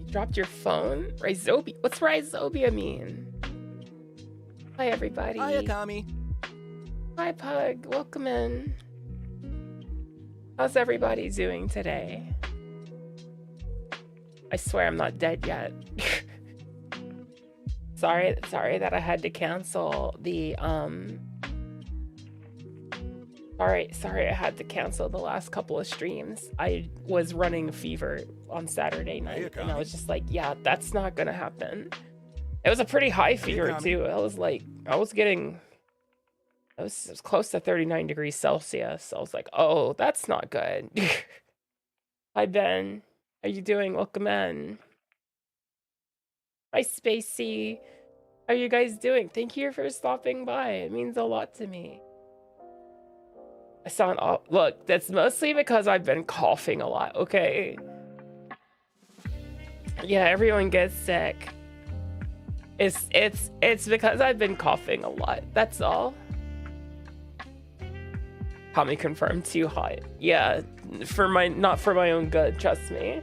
Dropped your phone? Rhizobia? What's rhizobia mean? Hi, everybody. Hi, Akami. Hi, Pug. Welcome in. How's everybody doing today? I swear I'm not dead yet. Sorry that I had to cancel the Sorry I had to cancel the last couple of streams. I was running a fever on Saturday night, and I was just like, yeah, that's not gonna happen. It was a pretty high fever too. It was close to 39 degrees Celsius. I was like, oh, that's not good. Hi, Ben. How you doing? Welcome in. Hi, Spacey. How you guys doing? Thank you for stopping by. It means a lot to me. I sound off. Look, that's mostly because I've been coughing a lot, okay? Yeah, everyone gets sick. It's because I've been coughing a lot. That's all. Tommy confirmed too hot. Yeah, not for my own good, trust me.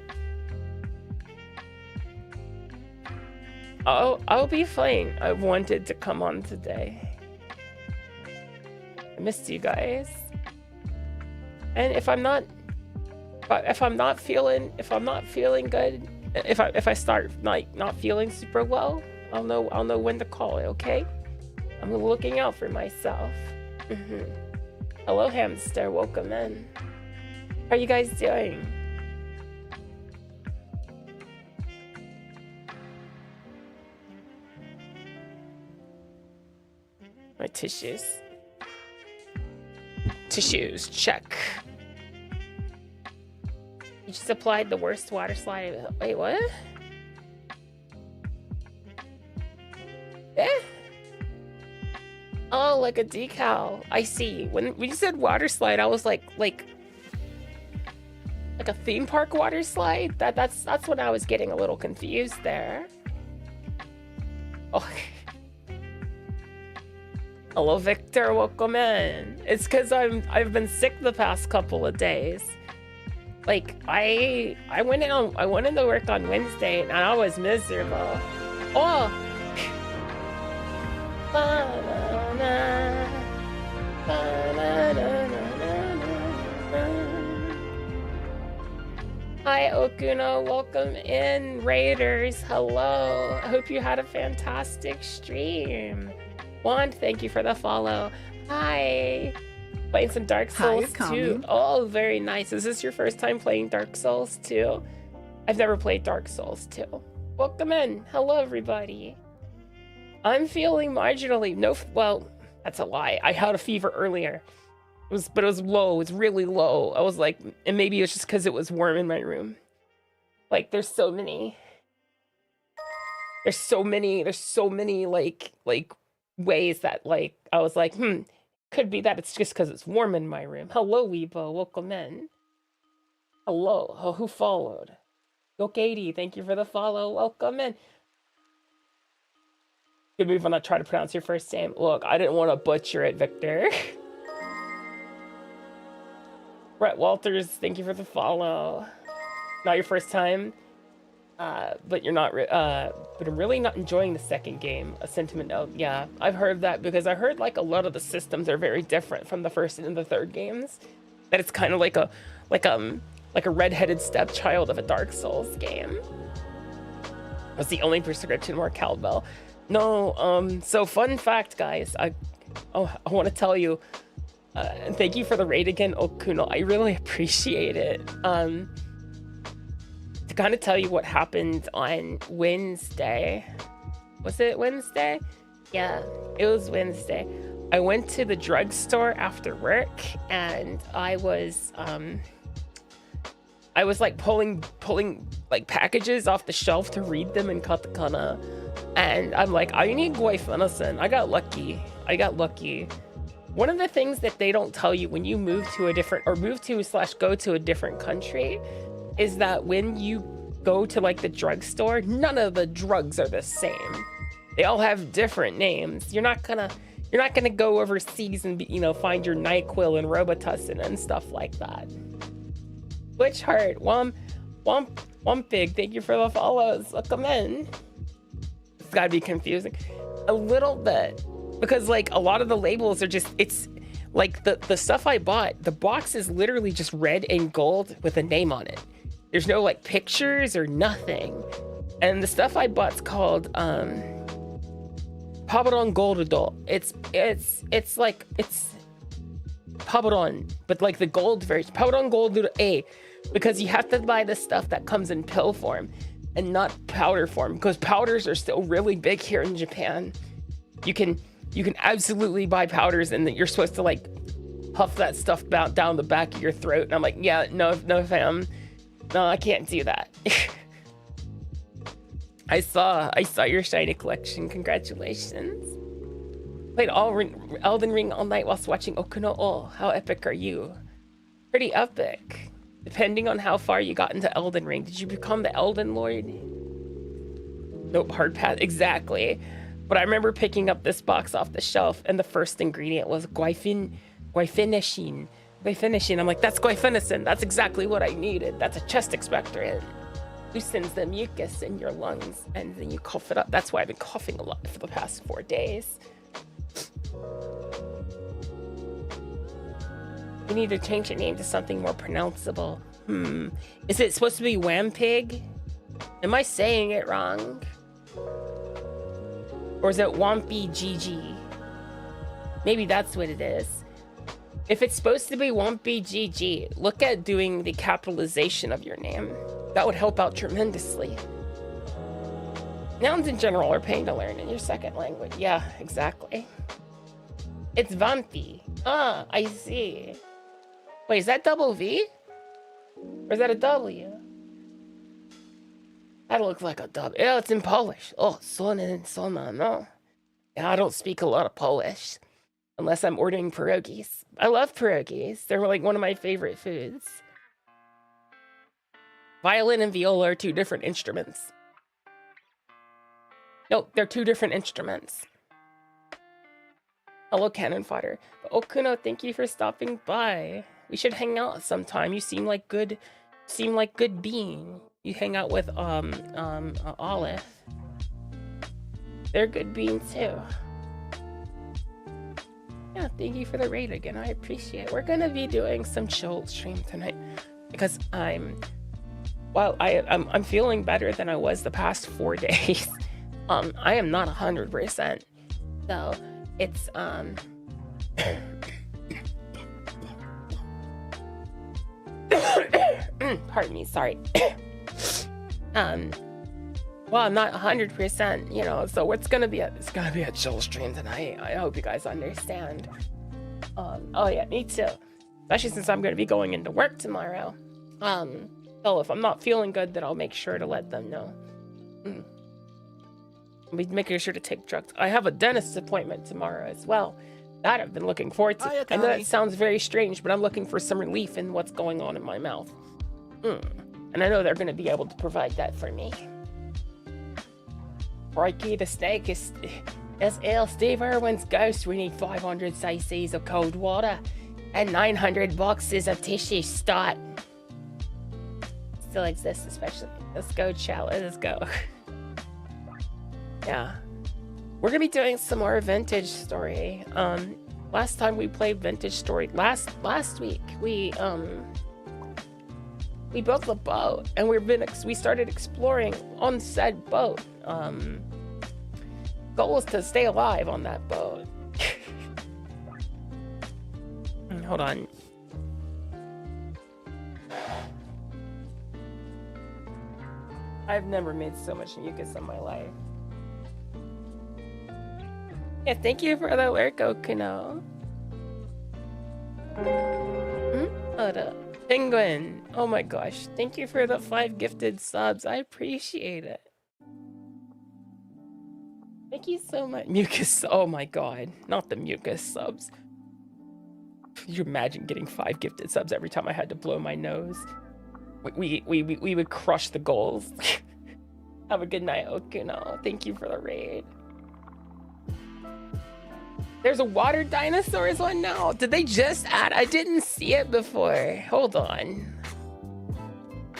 I'll be fine. I wanted to come on today. I missed you guys. And if I'm not feeling good, if I start like not feeling super well, I'll know when to call it, okay? I'm looking out for myself. Hello, hamster. Welcome in. How are you guys doing? My tissues. Tissues, check. You just applied the worst water slide. Wait, what? Eh? Oh, like a decal. I see. When you said water slide, I was like a theme park water slide. That's when I was getting a little confused there. Oh. Hello, Victor. Welcome in. It's because I've been sick the past couple of days. Like I went into work on Wednesday and I was miserable. Oh. Hi, Okuno. Welcome in, Raiders. Hello. I hope you had a fantastic stream. Wand, thank you for the follow. Hi. Playing some Dark Souls too. Oh, very nice. Is this your first time playing Dark Souls 2? I've never played Dark Souls 2. Welcome in. Hello, everybody. I'm feeling marginally. Well, that's a lie. I had a fever earlier. But it was low. It was really low. I was like, and maybe it's just because it was warm in my room. Like, there's so many like ways that like I was like, could be that it's just because it's warm in my room. Hello, Weebo, welcome in. Hello. Oh, who followed? Yo, Katie, thank you for the follow. Welcome in. Good move on not try to pronounce your first name. Look, I didn't want to butcher it, Victor. Brett Walters, thank you for the follow. Not your first time, but you're not. But I'm really not enjoying the second game. A sentiment note. Yeah, I've heard that because I heard like a lot of the systems are very different from the first and the third games. That it's kind of like a redheaded stepchild of a Dark Souls game. That's the only prescription more cowbell. No, so fun fact, guys. I want to tell you, and thank you for the raid again, Okuno. I really appreciate it. To kind of tell you what happened on Wednesday. Was it Wednesday? Yeah, it was Wednesday. I went to the drugstore after work, and I was like pulling like packages off the shelf to read them in katakana, and I'm like, I need guai-finison. I got lucky. One of the things that they don't tell you when you move to a different, or move to / go to a different country, is that when you go to like the drugstore, none of the drugs are the same. They all have different names. You're not gonna go overseas and find your NyQuil and Robitussin and stuff like that. Witch Heart, Wompig, thank you for the follows. Welcome in. It's gotta be confusing a little bit because like a lot of the labels are just, it's like the stuff I bought, the box is literally just red and gold with a name on it. There's no like pictures or nothing. And the stuff I bought's called Pabaron Gold Adult. It's Pabaron, but like the gold version. Pabaron Gold A, because you have to buy the stuff that comes in pill form and not powder form, because powders are still really big here in Japan. You can absolutely buy powders, and you're supposed to like puff that stuff down the back of your throat. And I'm like, yeah, no fam, no, I can't do that. I saw your shiny collection. Congratulations. Played Elden Ring all night whilst watching Okuno. Oh, how epic are you? Pretty epic. Depending on how far you got into Elden Ring. Did you become the Elden Lord? Nope, hard path. Exactly. But I remember picking up this box off the shelf, and the first ingredient was guai-finison. I'm like, that's guai-finison. That's exactly what I needed. That's a chest expectorant. Loosens the mucus in your lungs, and then you cough it up. That's why I've been coughing a lot for the past 4 days. You need to change your name to something more pronounceable. Is it supposed to be Wampig? Am I saying it wrong? Or is it Wampy GG? Maybe that's what it is. If it's supposed to be Wampy GG, look at doing the capitalization of your name. That would help out tremendously. Nouns in general are pain to learn in your second language. Yeah, exactly. It's Vampy. Ah, I see. Wait, is that double V? Or is that a W? That looks like a W. Yeah, it's in Polish. Oh, no. Yeah, I don't speak a lot of Polish. Unless I'm ordering pierogies. I love pierogies. They're like one of my favorite foods. Violin and viola are 2 different instruments. No, they're 2 different instruments. Hello, cannon fodder. But Okuno, thank you for stopping by. We should hang out sometime. You seem like good bean. You hang out with Olive. They're good bean too. Yeah, thank you for the raid again. I appreciate it. We're gonna be doing some chill stream tonight because I'm feeling better than I was the past 4 days. I am not 100%. So it's pardon me, sorry. Well, I'm not 100%, so it's gonna be a chill stream tonight. I hope you guys understand. Oh yeah, me too. Especially since I'm gonna be going into work tomorrow. So if I'm not feeling good, then I'll make sure to let them know. I'll be making sure to take drugs. I have a dentist appointment tomorrow as well. That I've been looking forward to. Hi, I know that sounds very strange, but I'm looking for some relief in what's going on in my mouth. And I know they're going to be able to provide that for me. Crikey, the Snek is... As ale Steve Irwin's ghost, we need 500 cc's of cold water and 900 boxes of tissue start. Still exists, especially. Let's go, chat. Let's go. Yeah. We're gonna be doing some more vintage story. Last time we played vintage story last week, we built a boat and we started exploring on said boat. Goal is to stay alive on that boat. Hold on. I've never made so much mucus in my life. Yeah, thank you for the work, Okuno. Hold up. Penguin. Oh my gosh. Thank you for the 5 gifted subs. I appreciate it. Thank you so much. Mucus. Oh my god. Not the mucus subs. Could you imagine getting 5 gifted subs every time I had to blow my nose? We would crush the goals. Have a good night, Okuno. Thank you for the raid. There's a water dinosaurs one now. Did they just add? I didn't see it before. Hold on.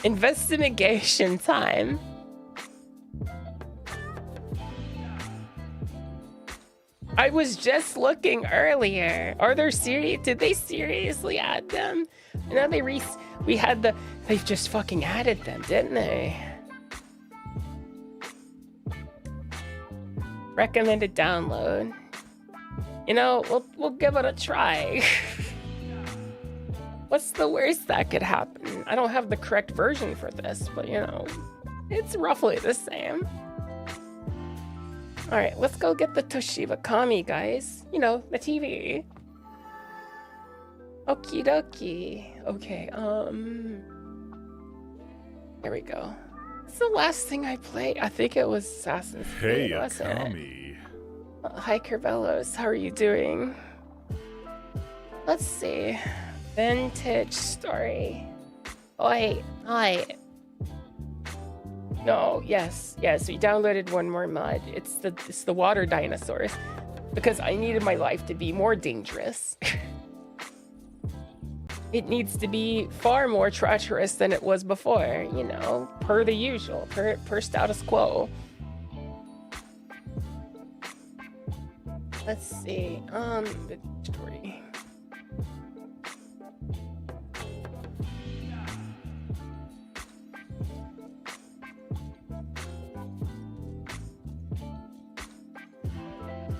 Investigation time. I was just looking earlier. Are there did they seriously add them? I know they've just fucking added them, didn't they? Recommended download. You know, we'll give it a try. What's the worst that could happen? I don't have the correct version for this, but you know, it's roughly the same. All right, let's go get the Toshiba Akami, guys. You know, the TV. Okie dokie. Okay, here we go. It's the last thing I played. I think it was Assassin's Creed, wasn't it? Akami. Hi, Carvelos. How are you doing? Let's see. Vintage story. Oh, hey. Hi. No, yes. We downloaded one more mod. It's the water dinosaurs. Because I needed my life to be more dangerous. It needs to be far more treacherous than it was before, you know, per the usual, per status quo. Let's see, the story.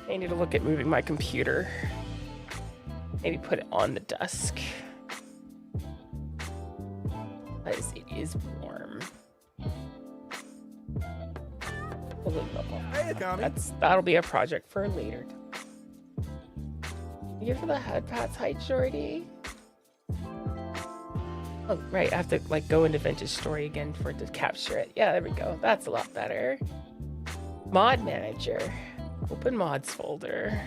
I need to look at moving my computer. Maybe put it on the desk. Because it is warm. Hey, Akami. That'll be a project for later. Thank you for the head pats. Hi, Jordy. Oh, right. I have to like go into vintage story again for it to capture it. Yeah, there we go. That's a lot better. Mod manager. Open mods folder.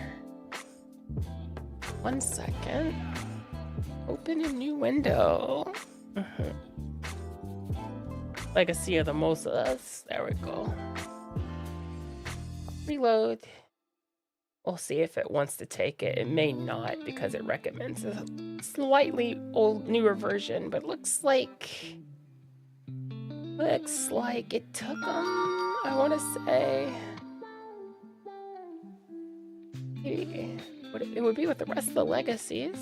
1 second. Open a new window. Legacy of the Moses. There we go. Reload. We'll see if it wants to take it. It may not because it recommends a slightly newer version, but looks like it took them, I want to say. It would be with the rest of the legacies.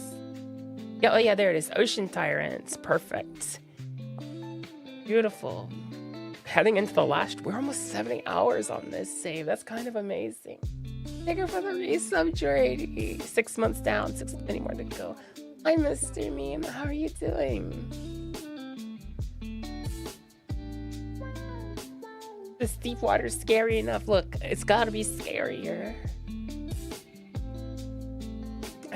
Yeah, oh yeah, there it is. Ocean Tyrants. Perfect. Beautiful. Heading into the last, we're almost 70 hours on this save. That's kind of amazing. Thank you for the resub, Jordy. 6 months down, many more to go. Hi, Mr. Meme. How are you doing? This deep water's scary enough. Look, it's gotta be scarier.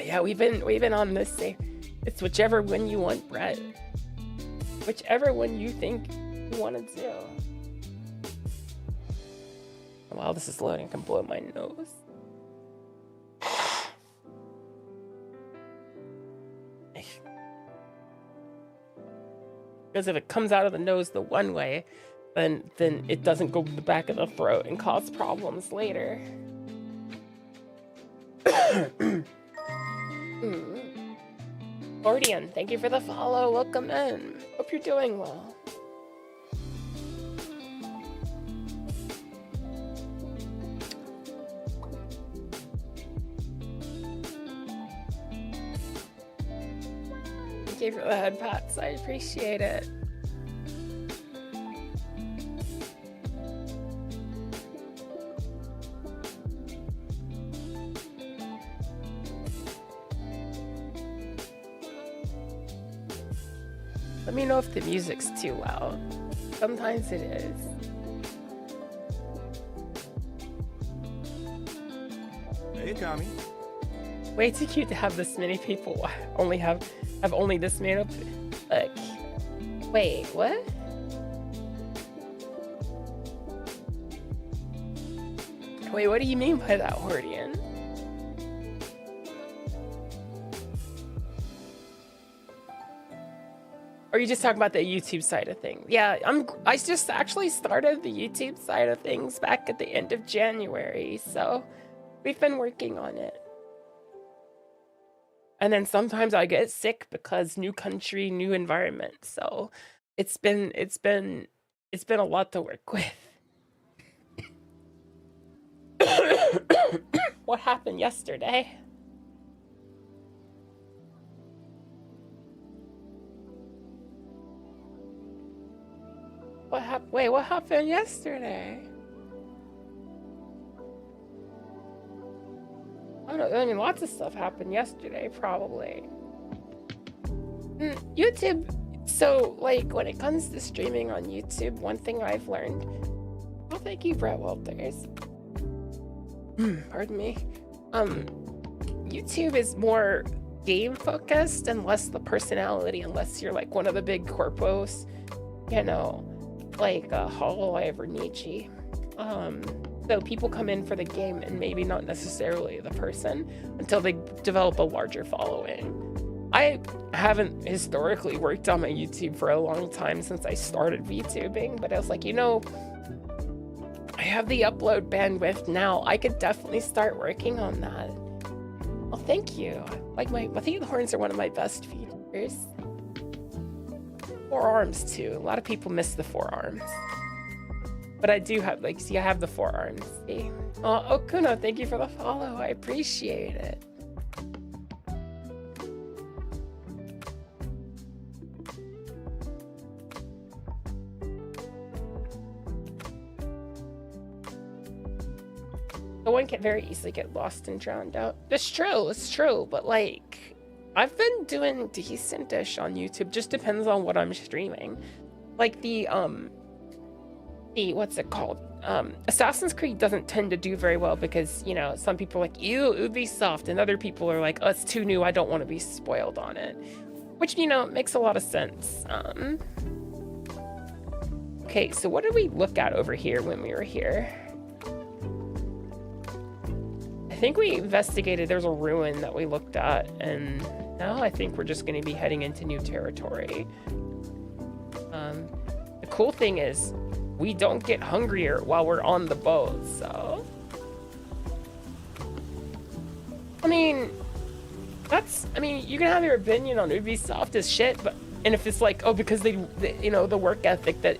Yeah, we've been on this save. It's whichever one you want, Brett. Whichever one you think you want to do. While this is loading, I can blow my nose. Because if it comes out of the nose the one way, then it doesn't go to the back of the throat and cause problems later. Gordian, thank you for the follow. Welcome in. Hope you're doing well. Thank you for the head pats. I appreciate it. Let me know if the music's too loud. Sometimes it is. Hey, Akami. Way too cute to have this many people have only this made up. Like, wait, what? Wait, what do you mean by that, Hordian? Or are you just talking about the YouTube side of things? Yeah, I just actually started the YouTube side of things back at the end of January, so we've been working on it. And then sometimes I get sick because new country, new environment. So it's been a lot to work with. What happened yesterday? Wait, what happened yesterday? I don't know. I mean, lots of stuff happened yesterday, probably. YouTube. So, like, when it comes to streaming on YouTube, one thing I've learned. Oh, thank you, Brett Walters. Pardon me. YouTube is more game focused and less the personality, unless you're like one of the big corpos, you know, like Hololive or Nietzsche. So people come in for the game and maybe not necessarily the person until they develop a larger following. I haven't historically worked on my YouTube for a long time since I started VTubing, but I was like, you know, I have the upload bandwidth now. I could definitely start working on that. Well, thank you. I think the horns are one of my best features. Forearms too. A lot of people miss the forearms. But I do have, like, see, I have the forearms. See? Oh, Okuno, thank you for the follow. I appreciate it. The one can very easily get lost and drowned out. It's true, but like, I've been doing decent-ish on YouTube. Just depends on what I'm streaming. Like the what's it called? Assassin's Creed doesn't tend to do very well because, you know, some people are like, ew, Ubisoft, and other people are like, oh, it's too new, I don't want to be spoiled on it. Which, you know, makes a lot of sense. Okay, so what did we look at over here when we were here? I think we investigated, there's a ruin that we looked at, and now I think we're just going to be heading into new territory. The cool thing is, we don't get hungrier while we're on the boat, so... I mean, you can have your opinion on Ubisoft as shit, but... And if it's like, oh, because they you know, the work ethic that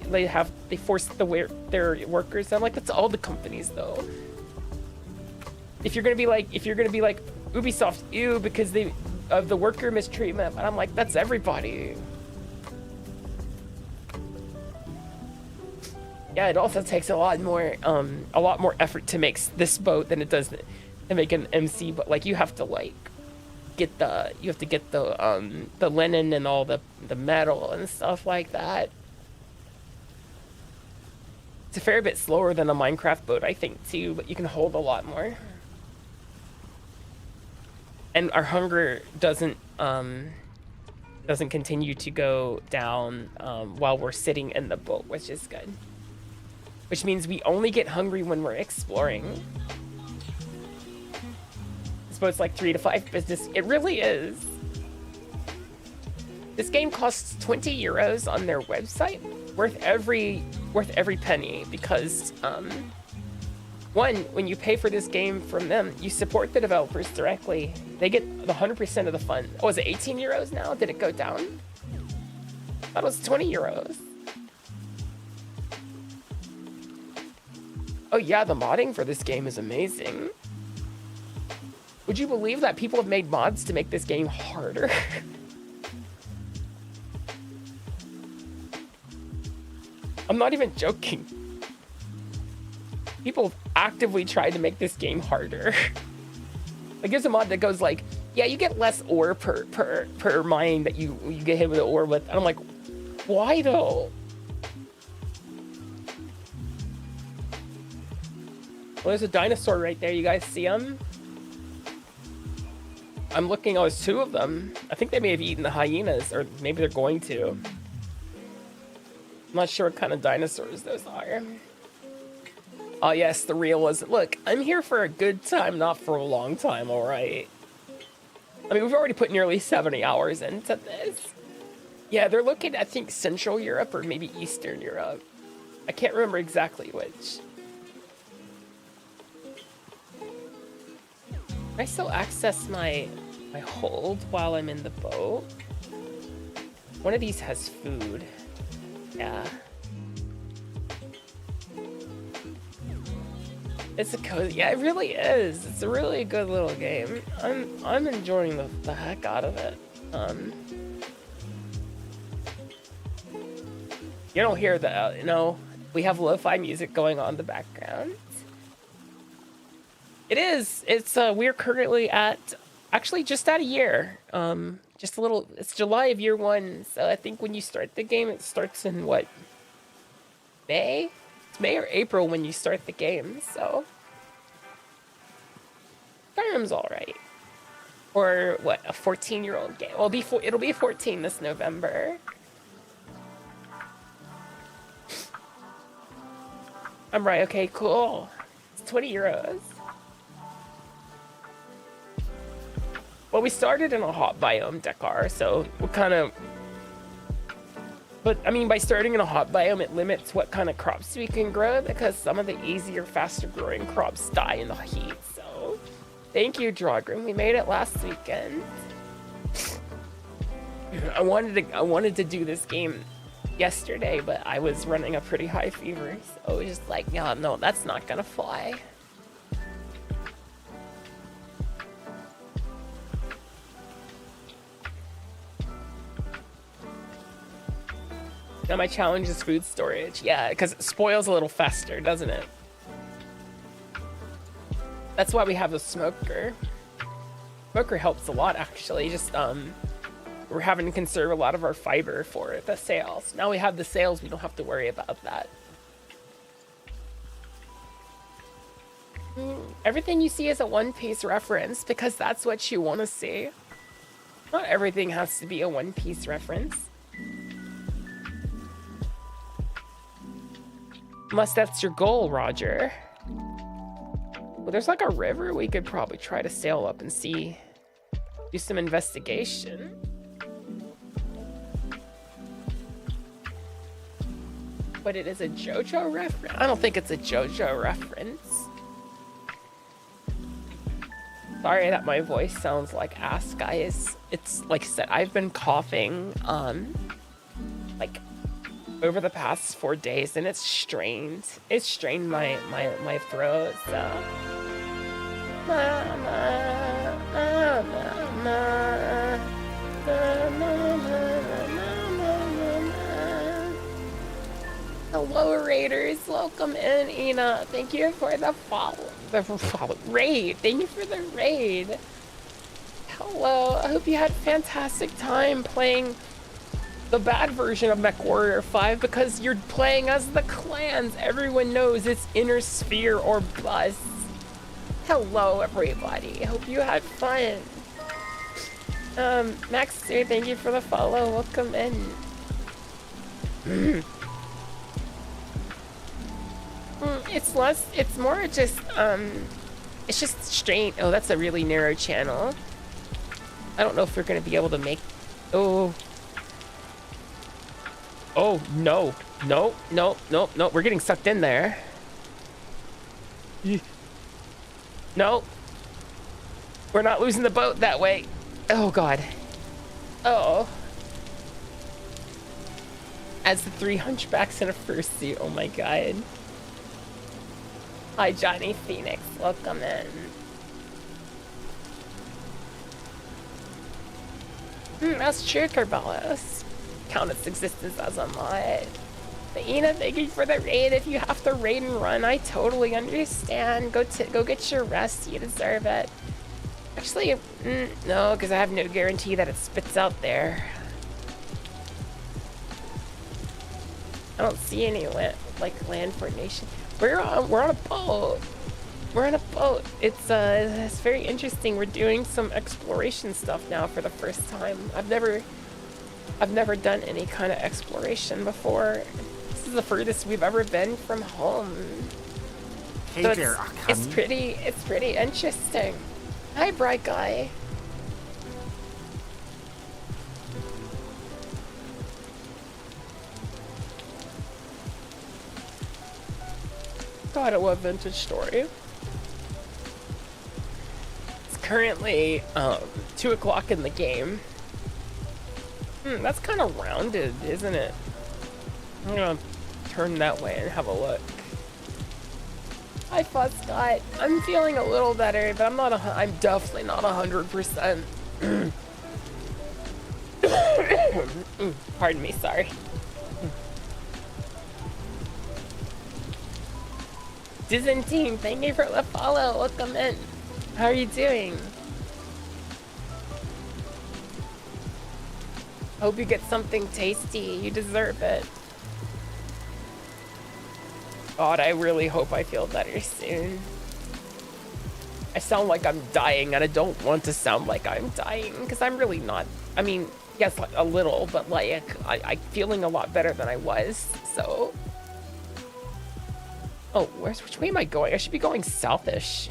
they force their workers, I'm like, that's all the companies, though. If you're gonna be like Ubisoft, ew, because of the worker mistreatment, but I'm like, that's everybody. Yeah, it also takes a lot more effort to make this boat than it does to make an MC. But like, you have to like get the linen and all the metal and stuff like that. It's a fair bit slower than a Minecraft boat, I think, too, but you can hold a lot more. And our hunger doesn't continue to go down while we're sitting in the boat, which is good. Which means we only get hungry when we're exploring. This boat's like 3 to 5 business. It really is. This game costs 20 euros on their website, worth every penny, because One, when you pay for this game from them, you support the developers directly. They get the 100% of the fund. Oh, is it 18 euros now? Did it go down? I thought it was 20 euros. Oh yeah, the modding for this game is amazing. Would you believe that people have made mods to make this game harder? I'm not even joking. People actively tried to make this game harder. Like, there's a mod that goes like, yeah, you get less ore per mine that you get hit with the ore with. And I'm like, why though? Well, there's a dinosaur right there. You guys see him? I'm looking. Oh, there's two of them. I think they may have eaten the hyenas, or maybe they're going to. I'm not sure what kind of dinosaurs those are. Oh yes, the real was. Look, I'm here for a good time, not for a long time, alright? I mean, we've already put nearly 70 hours into this. Yeah, they're looking, I think, Central Europe or maybe Eastern Europe. I can't remember exactly which. Can I still access my hold while I'm in the boat? One of these has food. Yeah. It's a cozy. Yeah, it really is. It's a really good little game. I'm enjoying the heck out of it. You don't hear the, you know, we have lo-fi music going on in the background. It is. It's we're currently at actually just at a year. Just a little. It's July of year one. So I think when you start the game, it starts in what? May? It's May or April when you start the game. So Skyrim's all right. Or what? A 14-year-old game. Well, it'll be 14 this November. I'm right. Okay, cool. It's 20 euros. Well, we started in a hot biome, Dakar, so we're kind of... But, I mean, by starting in a hot biome, it limits what kind of crops we can grow, because some of the easier, faster-growing crops die in the heat, so... Thank you, Drogrim. We made it last weekend. I wanted to do this game yesterday, but I was running a pretty high fever, so I was just like, yeah, no, that's not gonna fly. Now my challenge is food storage. Yeah, because it spoils a little faster, doesn't it? That's why we have the smoker. Smoker helps a lot, actually. Just, we're having to conserve a lot of our fiber for the sails. Now we have the sails, we don't have to worry about that. Everything you see is a One Piece reference, because that's what you want to see. Not everything has to be a One Piece reference. Unless that's your goal, Roger. Well, there's like a river we could probably try to sail up and see. Do some investigation. But it is a JoJo reference? I don't think it's a JoJo reference. Sorry that my voice sounds like ass, guys. It's like I said, I've been coughing, like over the past 4 days, and it's strained. It's strained my throat, so. Hello, Raiders. Welcome in, Ina. Thank you for the raid. Thank you for the raid. Hello. I hope you had a fantastic time playing the bad version of MechWarrior 5, because you're playing as the clans. Everyone knows it's Inner Sphere or Bust. Hello, everybody. Hope you had fun. Max, thank you for the follow. Welcome in. It's more just, it's just straight. Oh, that's a really narrow channel. I don't know if we're gonna be able to make, oh, no, we're getting sucked in there. No. We're not losing the boat that way. Oh, God. Oh. As the 3 hunchbacks in a fursuit. Oh, my God. Hi, Johnny Phoenix. Welcome in. That's true, Carbelos. Count its existence as a mod. But Ina, thank you for the raid. If you have to raid and run, I totally understand. Go get your rest. You deserve it. Actually, no, because I have no guarantee that it spits out there. I don't see any land formation. We're on a boat. We're on a boat. It's very interesting. We're doing some exploration stuff now for the first time. I've never done any kind of exploration before. This is the furthest we've ever been from home. Hey So there, Akami. it's pretty interesting. Hi, bright guy. God, I love Vintage Story. It's currently 2 o'clock in the game. That's kind of rounded, isn't it? I'm gonna turn that way and have a look. Hi, Fuzz Scott. I'm feeling a little better, but I'm definitely not 100%. Pardon me, sorry. Byzantine, thank you for the follow. Welcome in. How are you doing? Hope you get something tasty. You deserve it. God, I really hope I feel better soon. I sound like I'm dying, and I don't want to sound like I'm dying, because I'm really not. I mean, yes, a little, but like, I'm feeling a lot better than I was, so. Oh, which way am I going? I should be going southish.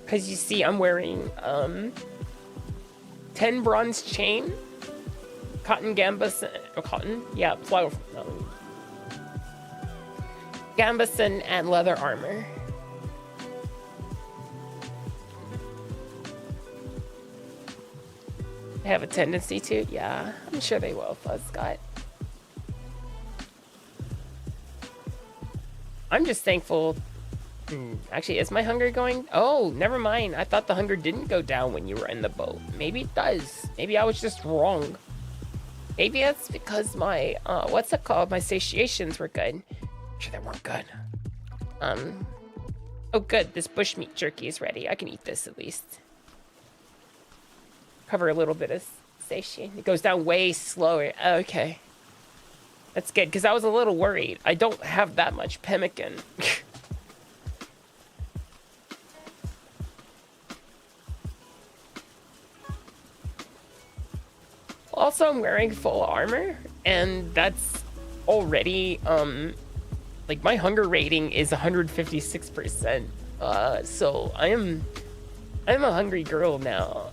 Because you see, I'm wearing 10 bronze chain, cotton gambuson, or cotton? Yeah, flower. Gambuson and leather armor. They have a tendency to? Yeah, I'm sure they will, Fuzz Scott. I'm just thankful. Actually, is my hunger going? Oh, never mind. I thought the hunger didn't go down when you were in the boat. Maybe it does. Maybe I was just wrong. Maybe that's because my, what's it called? My satiations were good. I'm sure they weren't good. Oh good, this bushmeat jerky is ready. I can eat this at least. Cover a little bit of satiation. It goes down way slower. Okay. That's good, because I was a little worried. I don't have that much pemmican. Also, I'm wearing full armor, and that's already, like, my hunger rating is 156%. So I'm a hungry girl now.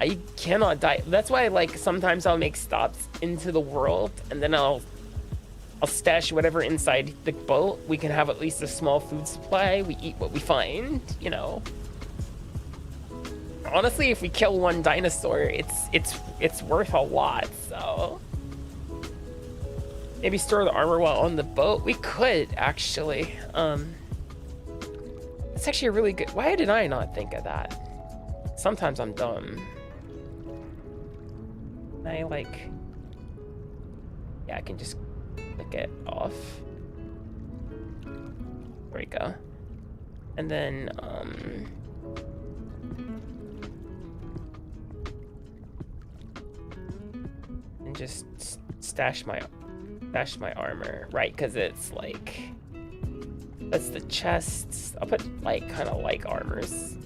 I cannot die. That's why, like, sometimes I'll make stops into the world, and then I'll stash whatever inside the boat. We can have at least a small food supply. We eat what we find, you know. Honestly, if we kill one dinosaur, it's worth a lot. So maybe store the armor while on the boat. We could actually. It's actually a really good. Why did I not think of that? Sometimes I'm dumb. I like. Yeah, I can just click it off. There we go. And then and just stash my armor, right? Because it's like, that's the chests. I'll put like kind of like armors.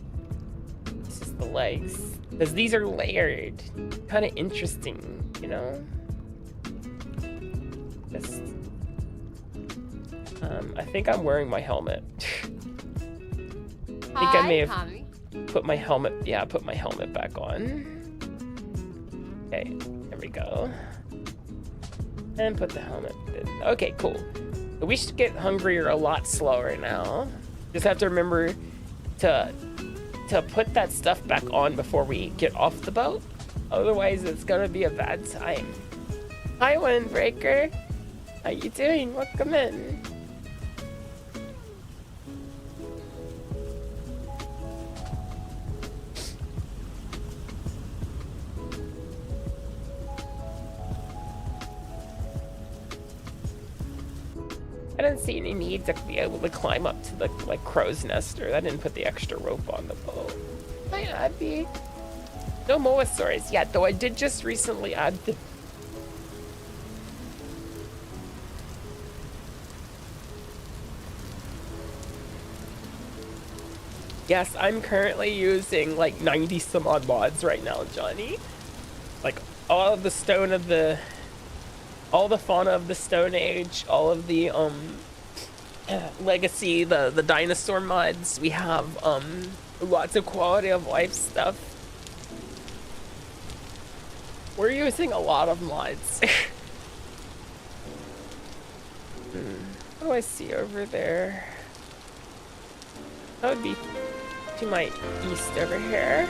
This is the legs, because these are layered. Kind of interesting, you know. Just I think I'm wearing my helmet. I think I may have put my helmet. Yeah, put my helmet back on. Okay, there we go. And put the helmet in. Okay, cool. We should get hungrier a lot slower now. Just have to remember to put that stuff back on before we get off the boat. Otherwise, it's gonna be a bad time. Hi, Windbreaker. How you doing? Welcome in. I didn't see any need to be able to climb up to the crow's nest, or I didn't put the extra rope on the boat. Hi, Abby. No mosasaurs yet, though I did just recently add the... Yes, I'm currently using like 90 some odd mods right now, Johnny. Like all of the stone of the... all the fauna of the Stone Age, all of the legacy, the dinosaur mods. We have lots of quality of life stuff. We're using a lot of mods. What do I see over there? That would be to my east over here.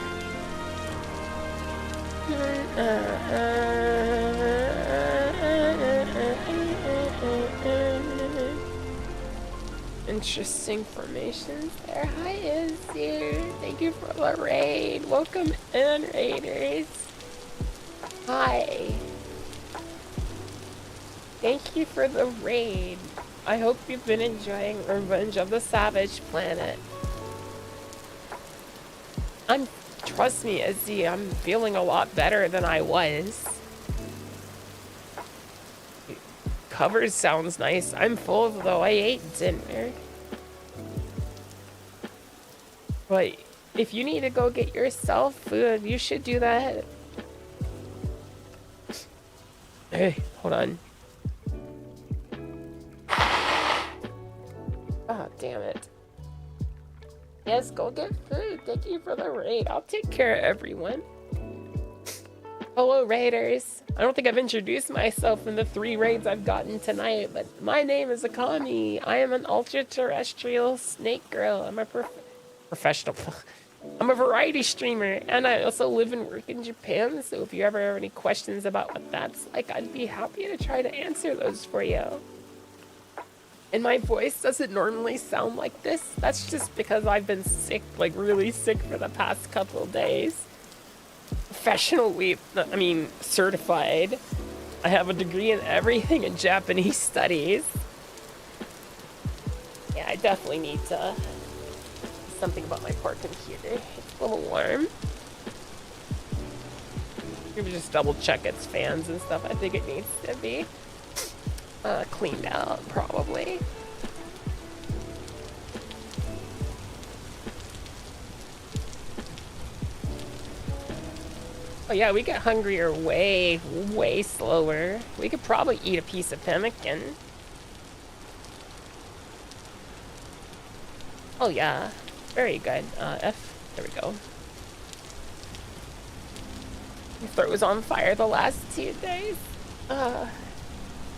Interesting formations there. Hi, Izzy. Thank you for the raid. Welcome in, raiders. Hi. Thank you for the raid. I hope you've been enjoying Revenge of the Savage Planet. Trust me, Izzy, I'm feeling a lot better than I was. Cover sounds nice. I'm full though. I ate dinner. But if you need to go get yourself food, you should do that. Hey, hold on. Oh, damn it. Yes, go get food. Thank you for the raid. I'll take care of everyone. Hello, raiders. I don't think I've introduced myself in the 3 raids I've gotten tonight, but my name is Akami. I am an ultra-terrestrial snake girl. I'm a professional. I'm a variety streamer, and I also live and work in Japan, so if you ever have any questions about what that's like, I'd be happy to try to answer those for you. And my voice doesn't normally sound like this. That's just because I've been sick, like really sick for the past couple of days. Professionally, I mean, certified. I have a degree in everything in Japanese studies. Yeah, I definitely need to do something about my poor computer. It's a little warm. Maybe just double check its fans and stuff. I think it needs to be cleaned out, probably. Oh yeah, we get hungrier way, way slower. We could probably eat a piece of pemmican. Oh yeah, very good. F, there we go. My throat was on fire the last 2 days.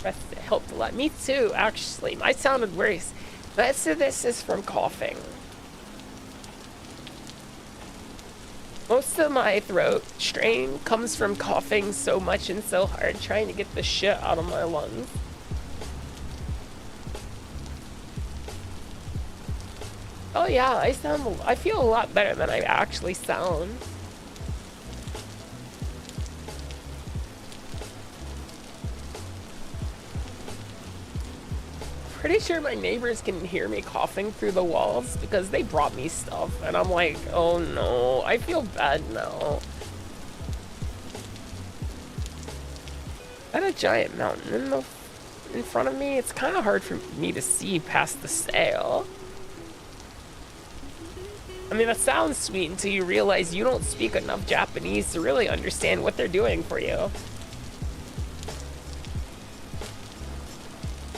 Rest helped a lot. Me too, actually. I sounded worse. Most of this is from coughing. Most of my throat strain comes from coughing so much and so hard, trying to get the shit out of my lungs. Oh yeah, I feel a lot better than I actually sound. Pretty sure my neighbors can hear me coughing through the walls because they brought me stuff, and I'm like, oh no, I feel bad now. Got a giant mountain in front of me. It's kind of hard for me to see past the sail. I mean, that sounds sweet until you realize you don't speak enough Japanese to really understand what they're doing for you.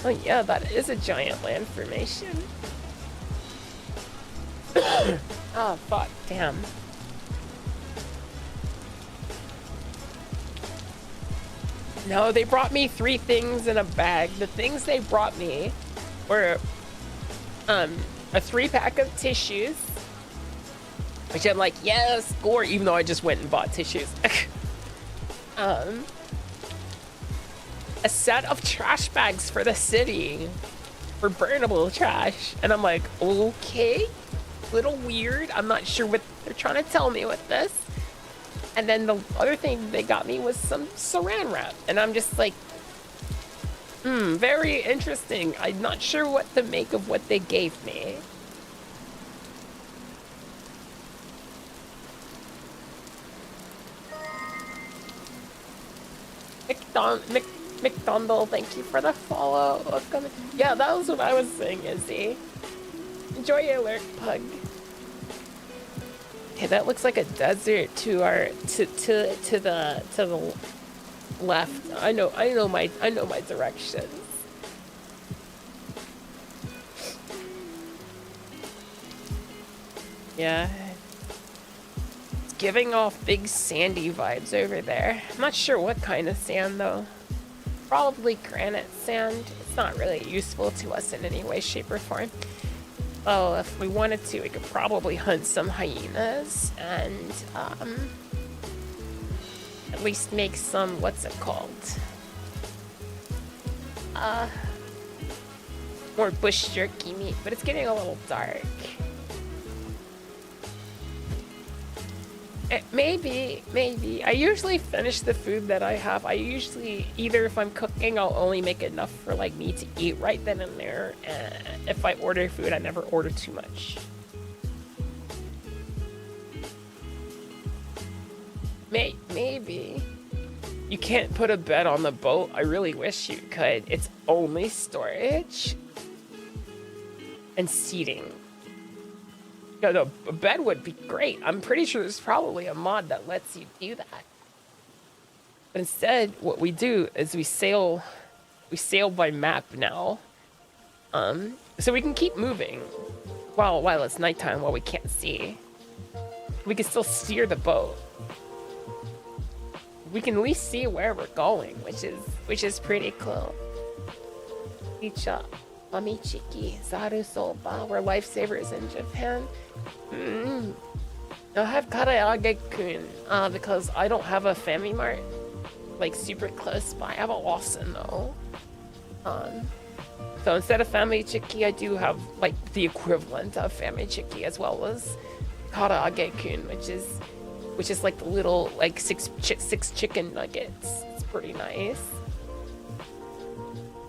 Oh yeah, that is a giant land formation. Oh fuck, damn. No, they brought me 3 things in a bag. The things they brought me were a 3-pack of tissues, which I'm like, yes, score, even though I just went and bought tissues. A set of trash bags for the city for burnable trash, and I'm like, okay, little weird. I'm not sure what they're trying to tell me with this. And then the other thing they got me was some saran wrap, and I'm just like, very interesting. I'm not sure what to make of what they gave me. McDonald, thank you for the follow. Yeah, that was what I was saying, Izzy. Enjoy your lurk, pug. Okay, that looks like a desert to our to the left. I know my directions. Yeah. It's giving off big sandy vibes over there. I'm not sure what kind of sand though. Probably granite sand. It's not really useful to us in any way, shape, or form. Oh, if we wanted to, we could probably hunt some hyenas and at least make some, what's it called? More bush jerky meat, but it's getting a little dark. Maybe. I usually finish the food that I have. I usually, either if I'm cooking, I'll only make enough for like me to eat right then and there. If I order food, I never order too much. Maybe. You can't put a bed on the boat. I really wish you could. It's only storage and seating. No, a bed would be great. I'm pretty sure there's probably a mod that lets you do that. But instead, what we do is we sail by map now. So we can keep moving while it's nighttime, while we can't see. We can still steer the boat. We can at least see where we're going, which is pretty cool. Icha, Mami Chiki, Zaru Soba, we're lifesavers in Japan. I have Karaage-kun because I don't have a Family Mart like super close by. I have a Lawson though. So instead of Family Chiki, I do have like the equivalent of Family Chiki as well as Karaage-kun, which is like the little like six chicken nuggets. It's pretty nice.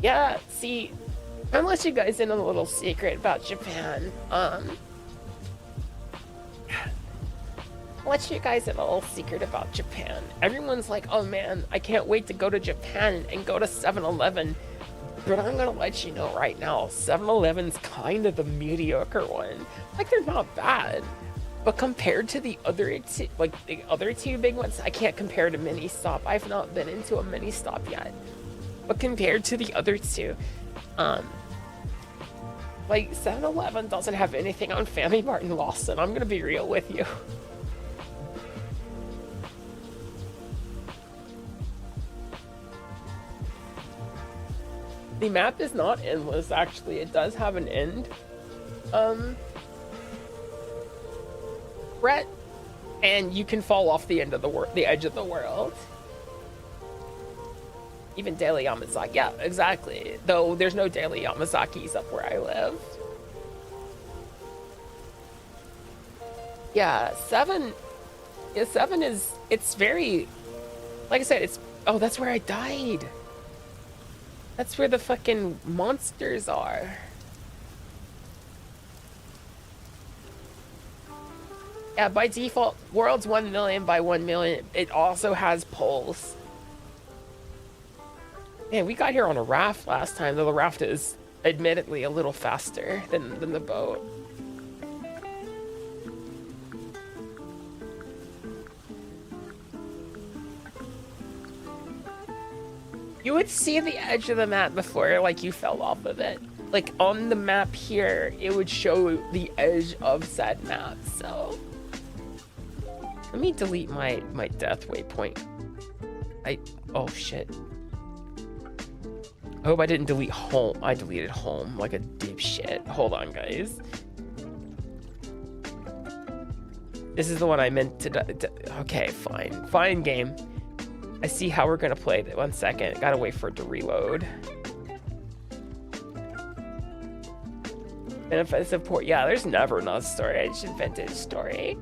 Yeah, see, I'll let you guys in on a little secret about Japan. I'll let you guys in a little secret about Japan. Everyone's like, oh man, I can't wait to go to Japan and go to 7-Eleven. But I'm gonna let you know right now, 7-Eleven's kind of the mediocre one. Like, they're not bad. But compared to the other two big ones, I can't compare to Mini Stop. I've not been into a Mini Stop yet. But compared to the other two, like 7-Eleven doesn't have anything on Family Mart and Lawson. I'm gonna be real with you. The map is not endless, actually. It does have an end. Brett, and you can fall off the end of the edge of the world. Even Daily Yamazaki, yeah, exactly. Though there's no Daily Yamazakis up where I live. Yeah, 7 is, it's very, like I said, it's, oh, that's where I died. That's where the fucking monsters are. Yeah, by default, world's 1 million by 1 million. It also has poles. Man, we got here on a raft last time, though the raft is admittedly a little faster than the boat. You would see the edge of the map before, like, you fell off of it. Like, on the map here, it would show the edge of said map, so... Let me delete my death waypoint. Oh shit. I hope I didn't delete home. I deleted home like a dipshit. Hold on, guys. This is the one I meant to. Okay, fine. Fine, game. I see how we're gonna play it. 1 second. Gotta wait for it to reload. An offensive port. Yeah, there's never enough storage in vintage story.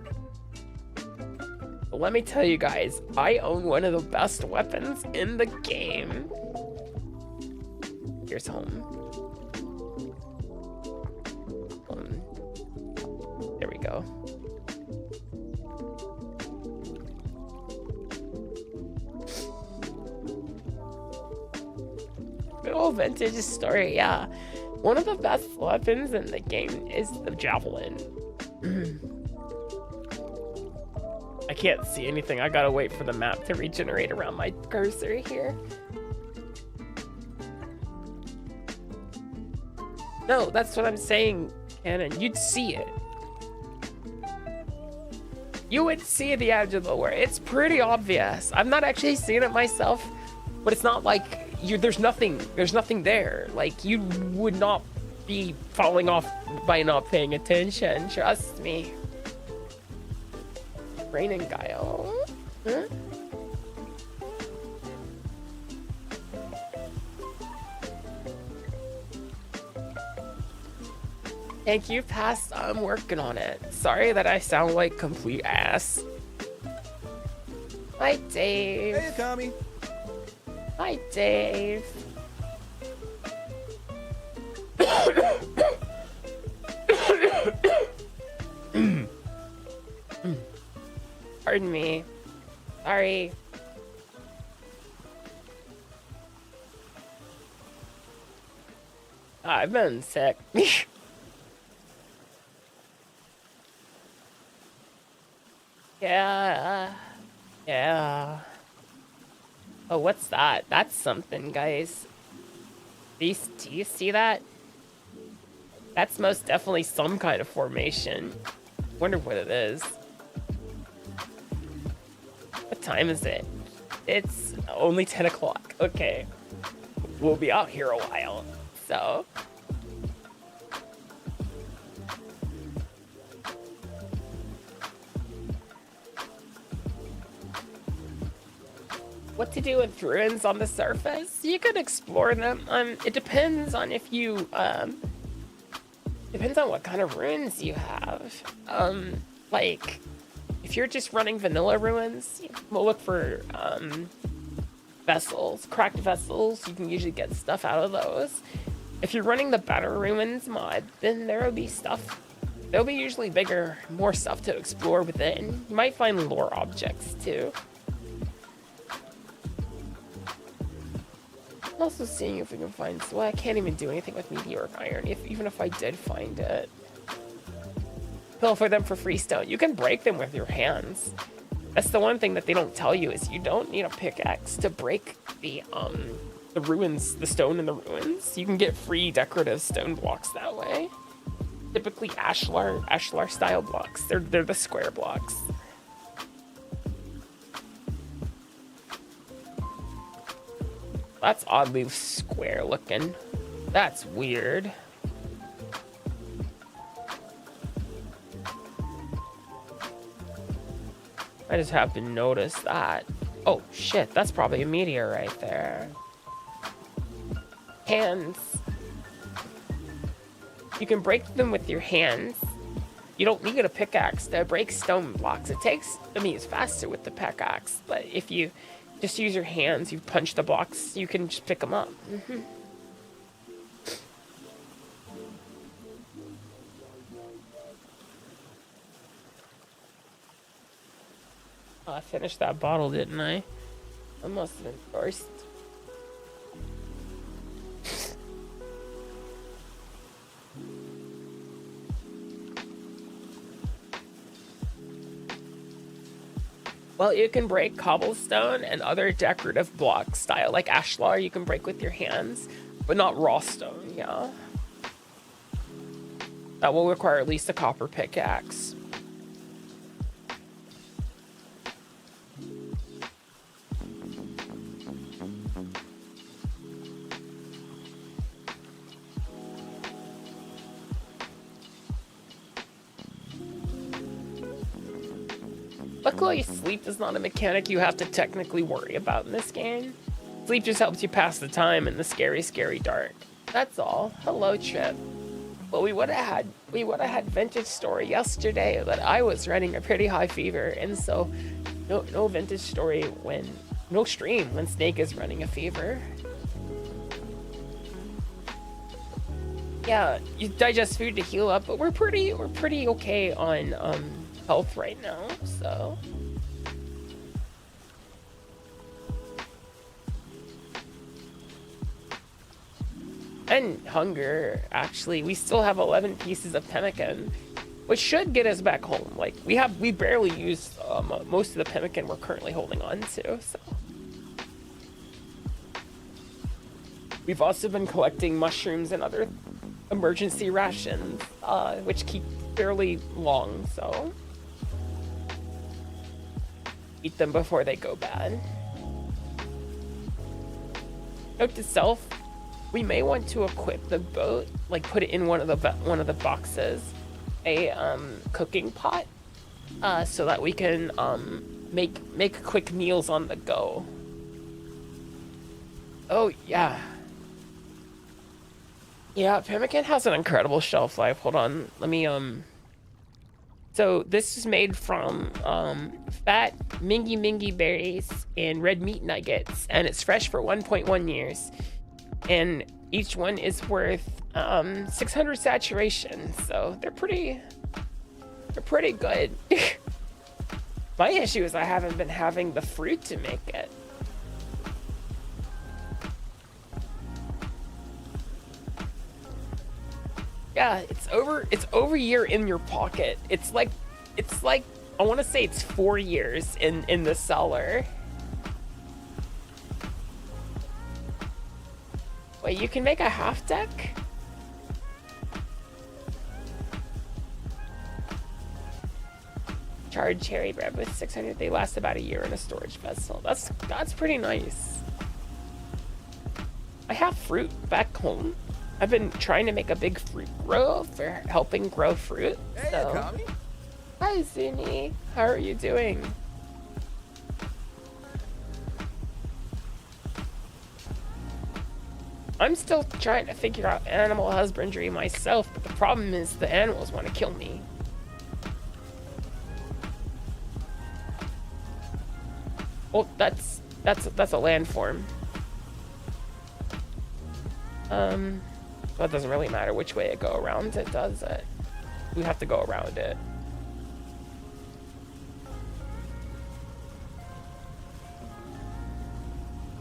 But let me tell you guys, I own one of the best weapons in the game. Here's home. There we go. Good old vintage story, yeah. One of the best weapons in the game is the javelin. I can't see anything. I gotta wait for the map to regenerate around my cursor here. No, that's what I'm saying, Cannon. You'd see it. You would see the edge of the war. It's pretty obvious. I've not actually seen it myself, but it's not like there's nothing there. Like, you would not be falling off by not paying attention. Trust me. Rain and Guile. Huh? Thank you, Past. I'm working on it. Sorry that I sound like complete ass. Hi, Dave. Hey, Akami. Hi, Dave. Pardon me. Sorry. I've been sick. Yeah. Oh, what's that? That's something, guys. Do you see that? That's most definitely some kind of formation. Wonder what it is. What time is it? It's only 10 o'clock. Okay. We'll be out here a while, so. What to do with ruins on the surface? You could explore them. It depends on if you, depends on what kind of ruins you have. Like, if you're just running vanilla ruins, we'll look for, vessels, cracked vessels. You can usually get stuff out of those. If you're running the better ruins mod, then there'll be usually bigger, more stuff to explore within. You might find lore objects too. I'm also seeing if we can find, well, I can't even do anything with meteoric iron, even if I did find it. Pill for them for free stone. You can break them with your hands. That's the one thing that they don't tell you, is you don't need a pickaxe to break the ruins, the stone in the ruins. You can get free decorative stone blocks that way. Typically ashlar style blocks. They're the square blocks. That's oddly square looking. That's weird. I just happened to notice that. Oh shit, that's probably a meteor right there. Hands. You can break them with your hands. You don't need a pickaxe to break stone blocks. It's faster with the pickaxe, but if you just use your hands, you punch the blocks, you can just pick them up. Oh, I finished that bottle, didn't I? I must have been first. Well, you can break cobblestone and other decorative block style, like ashlar, you can break with your hands, but not raw stone, yeah. That will require at least a copper pickaxe. Luckily, sleep is not a mechanic you have to technically worry about in this game. Sleep just helps you pass the time in the scary, scary dark. That's all. Hello, Trip. Well, we would have had Vintage Story yesterday, but I was running a pretty high fever, and so no Vintage Story no stream when Snake is running a fever. Yeah, you digest food to heal up, but we're pretty okay on health right now, so. And hunger, actually. We still have 11 pieces of pemmican, which should get us back home. Like, we barely used most of the pemmican we're currently holding on to, so. We've also been collecting mushrooms and other emergency rations, which keep fairly long, so. Eat them before they go bad. Note to self, we may want to equip the boat, like put it in one of the boxes, a cooking pot, so that we can make quick meals on the go. Oh yeah. Yeah, pemmican has an incredible shelf life. Hold on, let me So this is made from fat mingy berries and red meat nuggets, and it's fresh for 1.1 years. And each one is worth 600 saturation, so they're pretty good. My issue is I haven't been having the fruit to make it. Yeah, it's over a year in your pocket. It's like I want to say it's 4 years in the cellar. Wait, you can make a half deck? Charred cherry bread with 600. They last about a year in a storage vessel. That's pretty nice. I have fruit back home. I've been trying to make a big fruit grow for helping grow fruit. Hey, So. Akami. Hi, Zuni. How are you doing? I'm still trying to figure out animal husbandry myself, but the problem is the animals want to kill me. Well, that's a landform. Well, it doesn't really matter which way it go around it, does it? We have to go around it.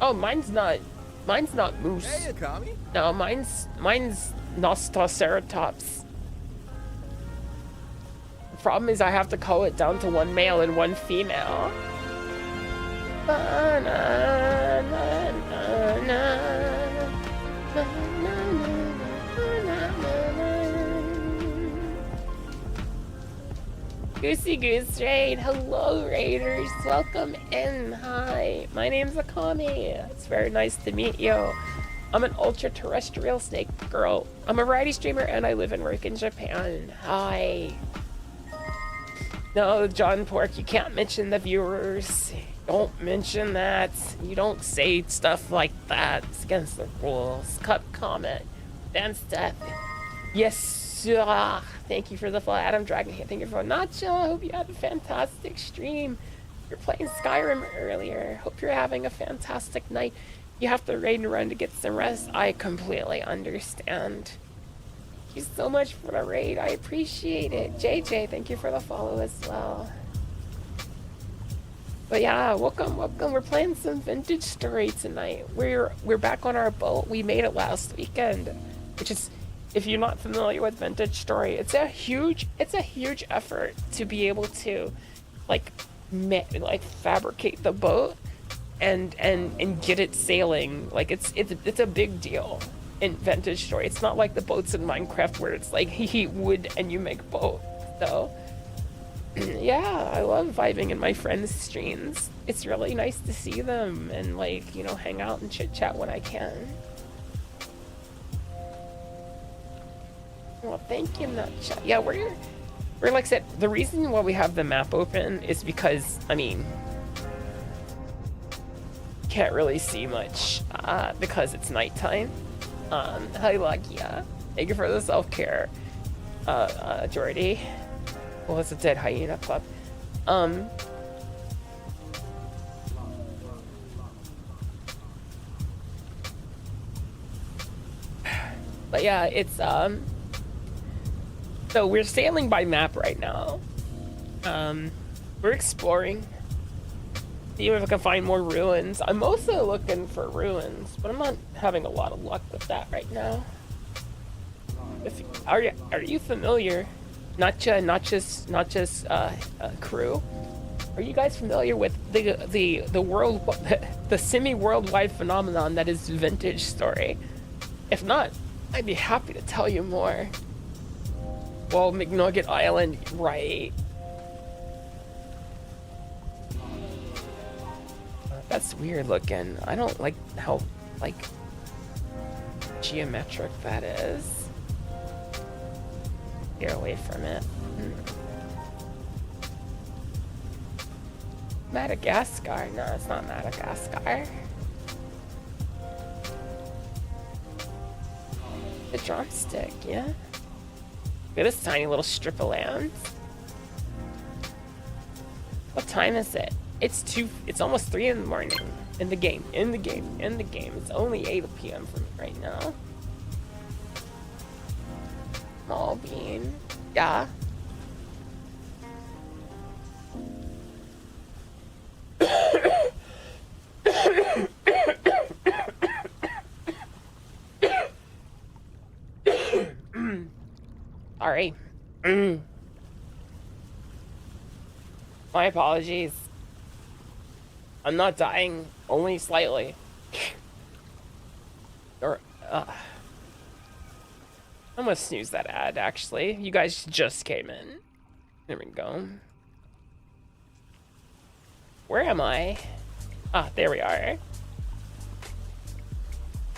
Oh, mine's not moose. Hey, Akami. No, mine's Nostoceratops. The problem is I have to cull it down to one male and one female. Goosey Goose Raid, hello Raiders, welcome in. Hi, my name's Akami. It's very nice to meet you. I'm an ultra-terrestrial snake girl. I'm a variety streamer and I live and work in Japan. Hi. No, John Pork, you can't mention the viewers. Don't mention that. You don't say stuff like that. It's against the rules. Cut comment. Dance death. Yes, sir. Thank you for the follow, Adam Dragon. Thank you for Nacho. I hope you had a fantastic stream. You're playing Skyrim earlier. Hope you're having a fantastic night. You have to raid and run to get some rest. I completely understand. Thank you so much for the raid. I appreciate it. JJ, thank you for the follow as well. But yeah, welcome. We're playing some Vintage Story tonight. We're back on our boat. We made it last weekend, which is, if you're not familiar with Vintage Story, it's a huge effort to be able to like fabricate the boat and get it sailing. Like it's a big deal in Vintage Story. It's not like the boats in Minecraft where it's like you heat wood and you make boat. So yeah, I love vibing in my friends' streams. It's really nice to see them and like, you know, hang out and chit chat when I can. Well, thank you, Nutshot. Yeah, Or like I said, the reason why we have the map open is because, I mean, can't really see much because it's nighttime. Hi Lagia. Thank you for the self-care, Jordy. Well, it's a dead hyena club. But yeah, it's so we're sailing by map right now. We're exploring. See if I can find more ruins. I'm mostly looking for ruins, but I'm not having a lot of luck with that right now. Are you familiar? Not just crew. Are you guys familiar with the world, the semi-worldwide phenomenon that is Vintage Story? If not, I'd be happy to tell you more. Well, McNugget Island, right? That's weird looking. I don't like how, like, geometric that is. Get away from it. Madagascar? No, it's not Madagascar. The drumstick, yeah. Look at this tiny little strip of land. What time is it? It's almost 3 in the morning. In the game. It's only 8 p.m. for me right now. Small bean. Yeah. Sorry. My apologies. I'm not dying, only slightly. Or, I'm gonna snooze that ad, actually. You guys just came in. There we go. Where am I? Ah, there we are.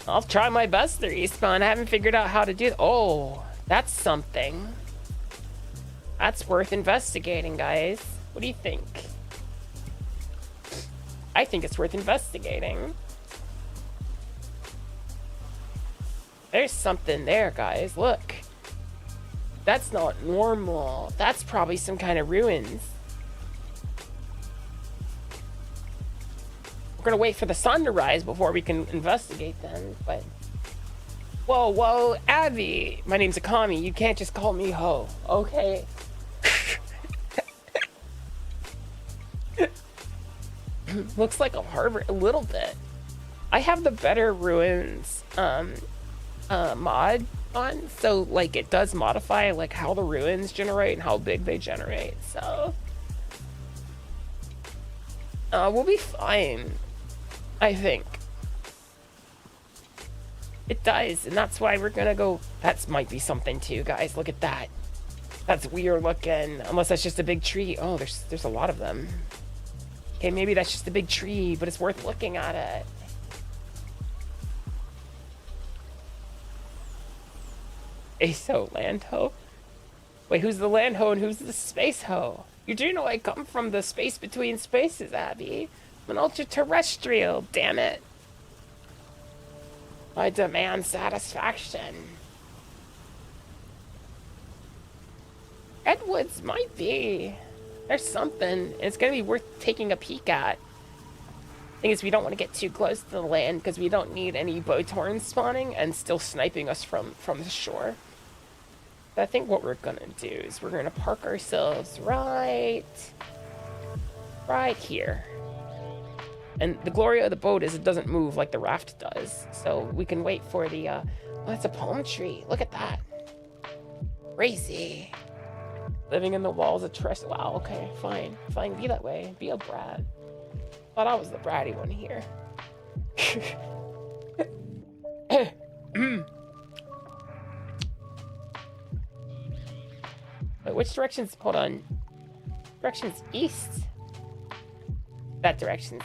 I'll try my best to respawn. I haven't figured out how to do. Oh, that's something. That's worth investigating, guys. What do you think? I think it's worth investigating. There's something there, guys. Look. That's not normal. That's probably some kind of ruins. We're gonna wait for the sun to rise before we can investigate them, but... Whoa, Abby! My name's Akami. You can't just call me Ho, okay? Looks like a harbor a little bit. I have the better ruins mod on, so like it does modify like how the ruins generate and how big they generate, so we'll be fine, I think. It does, and that's why we're gonna go. That might be something too, guys. Look at that. That's weird looking, unless that's just a big tree. Oh, there's a lot of them. Okay, maybe that's just a big tree, but it's worth looking at it. ASO land ho? Wait, who's the land ho and who's the space ho? You do know I come from the space between spaces, Abby. I'm an ultra-terrestrial, damn it. I demand satisfaction. Redwoods might be. There's something. It's gonna be worth taking a peek at. Thing is, we don't want to get too close to the land because we don't need any boathorns spawning and still sniping us from the shore. But I think what we're gonna do is we're gonna park ourselves right here. And the glory of the boat is it doesn't move like the raft does. So we can wait for the, oh, that's a palm tree. Look at that. Crazy. Living in the walls of trust. Wow, okay, fine. Fine, be that way. Be a brat. Thought I was the bratty one here. Wait, which direction's, hold on. Direction's east? That direction's,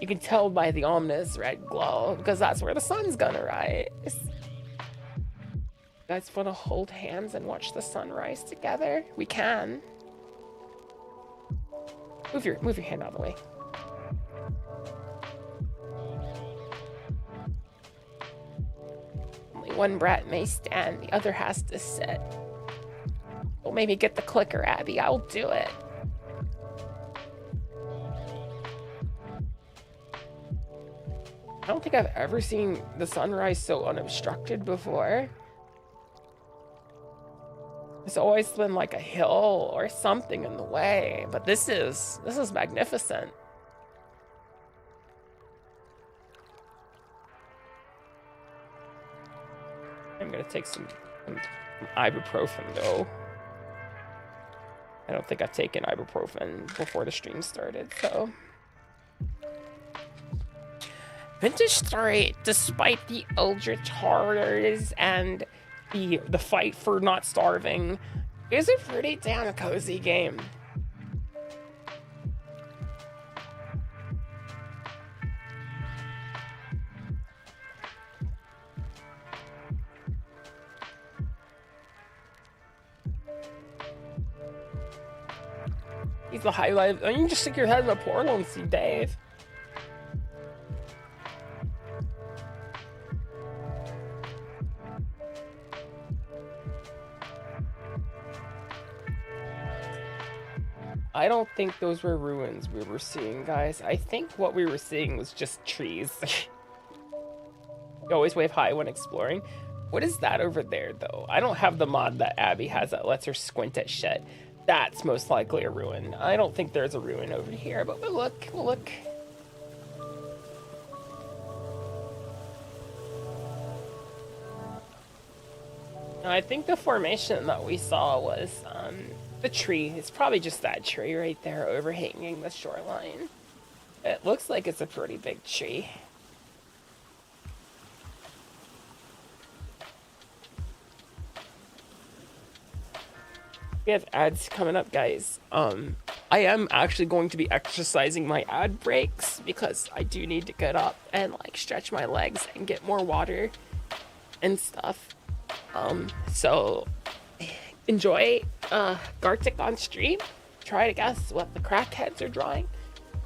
you can tell by the ominous red glow, because that's where the sun's gonna rise. guys want to hold hands and watch the sunrise together? We can. Move your hand out of the way. Only one brat may stand, the other has to sit. Well, maybe get the clicker, Abby. I'll do it. I don't think I've ever seen the sunrise so unobstructed before. It's always been like a hill or something in the way, but this is magnificent. I'm gonna take some ibuprofen though. I don't think I've taken ibuprofen before the stream started, so. Vintage story, despite the eldritch horrors and the fight for not starving, is a pretty damn cozy game. He's the highlight. You can just stick your head in the portal and see Dave. I don't think those were ruins we were seeing, guys. I think what we were seeing was just trees. You always wave high when exploring. What is that over there, though? I don't have the mod that Abby has that lets her squint at shit. That's most likely a ruin. I don't think there's a ruin over here, but we'll look. We'll look. I think the formation that we saw was the tree. It's probably just that tree right there overhanging the shoreline. It looks like it's a pretty big tree. We have ads coming up, guys. I am actually going to be exercising my ad breaks because I do need to get up and like stretch my legs and get more water and stuff. So enjoy Gartic on stream. Try to guess what the crackheads are drawing.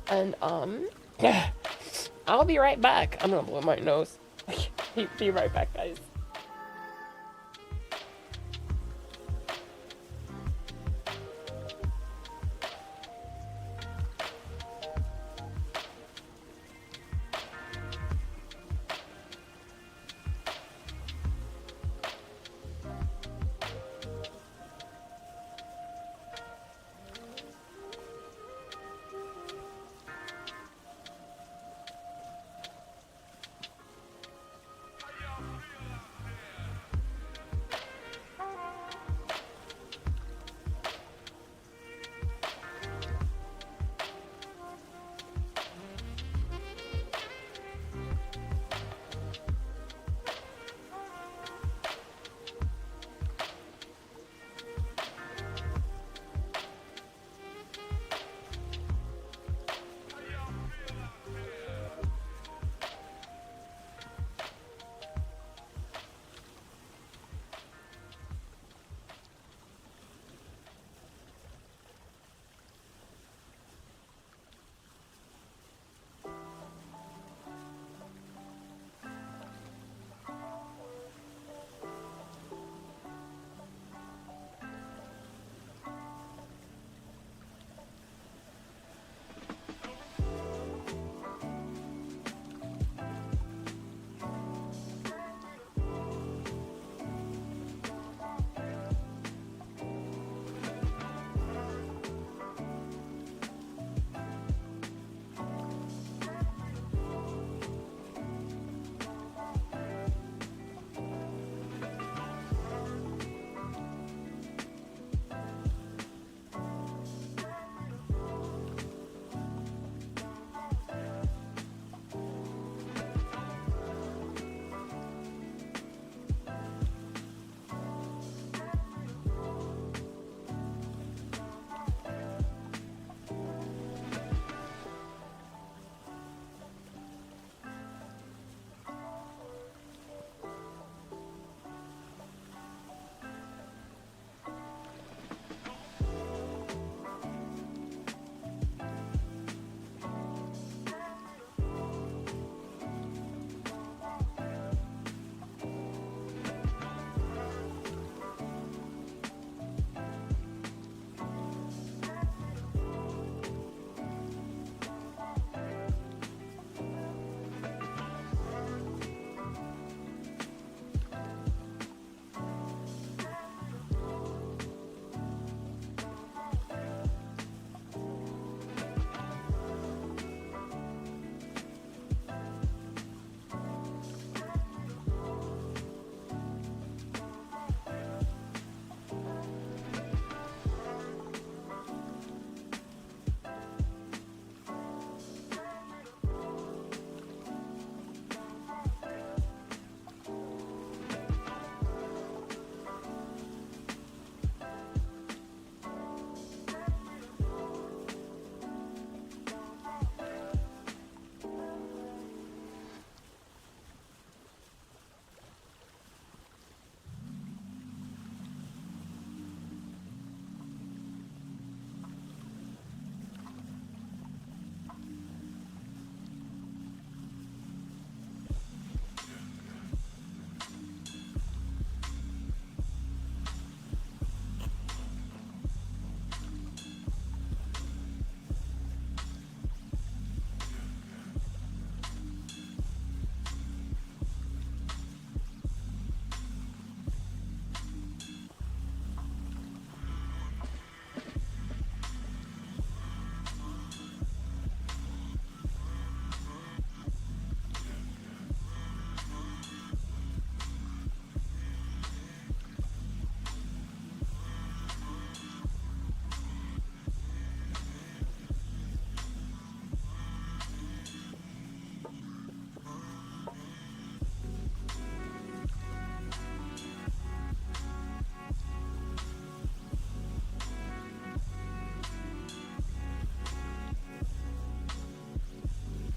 And I'll be right back. I'm gonna blow my nose. Be right back, guys.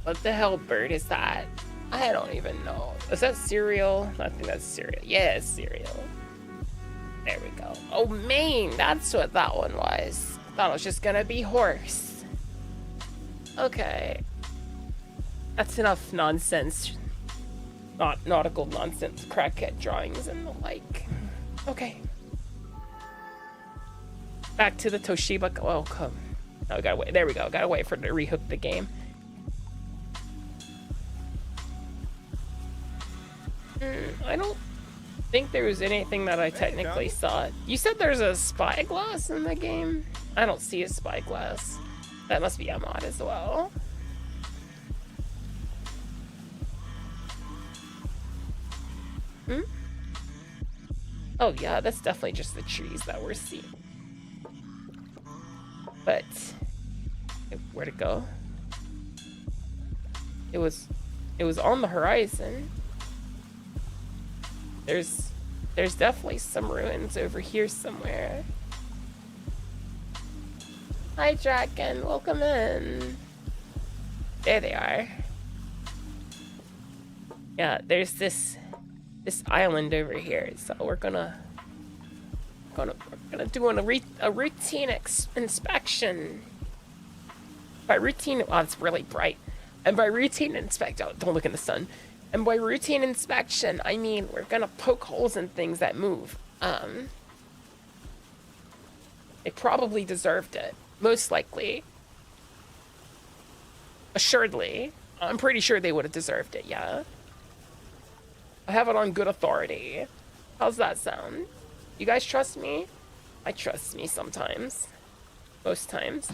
What the hell bird is that? I don't even know. Is that cereal? I think that's cereal. Yeah, it's cereal. There we go. Oh, Maine. That's what that one was. I thought it was just gonna be horse. Okay. That's enough nonsense. Not nautical nonsense, crackhead drawings and the like. Okay. Back to the Toshiba. Oh, come. Oh, gotta wait. There we go. Gotta wait for it to rehook the game. I don't think there was anything that I technically saw. You said there's a spyglass in the game? I don't see a spyglass. That must be a mod as well. Oh yeah, that's definitely just the trees that we're seeing. But where'd it go? It was on the horizon. There's definitely some ruins over here somewhere. Hi Draken, welcome in. There they are. Yeah, there's this island over here, so we're gonna do a routine inspection. By routine, oh, it's really bright. And by routine inspect, oh, don't look in the sun. And by routine inspection, I mean we're gonna poke holes in things that move. They probably deserved it, most likely. Assuredly, I'm pretty sure they would have deserved it. Yeah. I have it on good authority. How's that sound? You guys trust me? I trust me sometimes. Most times.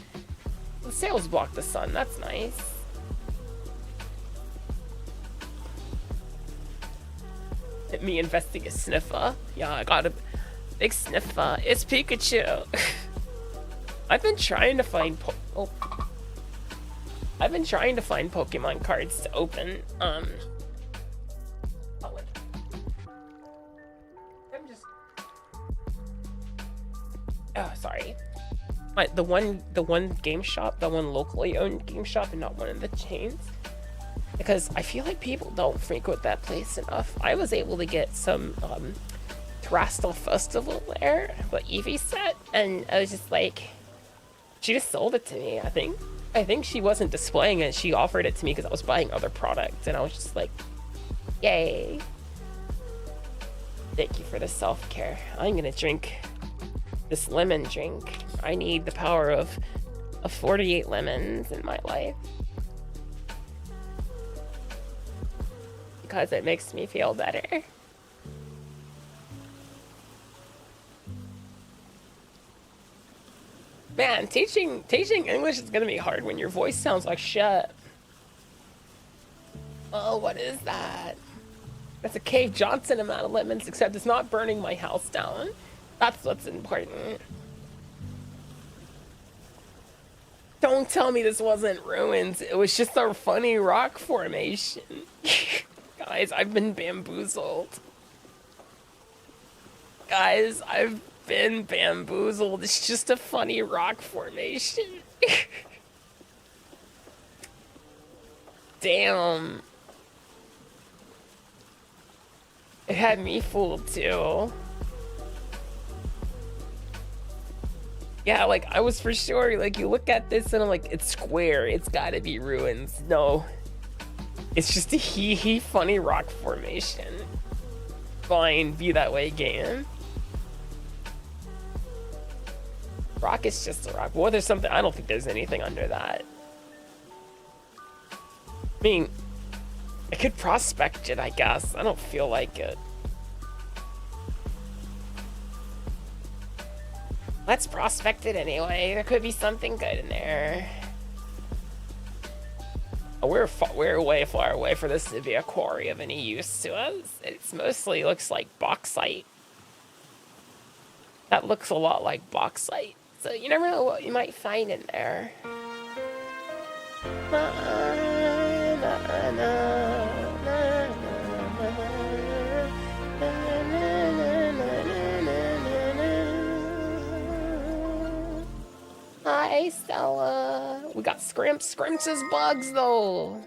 The sails block the sun, that's nice. Me investing a sniffer. Yeah, I got a big sniffer. It's Pikachu. I've been trying to find Pokemon cards to open. Oh, sorry. The one game shop, the one locally owned game shop, and not one of the chains. Because I feel like people don't frequent that place enough. I was able to get some Terrestrial Festival there, the Eevee set, and I was just like, she just sold it to me. I think she wasn't displaying it. She offered it to me because I was buying other products, and I was just like, yay. Thank you for the self-care. I'm gonna drink this lemon drink. I need the power of 48 lemons in my life. Because it makes me feel better. Man, teaching English is gonna be hard when your voice sounds like shit. Oh, what is that? That's a Cave Johnson amount of lemons, except it's not burning my house down. That's what's important. Don't tell me this wasn't ruins. It was just a funny rock formation. Guys, I've been bamboozled. Guys, I've been bamboozled. It's just a funny rock formation. Damn. It had me fooled too. Yeah, like, I was for sure, like, you look at this and I'm like, it's square, it's gotta be ruins. No. It's just a hee-hee funny rock formation. Fine, be that way, game. Rock is just a rock. Well, there's something, I don't think there's anything under that. I mean, I could prospect it, I guess. I don't feel like it. Let's prospect it anyway. There could be something good in there. Oh, we're way far away for this to be a quarry of any use to us. It's mostly looks like bauxite. That looks a lot like bauxite. So you never know what you might find in there. Hi, Stella. We got Scrimps. Scrimps is bugs, though.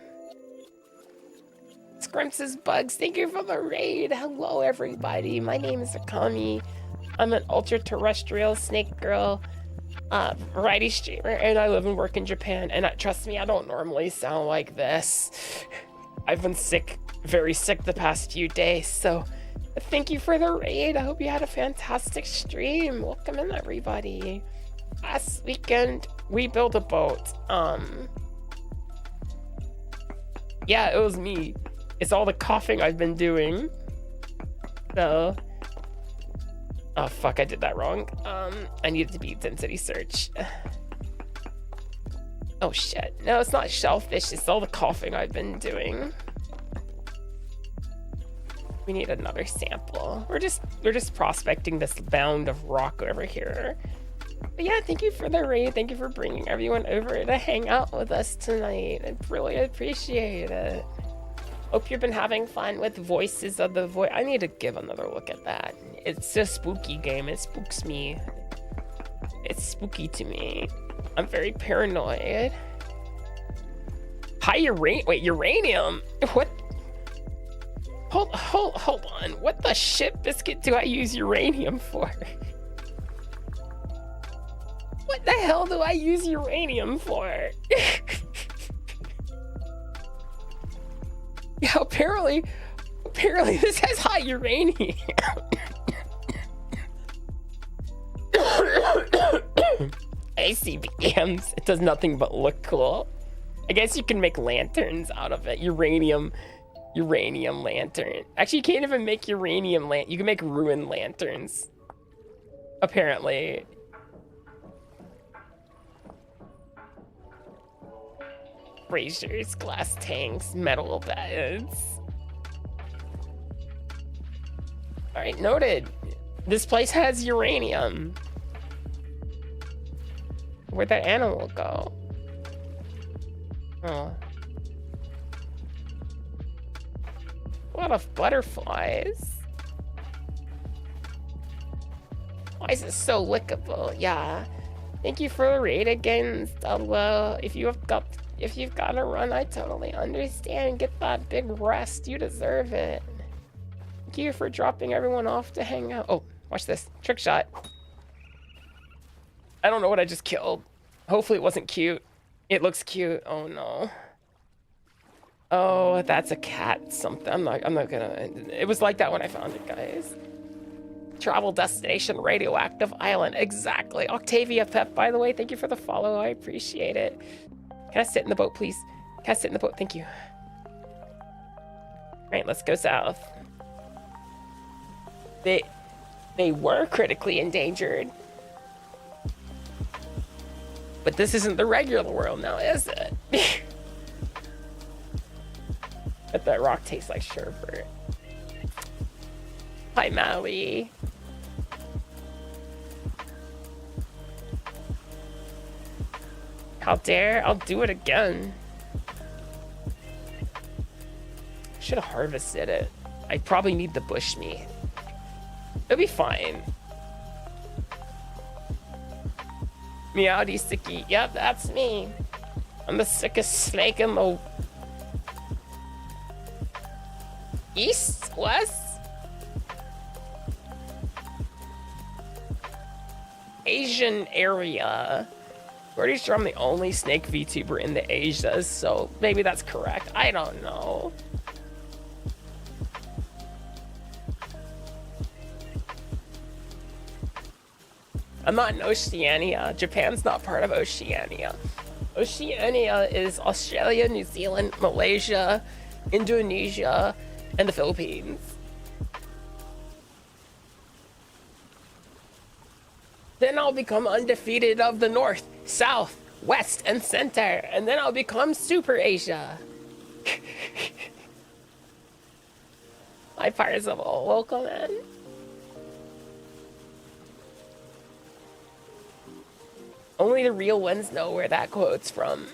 Scrimps' Bugs, thank you for the raid. Hello, everybody. My name is Akami. I'm an ultra-terrestrial snake girl, variety streamer, and I live and work in Japan. And trust me, I don't normally sound like this. I've been sick, very sick the past few days, so thank you for the raid. I hope you had a fantastic stream. Welcome in, everybody. Last weekend, we built a boat. Yeah, it was me. It's all the coughing I've been doing. So, oh fuck, I did that wrong. I needed to be density search. Oh shit. No, it's not shellfish, it's all the coughing I've been doing. We need another sample. We're just prospecting this mound of rock over here. But yeah, thank you for the raid. Thank you for bringing everyone over to hang out with us tonight. I really appreciate it. Hope you've been having fun with Voices of the Void. I need to give another look at that. It's a spooky game. It spooks me. It's spooky to me. I'm very paranoid. Hi, uranium? What? Hold on. What the shit biscuit do I use uranium for? What the hell do I use uranium for? Yeah, apparently this has high uranium. ICBMs. It does nothing but look cool. I guess you can make lanterns out of it. Uranium lantern. Actually, you can't even make uranium you can make ruin lanterns. Apparently. Braziers, glass tanks, metal beds. Alright, noted. This place has uranium. Where'd that animal go? Oh. A lot of butterflies. Why is it so lickable? Yeah. Thank you for the raid again, Stella. If you've got to run, I totally understand. Get that big rest. You deserve it. Thank you for dropping everyone off to hang out. Oh, watch this. Trick shot. I don't know what I just killed. Hopefully it wasn't cute. It looks cute. Oh no. Oh, that's a cat something. I'm not gonna. It was like that when I found it, guys. Travel destination, radioactive island. Exactly. Octavia Pep, by the way, thank you for the follow. I appreciate it. Can I sit in the boat, please? Can I sit in the boat? Thank you. All right, let's go south. They were critically endangered. But this isn't the regular world now, is it? But that rock tastes like sherbet. Hi, Maui. How dare? I'll do it again. Should have harvested it. I probably need the bushmeat. It'll be fine. Meowdy Sticky. Yep, that's me. I'm the sickest snake in the east, west, Asian area. Pretty sure I'm the only snake VTuber in the Asia, so maybe that's correct. I don't know. I'm not in Oceania. Japan's not part of Oceania. Oceania is Australia, New Zealand, Malaysia, Indonesia, and the Philippines. Then I'll become undefeated of the North, South, West, and Center, and then I'll become Super Asia. Hi, Parzival. Welcome in. Only the real ones know where that quote's from.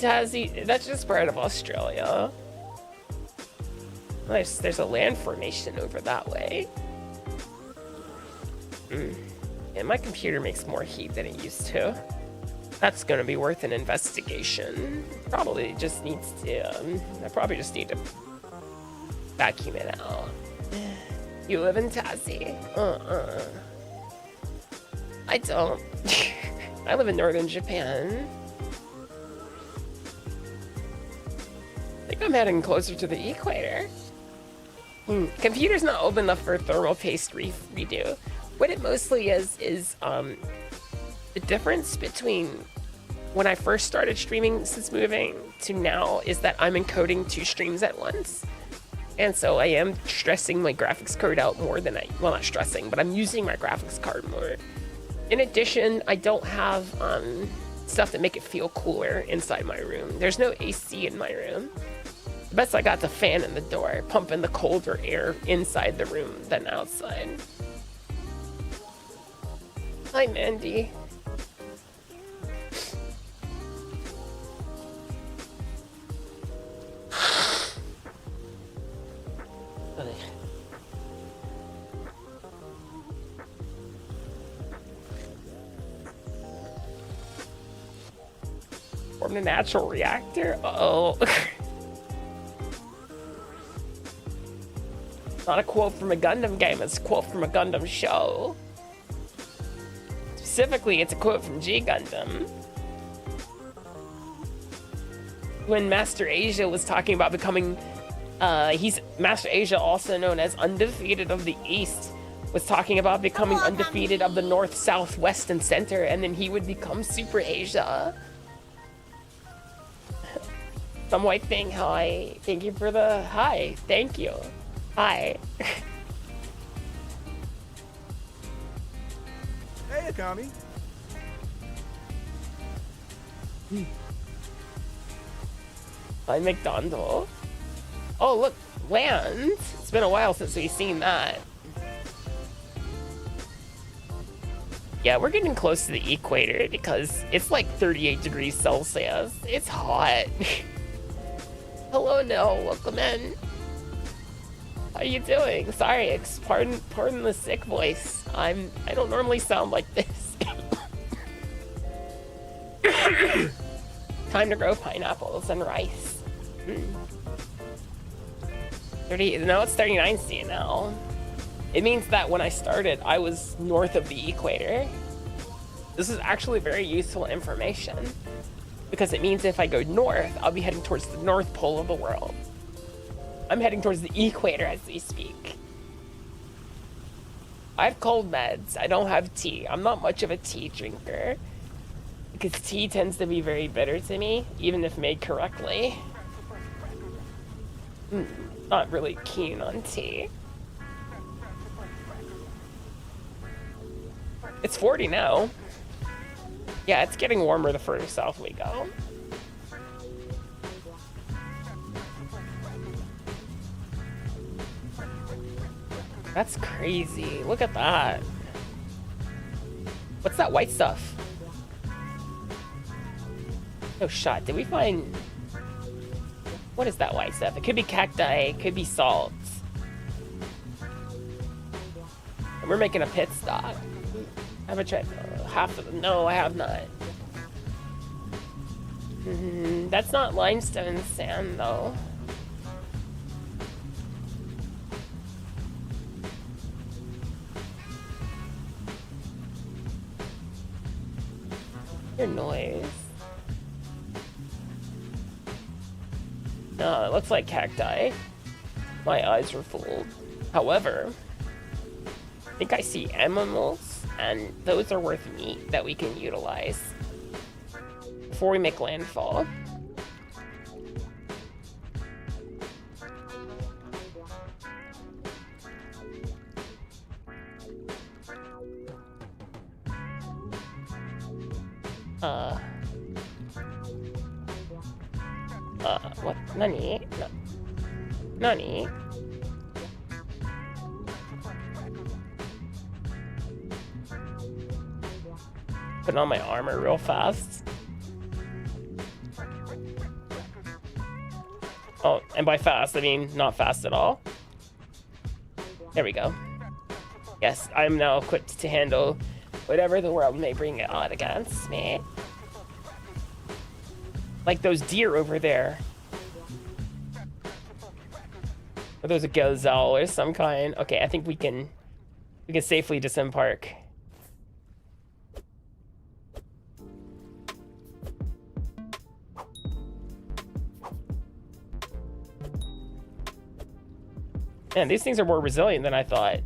That's just part of Australia. There's a land formation over that way. And my computer makes more heat than it used to. That's gonna be worth an investigation. Probably just needs to, I probably just need to vacuum it out. You live in Tassie? I don't. I live in northern Japan. I think I'm heading closer to the equator. Computer's not open enough for thermal paste redo. What it mostly is the difference between when I first started streaming since moving to now is that I'm encoding 2 streams at once. And so I am stressing my graphics card out more than well, not stressing, but I'm using my graphics card more. In addition, I don't have stuff that make it feel cooler inside my room. There's no AC in my room. The best I got the fan in the door, pumping the colder air inside the room than outside. Hi, Mandy. From the natural reactor? Uh-oh. Not a quote from a Gundam game, it's a quote from a Gundam show. Specifically, it's a quote from G Gundam. When Master Asia was talking about becoming, he's Master Asia, also known as Undefeated of the East, was talking about becoming undefeated of the North, South, West, and Center, and then he would become Super Asia. Some white thing, hi. Thank you for the hi. Thank you. Hi. Hey, Akami. Hi, McDonald. Oh, look, land. It's been a while since we've seen that. Yeah, we're getting close to the equator because it's like 38 degrees Celsius. It's hot. Hello, Nell. Welcome in. How you doing? Sorry, pardon the sick voice. I don't normally sound like this. Time to grow pineapples and rice. 30. No, it's 39C now. It means that when I started, I was north of the equator. This is actually very useful information because it means if I go north, I'll be heading towards the North Pole of the world. I'm heading towards the equator as we speak. I have cold meds. I don't have tea. I'm not much of a tea drinker because tea tends to be very bitter to me, even if made correctly. Not really keen on tea. It's 40 now. Yeah, it's getting warmer the further south we go. That's crazy. Look at that. What's that white stuff? Oh, shot. Did we find... What is that white stuff? It could be cacti. It could be salts. And we're making a pit stop. Have I tried half of them? No, I have not. That's not limestone sand, though. Your noise. No, it looks like cacti. My eyes were fooled. However, I think I see animals, and those are worth meat that we can utilize before we make landfall. What? Nani? No. Nani? Putting on my armor real fast. Oh, and by fast, I mean not fast at all. There we go. Yes, I'm now equipped to handle whatever the world may bring it on against me. Like those deer over there. Or there's a gazelle or some kind. Okay, I think we can safely disembark. Man, these things are more resilient than I thought.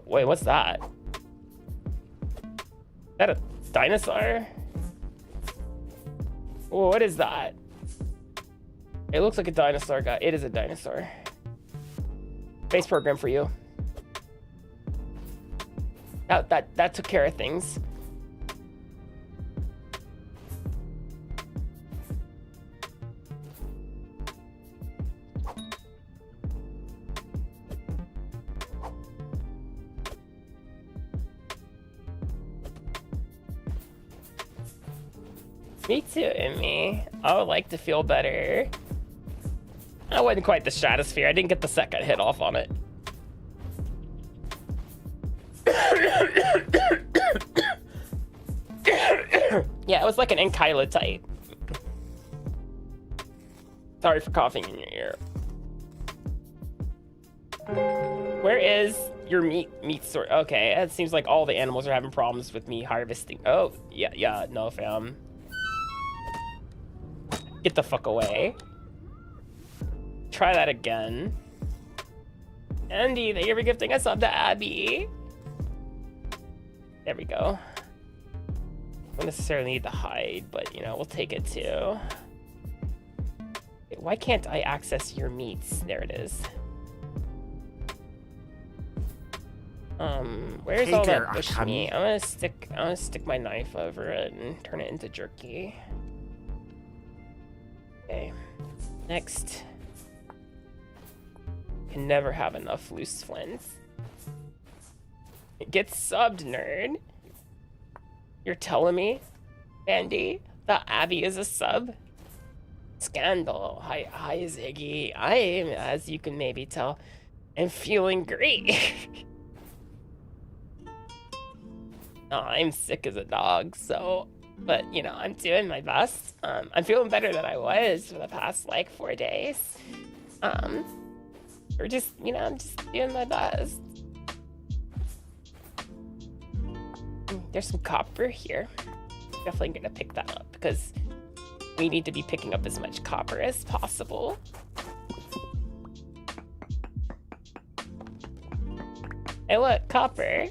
Wait, what's that? Is that a dinosaur? Whoa, what is that? It looks like a dinosaur guy. It is a dinosaur. Base program for you. That took care of things. Me too, Emmy. I would like to feel better. I wasn't quite the stratosphere. I didn't get the second hit off on it. Yeah, it was like an enkylotite. Sorry for coughing in your ear. Where is your meat store? Okay, it seems like all the animals are having problems with me harvesting. Oh, yeah, no, fam. Get the fuck away. Try that again. Andy, thank you for gifting us up to Abby. There we go. Don't necessarily need to hide, but you know, we'll take it too. Why can't I access your meats? There it is. Where's all that bush meat? I'm gonna stick my knife over it and turn it into jerky. Okay. Next. Can never have enough loose flints. Get subbed, nerd. You're telling me, Andy, that Abby is a sub? Scandal. Hi, Ziggy. I am, as you can maybe tell, am feeling great. Oh, I'm sick as a dog, so, but you know, I'm doing my best. I'm feeling better than I was for the past like 4 days. Or just, you know, I'm just doing my best. There's some copper here. Definitely gonna pick that up because we need to be picking up as much copper as possible. Hey, look, copper.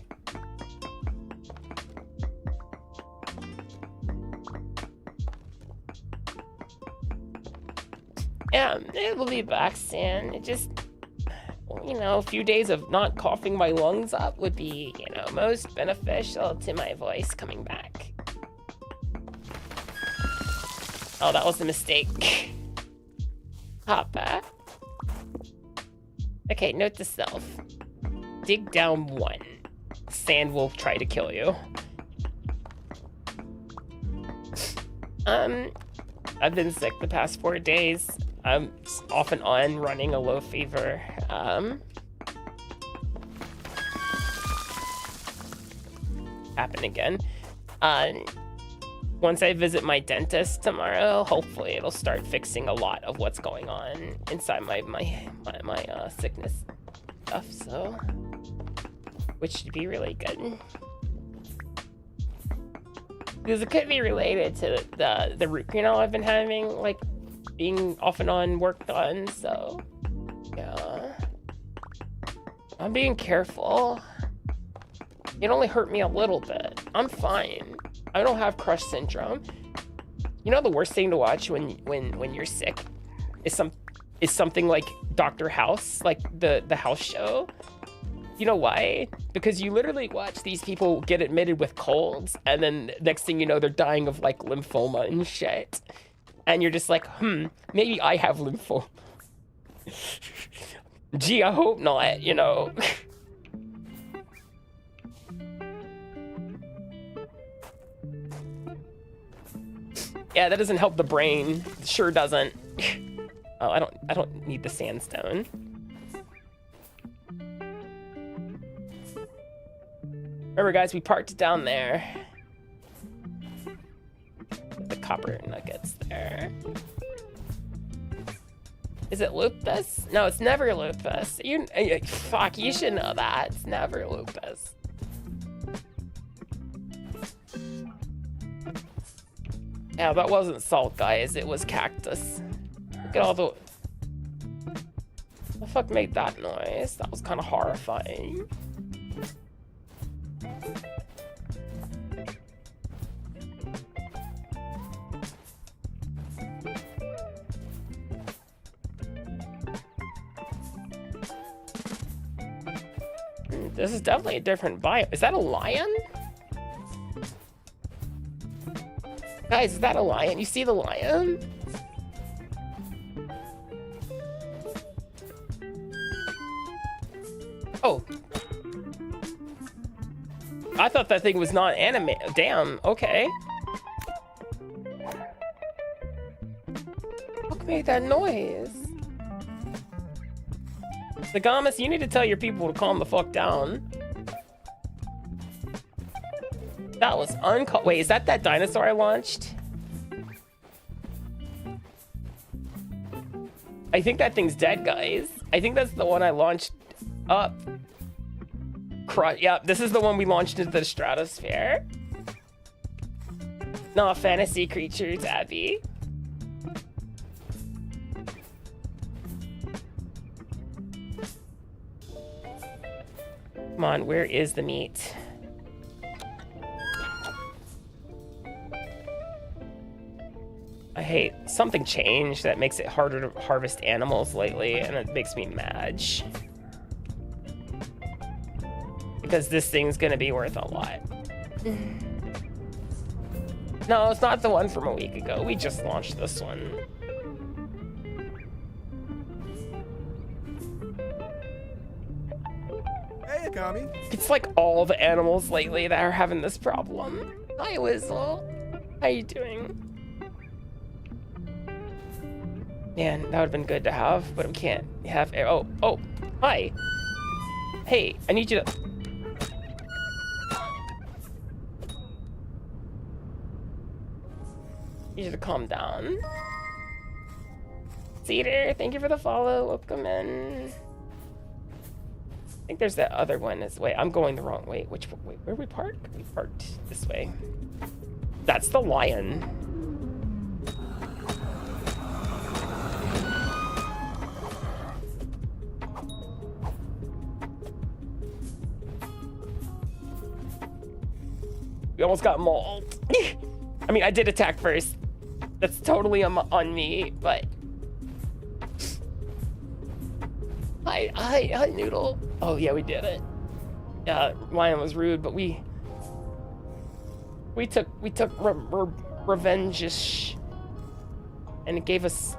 Yeah, it will be back soon. It just, you know, a few days of not coughing my lungs up would be, you know, most beneficial to my voice coming back. Oh, that was a mistake. Papa. Okay, note to self. Dig down 1. Sand will try to kill you. I've been sick the past 4 days. I'm off and on running a low fever. Happen again. Once I visit my dentist tomorrow, hopefully it'll start fixing a lot of what's going on inside my sickness stuff. So, which should be really good. Because it could be related to the root canal I've been having, like being off and on worked on. So, yeah, I'm being careful. It only hurt me a little bit. I'm fine. I don't have crush syndrome. You know the worst thing to watch when you're sick is something like Dr. House, like the house show. You know why? Because you literally watch these people get admitted with colds, and then next thing you know, they're dying of like lymphoma and shit. And you're just like, maybe I have lymphoma. Gee, I hope not, you know. Yeah, that doesn't help the brain. It sure doesn't. Oh, I don't need the sandstone. Remember, guys, we parked down there. The copper nuggets there. Is it lupus? No, it's never lupus. Fuck, you should know that. It's never lupus. Yeah, that wasn't salt, guys. It was cactus. Look at all the... The fuck made that noise? That was kind of horrifying. This is definitely a different biome. Is that a lion? Guys, is that a lion? You see the lion? Oh. I thought that thing was not anime. Damn, okay. What made that noise? The Gamas, you need to tell your people to calm the fuck down. That was wait, is that dinosaur I launched? I think that thing's dead, guys. I think that's the one I launched up. Yeah, this is the one we launched into the stratosphere. No, fantasy creatures, Abby. Come on, where is the meat? I hate something changed that makes it harder to harvest animals lately, and it makes me mad. Because this thing's gonna be worth a lot. No, it's not the one from a week ago. We just launched this one. Hey, Akami. It's like all the animals lately that are having this problem. Hi, Whistle. How you doing? Man, that would have been good to have, but we can't have... Oh, hi. Hey, I need you to... need you to calm down. Cedar, thank you for the follow. Welcome in. I think there's that other one. Wait, I'm going the wrong way. Wait, where we park? We parked this way. That's the lion. We almost got mauled. I mean, I did attack first. That's totally on me, but... Hi, Noodle. Oh, yeah, we did it. Yeah, lion was rude, but we took revenge-ish, and it gave us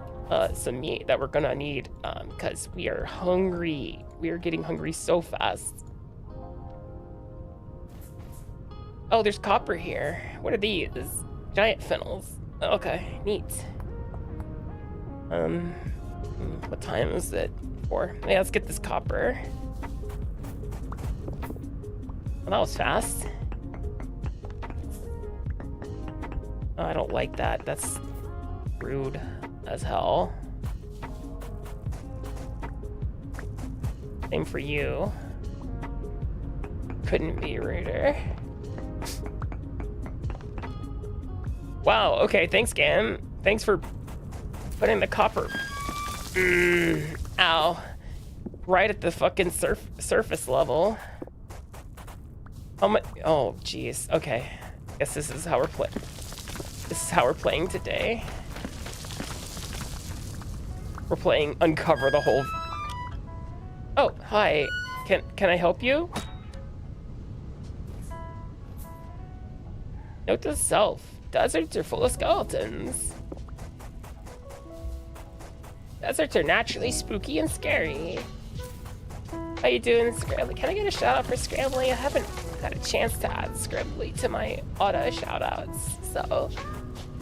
some meat that we're gonna need because we are hungry. We are getting hungry so fast. Oh, there's copper here. What are these? Giant fennels. Okay, neat. What time is it for? Yeah, let's get this copper. Well, that was fast. Oh, I don't like that. That's rude as hell. Same for you. Couldn't be ruder. Wow, okay, thanks, Gam. Thanks for putting the copper. Ow. Right at the fucking surface level. Oh, jeez. Okay. Guess this is how we're playing. This is how we're playing today. We're playing Uncover the Whole... Oh, hi. Can I help you? Note to self. Deserts are full of skeletons. Deserts are naturally spooky and scary. How you doing, Scrabbly? Can I get a shout out for Scrabbly? I haven't had a chance to add Scrabbly to my auto shout outs, so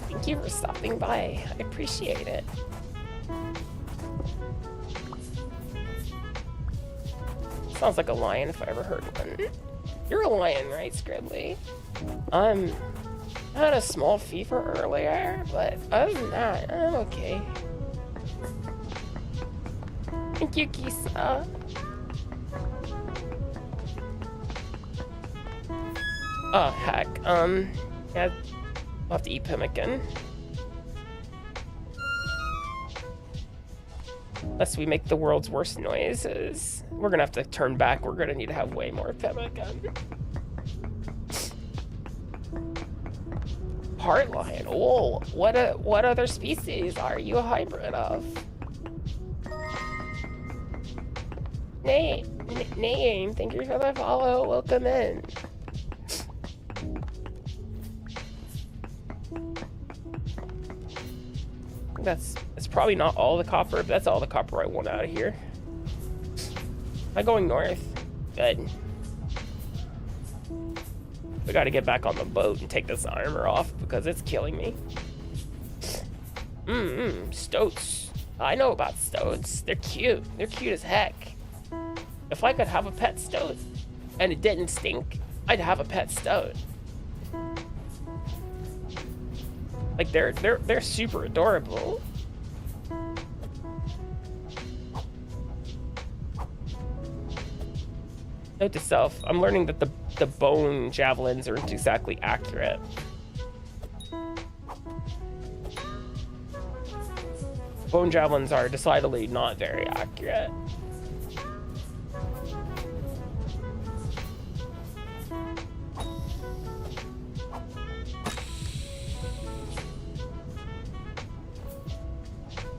thank you for stopping by. I appreciate it. Sounds like a lion if I ever heard one. You're a lion, right, Scribbly? I had a small fever earlier, but other than that, I'm okay. Thank you, Kisa. Oh, heck. Yeah, I'll have to eat pemmican. Unless we make the world's worst noises. We're gonna have to turn back. We're gonna need to have way more pemmican. Part lion. Oh, what other species are you a hybrid of? Name, thank you for the follow. Welcome in. That's probably not all the copper, but that's all the copper I want out of here. Am I going north? Good. We gotta get back on the boat and take this armor off because it's killing me. Stoats. I know about stoats. They're cute. They're cute as heck. If I could have a pet stoat and it didn't stink, I'd have a pet stoat. Like they're super adorable. Note to self, I'm learning that the bone javelins aren't exactly accurate. Bone javelins are decidedly not very accurate.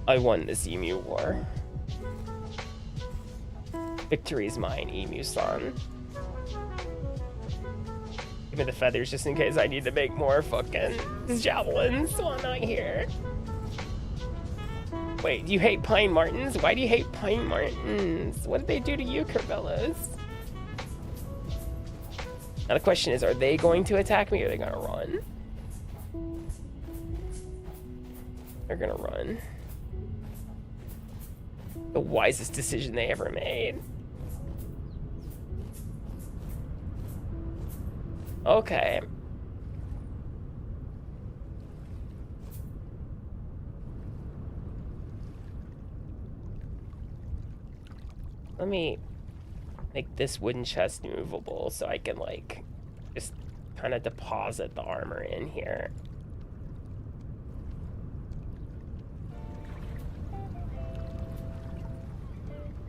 I won this emu war. Victory's mine, emu-san. Give me the feathers just in case I need to make more fucking javelins while I'm not here. Wait, do you hate pine martens? Why do you hate pine martens? What did they do to you, Curvellas? Now the question is, are they going to attack me or are they gonna run? They're gonna run. The wisest decision they ever made. Okay. Let me make this wooden chest movable so I can like just kind of deposit the armor in here.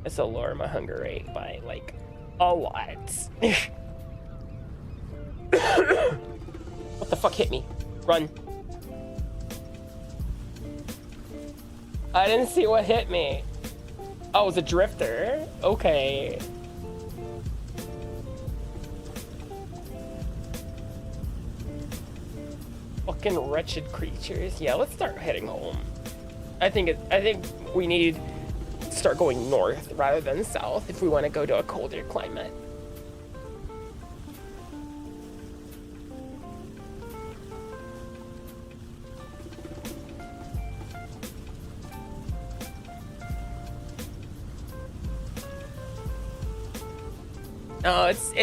This will lower my hunger rate by like a lot. What the fuck hit me? Run. I didn't see what hit me. Oh, it was a drifter. Okay. Fucking wretched creatures. Yeah, let's start heading home. I think we need to start going north rather than south if we want to go to a colder climate. No, it's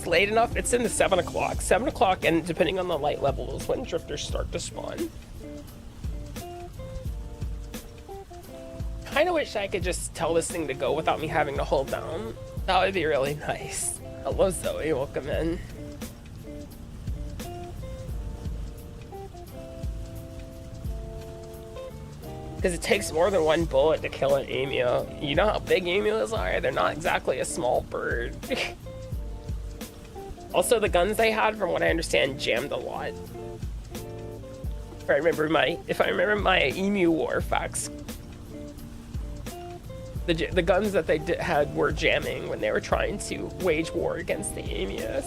late enough. It's in the 7 o'clock. 7 o'clock, and depending on the light levels, when drifters start to spawn. Kind of wish I could just tell this thing to go without me having to hold down. That would be really nice. Hello, Zoe. Welcome in. Because it takes more than one bullet to kill an emu. You know how big emus are? They're not exactly a small bird. Also, the guns they had, from what I understand, jammed a lot. If I remember my emu war facts, the guns that they had were jamming when they were trying to wage war against the emus.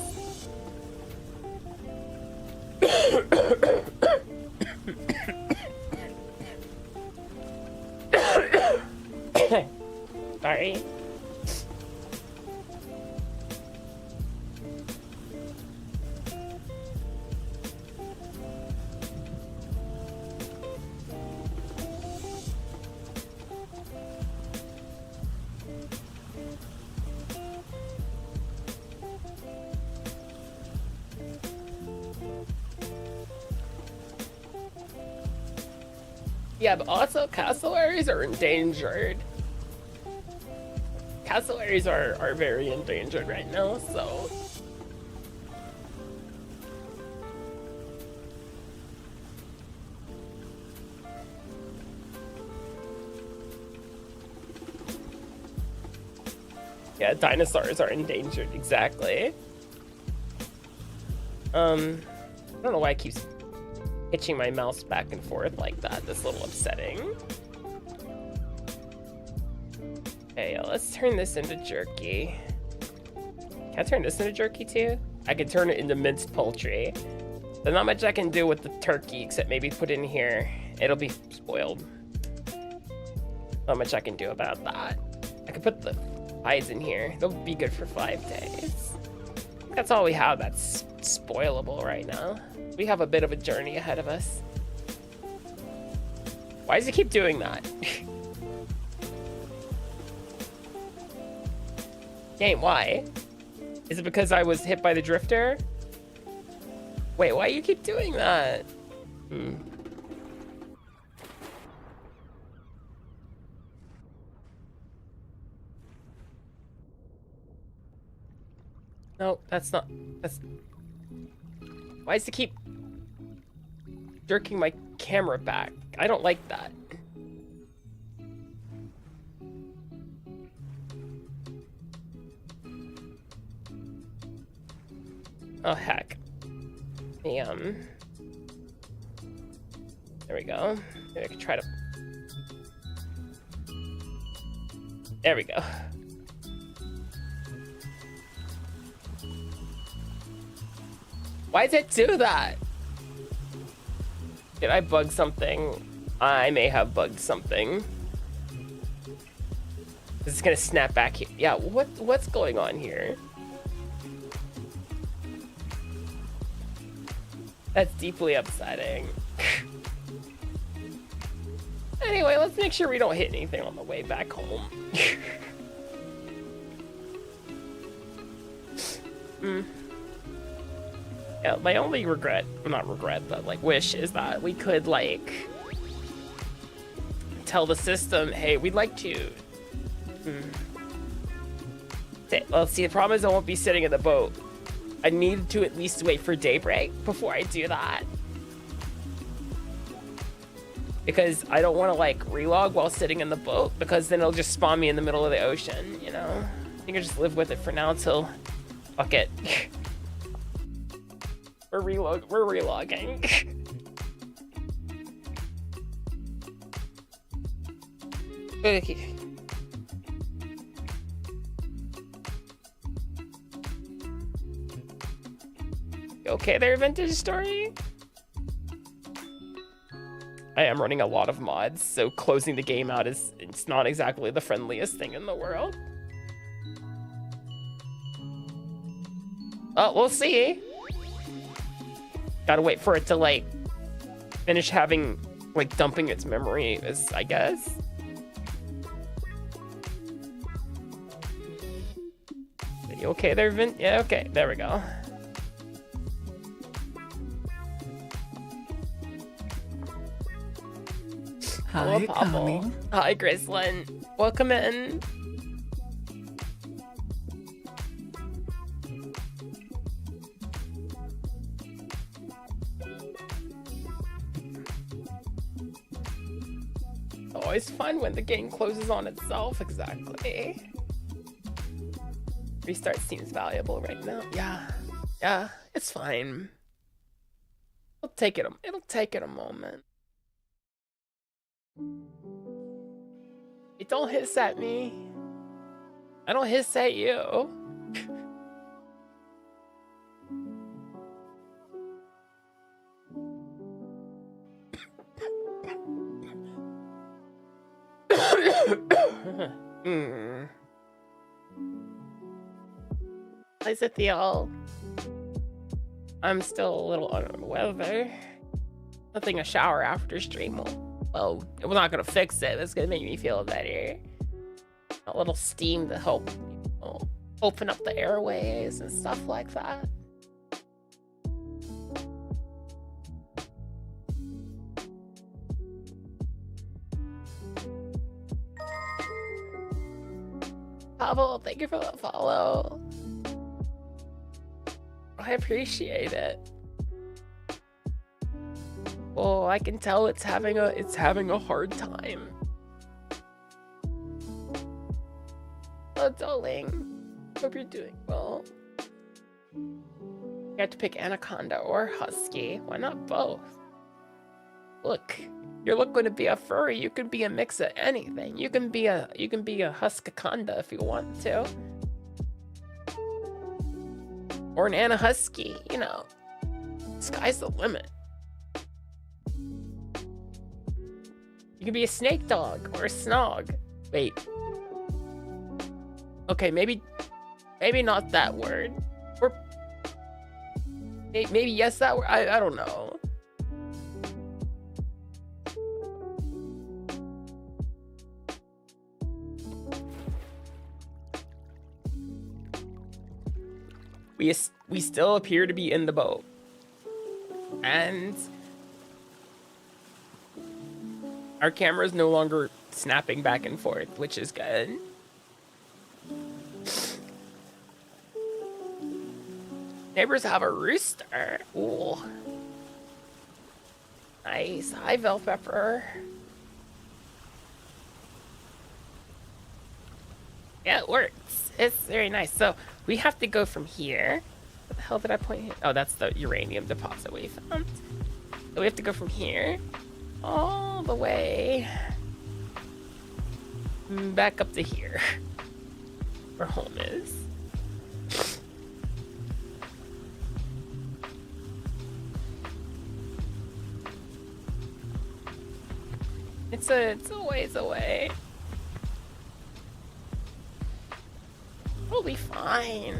Sorry. Yeah, but also cassowaries are endangered. Cassowaries are very endangered right now, so. Yeah, dinosaurs are endangered, exactly. I don't know why it keeps hitching my mouse back and forth like that. That's a little upsetting. Okay, let's turn this into jerky. Can I turn this into jerky too? I can turn it into minced poultry. There's not much I can do with the turkey except maybe put in here. It'll be spoiled. Not much I can do about that. I could put the hides in here. They'll be good for 5 days. That's all we have that's spoilable right now. We have a bit of a journey ahead of us. Why does it keep doing that? Game, why? Is it because I was hit by the drifter? Wait, why do you keep doing that? No, that's not. That's. Why does it keep jerking my camera back? I don't like that. Oh heck. There we go. Maybe I could try to. There we go. Why does it do that? Did I bug something? I may have bugged something. This is gonna snap back here. Yeah, what's going on here? That's deeply upsetting. Anyway, let's make sure we don't hit anything on the way back home. Yeah, my only regret, not regret, but like wish is that we could like tell the system, hey, we'd like to. Well, see, the problem is I won't be sitting in the boat. I need to at least wait for daybreak before I do that. Because I don't want to like relog while sitting in the boat, because then it'll just spawn me in the middle of the ocean, you know? I think I'll just live with it for now until, fuck it. We're relogging. Okay. Okay there, Vintage Story? I am running a lot of mods, so closing the game out it's not exactly the friendliest thing in the world. Oh, we'll see. Gotta wait for it to like finish having like dumping its memory, I guess. Are you okay there, Vin? Yeah, okay, there we go. Hi, Hello, Pablo. Akami. Hi, Grislin. Welcome in. Always fun when the game closes on itself, exactly. Restart seems valuable right now. Yeah, it's fine. It'll take it a moment. It don't hiss at me. I don't hiss at you. Is it the all? I'm still a little under the weather. Nothing a shower after stream well, we're not gonna fix it. It's gonna make me feel better. A little steam to help, you know, open up the airways and stuff like that. Pavel, thank you for the follow. I appreciate it. Oh, I can tell it's having a hard time. Oh, darling. Hope you're doing well. You have to pick anaconda or husky. Why not both? Look, you're going to be a furry. You can be a mix of anything. You can be a huskaconda if you want to, or an anahusky. You know, sky's the limit. You can be a snake dog or a snog. Wait. Okay, maybe not that word. Or maybe yes, that word. I don't know. We still appear to be in the boat. And our camera is no longer snapping back and forth, which is good. Neighbors have a rooster. Ooh. Nice. Hi, bell pepper. Yeah, it works. It's very nice. So we have to go from here. What the hell did I point here? Oh, that's the uranium deposit we found. So we have to go from here all the way back up to here, where home is. It's a ways away. We'll be fine.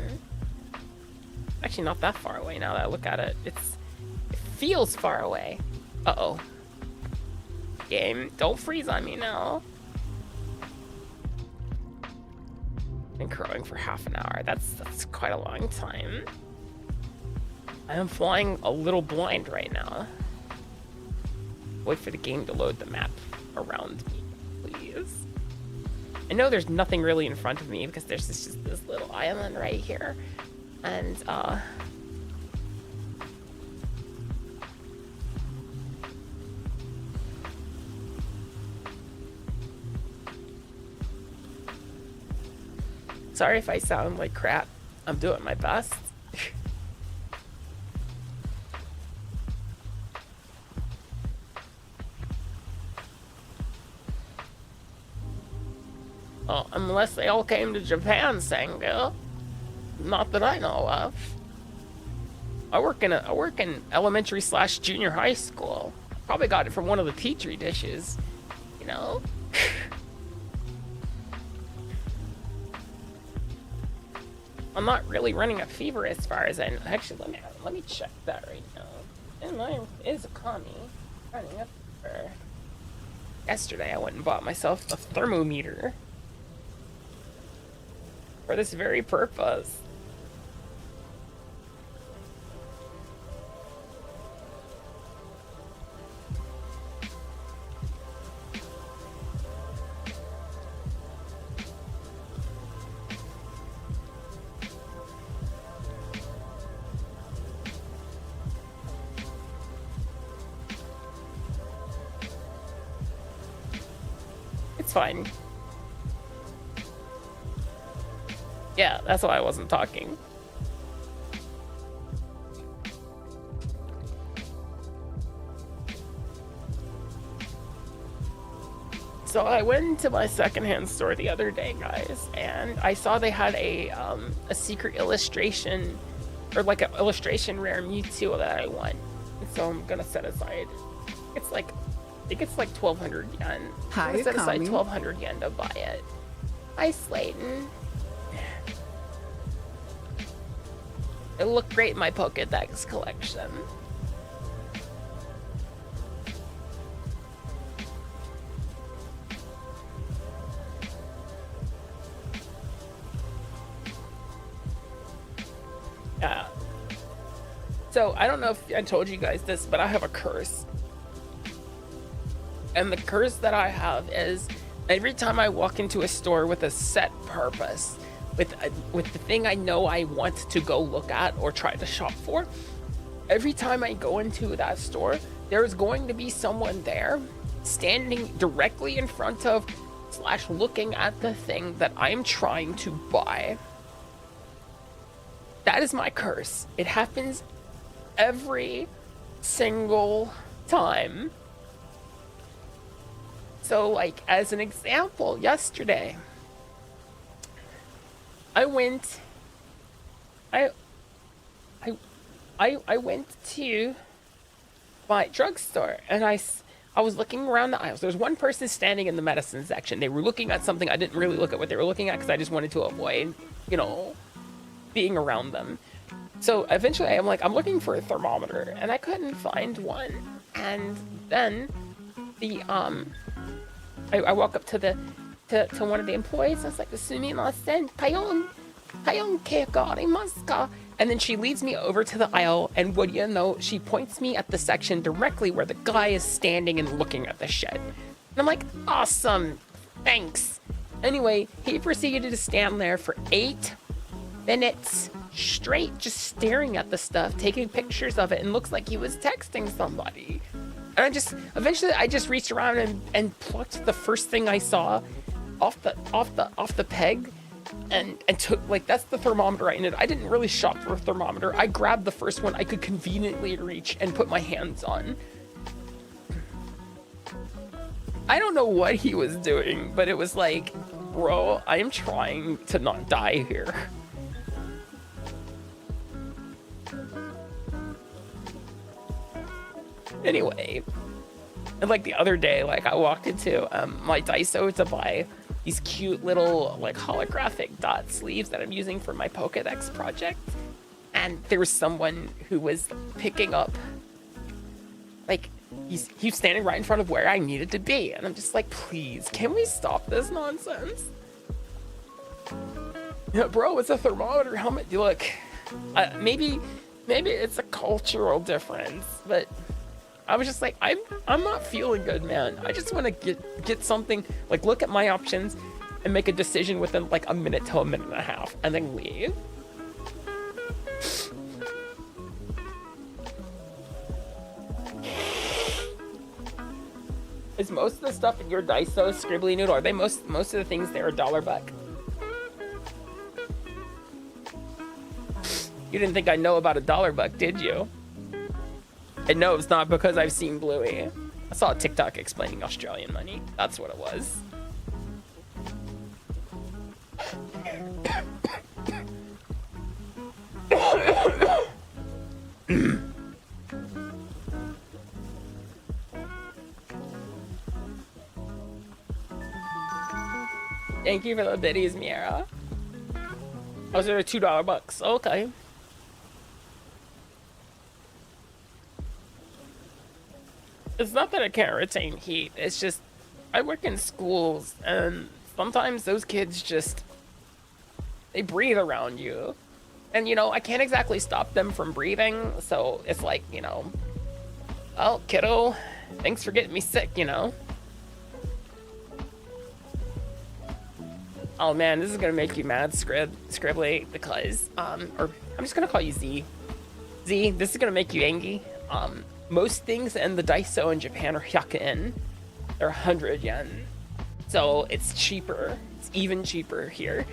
Actually, not that far away now that I look at it. It feels far away. Uh-oh. Game, don't freeze on me now. Been crowing for half an hour. That's quite a long time. I am flying a little blind right now. Wait for the game to load the map around me, please. I know there's nothing really in front of me because there's just this little island right here. And, sorry if I sound like crap. I'm doing my best. Oh, unless they all came to Japan, Sango. Not that I know of. I work in elementary / junior high school. Probably got it from one of the Petri dishes, you know? I'm not really running a fever as far as I know. Actually, let me check that right now. And mine is Akami. Running a fever. Yesterday, I went and bought myself a thermometer for this very purpose. It's fine. Yeah, that's why I wasn't talking. So I went to my secondhand store the other day, guys, and I saw they had a secret illustration, or like an illustration rare Mewtwo that I want. And so I'm gonna set aside. It's like, I think it's like 1,200 yen. Hi, I'm gonna set aside Akami. 1,200 yen to buy it. Hi, Slayton. It looked great in my Pokédex collection. Yeah. So, I don't know if I told you guys this, but I have a curse. And the curse that I have is Every time I walk into a store with a set purpose, with the thing I know I want to go look at or try to shop for, every time I go into that store, there's going to be someone there standing directly in front of / looking at the thing that I'm trying to buy. That is my curse. It happens every single time. So, like, as an example, yesterday, I went to my drugstore, and I was looking around the aisles. There's one person standing in the medicine section. They were looking at something. I didn't really look at what they were looking at because I just wanted to avoid, being around them. So eventually I'm looking for a thermometer, and I couldn't find one. And then I walk up to one of the employees. I was like, "Sumimasen, kayon keika arimasu ka?" And then she leads me over to the aisle, and what do you know, she points me at the section directly where the guy is standing and looking at the shit. And I'm like, awesome, thanks. Anyway, he proceeded to stand there for 8 minutes straight, just staring at the stuff, taking pictures of it, and looks like he was texting somebody. And eventually I just reached around and plucked the first thing I saw off the peg, and took, that's the thermometer I needed. I didn't really shop for a thermometer. I grabbed the first one I could conveniently reach and put my hands on. I don't know what he was doing, but it was like, bro, I am trying to not die here. Anyway, and the other day, I walked into my Daiso to buy these cute little holographic dot sleeves that I'm using for my Pokedex project, and there was someone who was picking up, he's standing right in front of where I needed to be, and I'm just like, please, can we stop this nonsense? Yeah, bro, it's a thermometer. How much? Look, maybe it's a cultural difference, but I was just like, I'm not feeling good, man. I just want to get something, look at my options and make a decision within a minute to a minute and a half, and then leave. Is most of the stuff in your Daiso scribbly noodle? Are they most of the things there are $1? You didn't think I know about $1, did you? And no, it's not because I've seen Bluey. I saw a TikTok explaining Australian money. That's what it was. Thank you for the biddies, Miera. Oh, so they're $2 Okay. It's not that I can't retain heat. It's just I work in schools, and sometimes those kids they breathe around you. And, I can't exactly stop them from breathing. So it's like, well, kiddo, thanks for getting me sick, Oh man, this is gonna make you mad, Scribbly, because, or I'm just gonna call you Z. Z, this is gonna make you angry. Most things in the Daiso in Japan are 100 yen. They're 100 yen. So it's cheaper. It's even cheaper here.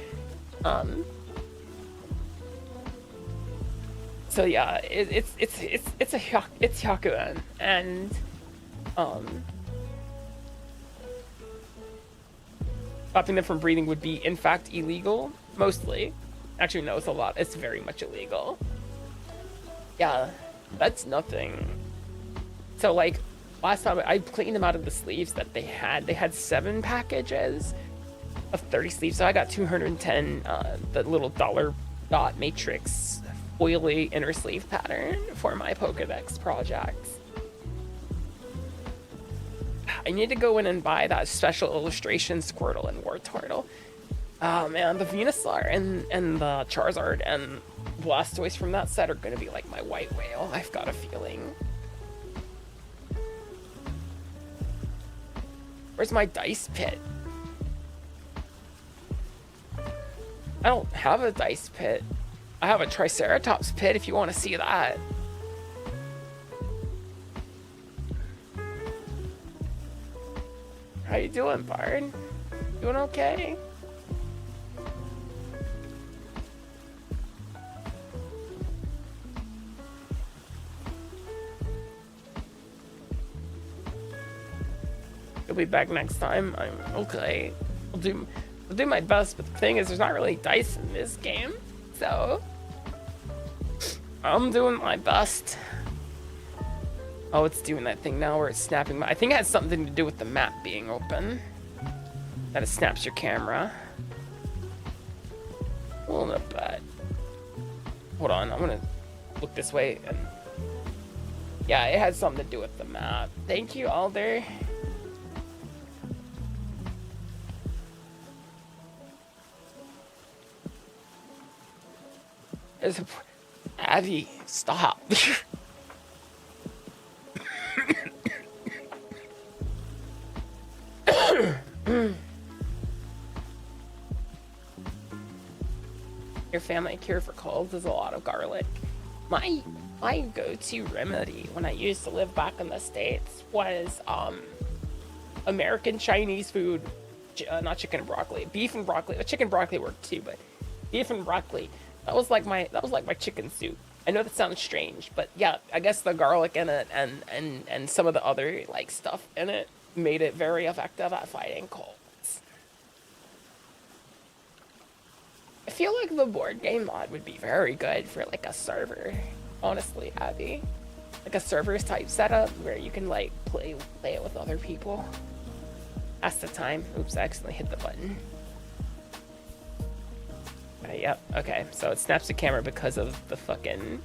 So yeah, it's 100 yen. And stopping them from breathing would be in fact illegal, mostly. Actually no, it's very much illegal. Yeah, that's nothing. So last time I cleaned them out of the sleeves that they had 7 packages of 30 sleeves. So I got 210, the little dollar dot matrix oily inner sleeve pattern for my Pokedex project. I need to go in and buy that special illustration Squirtle and Wartortle. Oh man, the Venusaur and the Charizard and Blastoise from that set are gonna be my white whale. I've got a feeling. Where's my dice pit? I don't have a dice pit. I have a triceratops pit if you want to see that. How you doing, Bard? Doing okay? You'll be back next time. I'm okay. I'll do my best, but the thing is, there's not really dice in this game, so I'm doing my best. Oh, it's doing that thing now where it's snapping. I think it has something to do with the map being open. That it snaps your camera. A little bit. Hold on, I'm gonna look this way. And yeah, it has something to do with the map. Thank you, Alder. There's a... Abby, stop. Your family cure for colds is a lot of garlic. My go-to remedy when I used to live back in the States was American Chinese food, not chicken and broccoli, beef and broccoli. Chicken and broccoli worked too, but beef and broccoli. That was like my chicken soup. I know that sounds strange, but yeah, I guess the garlic in it and some of the other like stuff in it made it very effective at fighting colds. I feel like the board game mod would be very good for like a server, honestly, Abby. Like a servers type setup where you can like play it with other people. That's the time. Oops, I accidentally hit the button. Yep, okay, so it snaps the camera because of the fucking...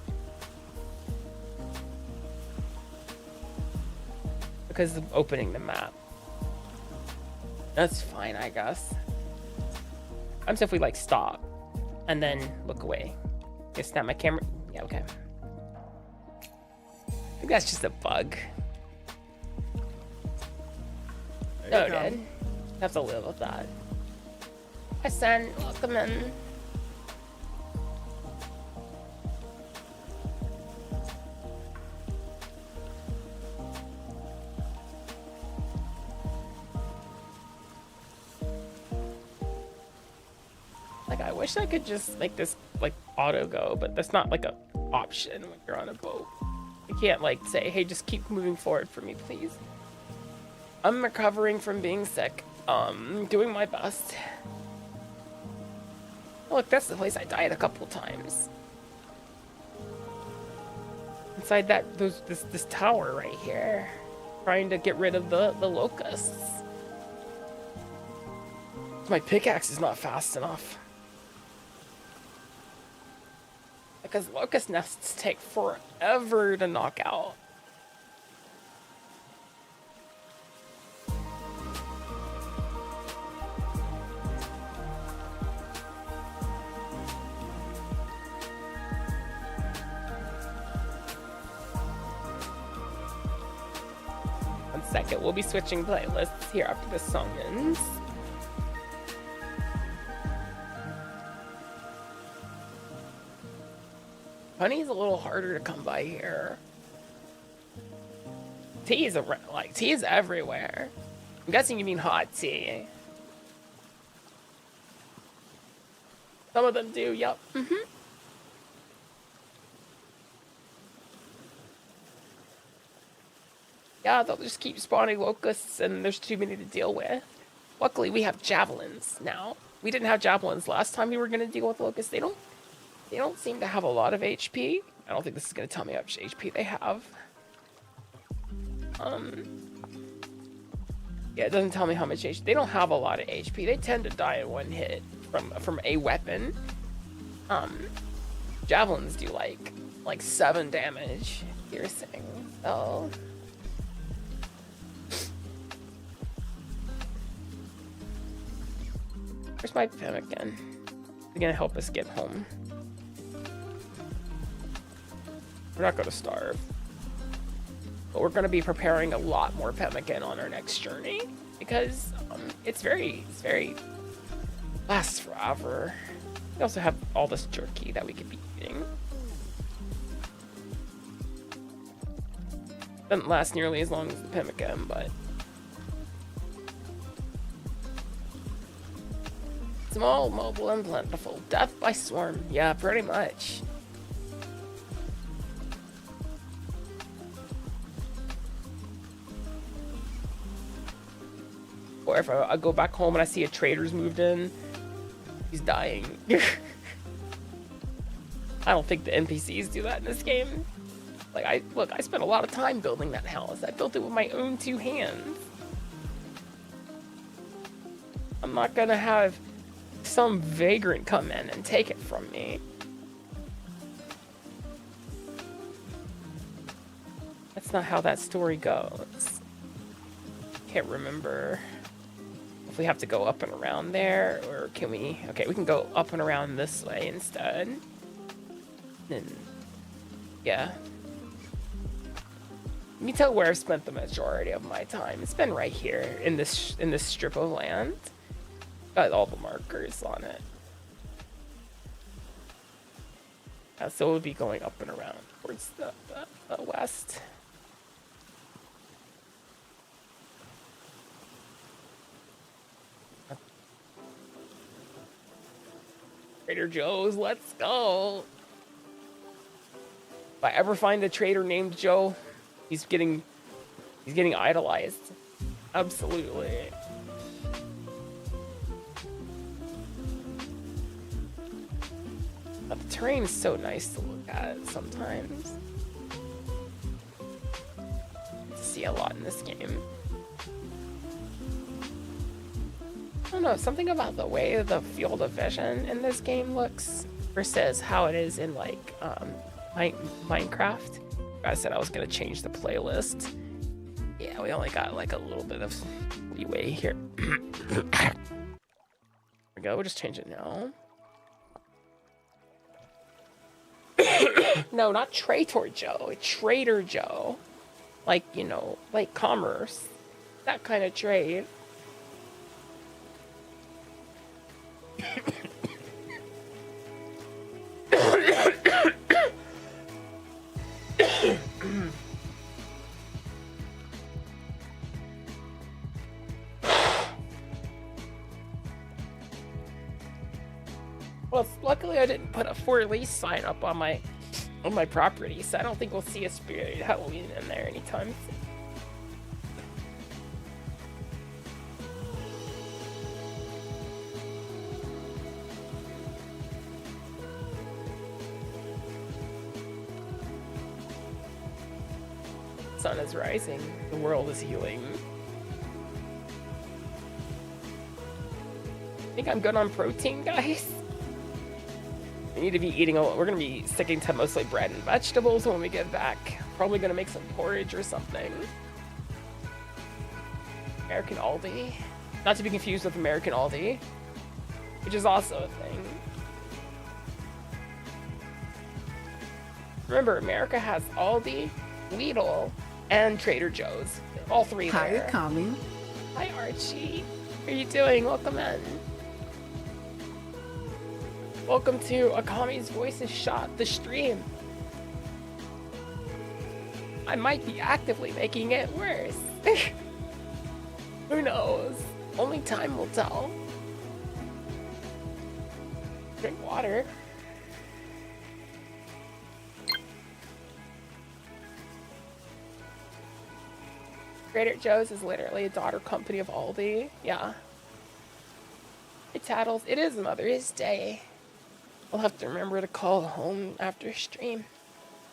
Because of opening the map. That's fine, I guess. I'm if we like stop and then look away. Okay, snap my camera. Yeah, okay. I think that's just a bug. Noted. Have to live with that. Hi, son. Welcome in. Like, I wish I could just make this like auto go, but that's not like a option when you're on a boat. You can't like say, hey, just keep moving forward for me, please. I'm recovering from being sick. Doing my best. Oh, look, that's the place I died a couple times. Inside that, this tower right here, trying to get rid of the locusts. My pickaxe is not fast enough. Because locust nests take forever to knock out. One second, we'll be switching playlists here after the song ends. Honey's a little harder to come by here. Tea is tea is everywhere. I'm guessing you mean hot tea. Some of them do, yep. Yeah, they'll just keep spawning locusts and there's too many to deal with. Luckily, we have javelins now. We didn't have javelins last time we were going to deal with locusts. They don't seem to have a lot of HP. I don't think this is going to tell me how much HP they have. Yeah, it doesn't tell me how much HP. They don't have a lot of HP. They tend to die in one hit from a weapon. Javelins do like 7 damage piercing. So where's my pemmican? It's gonna help us get home. We're not gonna starve. But we're gonna be preparing a lot more pemmican on our next journey because it's very lasts forever. We also have all this jerky that we could be eating. Doesn't last nearly as long as the pemmican, but small, mobile, and plentiful. Death by swarm. Yeah, pretty much. Or if I go back home and I see a trader's moved in, he's dying. I don't think the NPCs do that in this game. Like, I spent a lot of time building that house. I built it with my own 2 hands. I'm not gonna have some vagrant come in and take it from me. That's not how that story goes. Can't remember if we have to go up and around there, or can we... Okay, we can go up and around this way instead. Then, yeah. You can tell where I've spent the majority of my time. It's been right here in this strip of land. Got all the markers on it. So we'll be going up and around towards the west. Trader Joe's, let's go. If I ever find a trader named Joe, he's getting idolized. Absolutely. But the terrain is so nice to look at sometimes. See a lot in this game. I don't know, something about the way the field of vision in this game looks versus how it is in like Minecraft. I said I was gonna change the playlist. Yeah, we only got like a little bit of leeway here. There we go, we'll just change it now. No, not Traitor Joe, Trader Joe. Like, you know, like commerce. That kind of trade. Well, luckily I didn't put a for lease sign up on my property, so I don't think we'll see a spirited Halloween in there anytime soon. Sun is rising, the world is healing. I think I'm good on protein, guys. We need to be eating we're gonna be sticking to mostly bread and vegetables when we get back. Probably gonna make some porridge or something. American Aldi. Not to be confused with American Aldi, which is also a thing. Remember, America has Aldi, Lidl, and Trader Joe's. All three there. Hi, Akami. Hi, Archie. How are you doing? Welcome in. Welcome to Akami's Voices Shot, the stream. I might be actively making it worse. Who knows? Only time will tell. Drink water. Trader Joe's is literally a daughter company of Aldi. Yeah. Hey, Tattles. It is Mother's Day. I'll have to remember to call home after stream.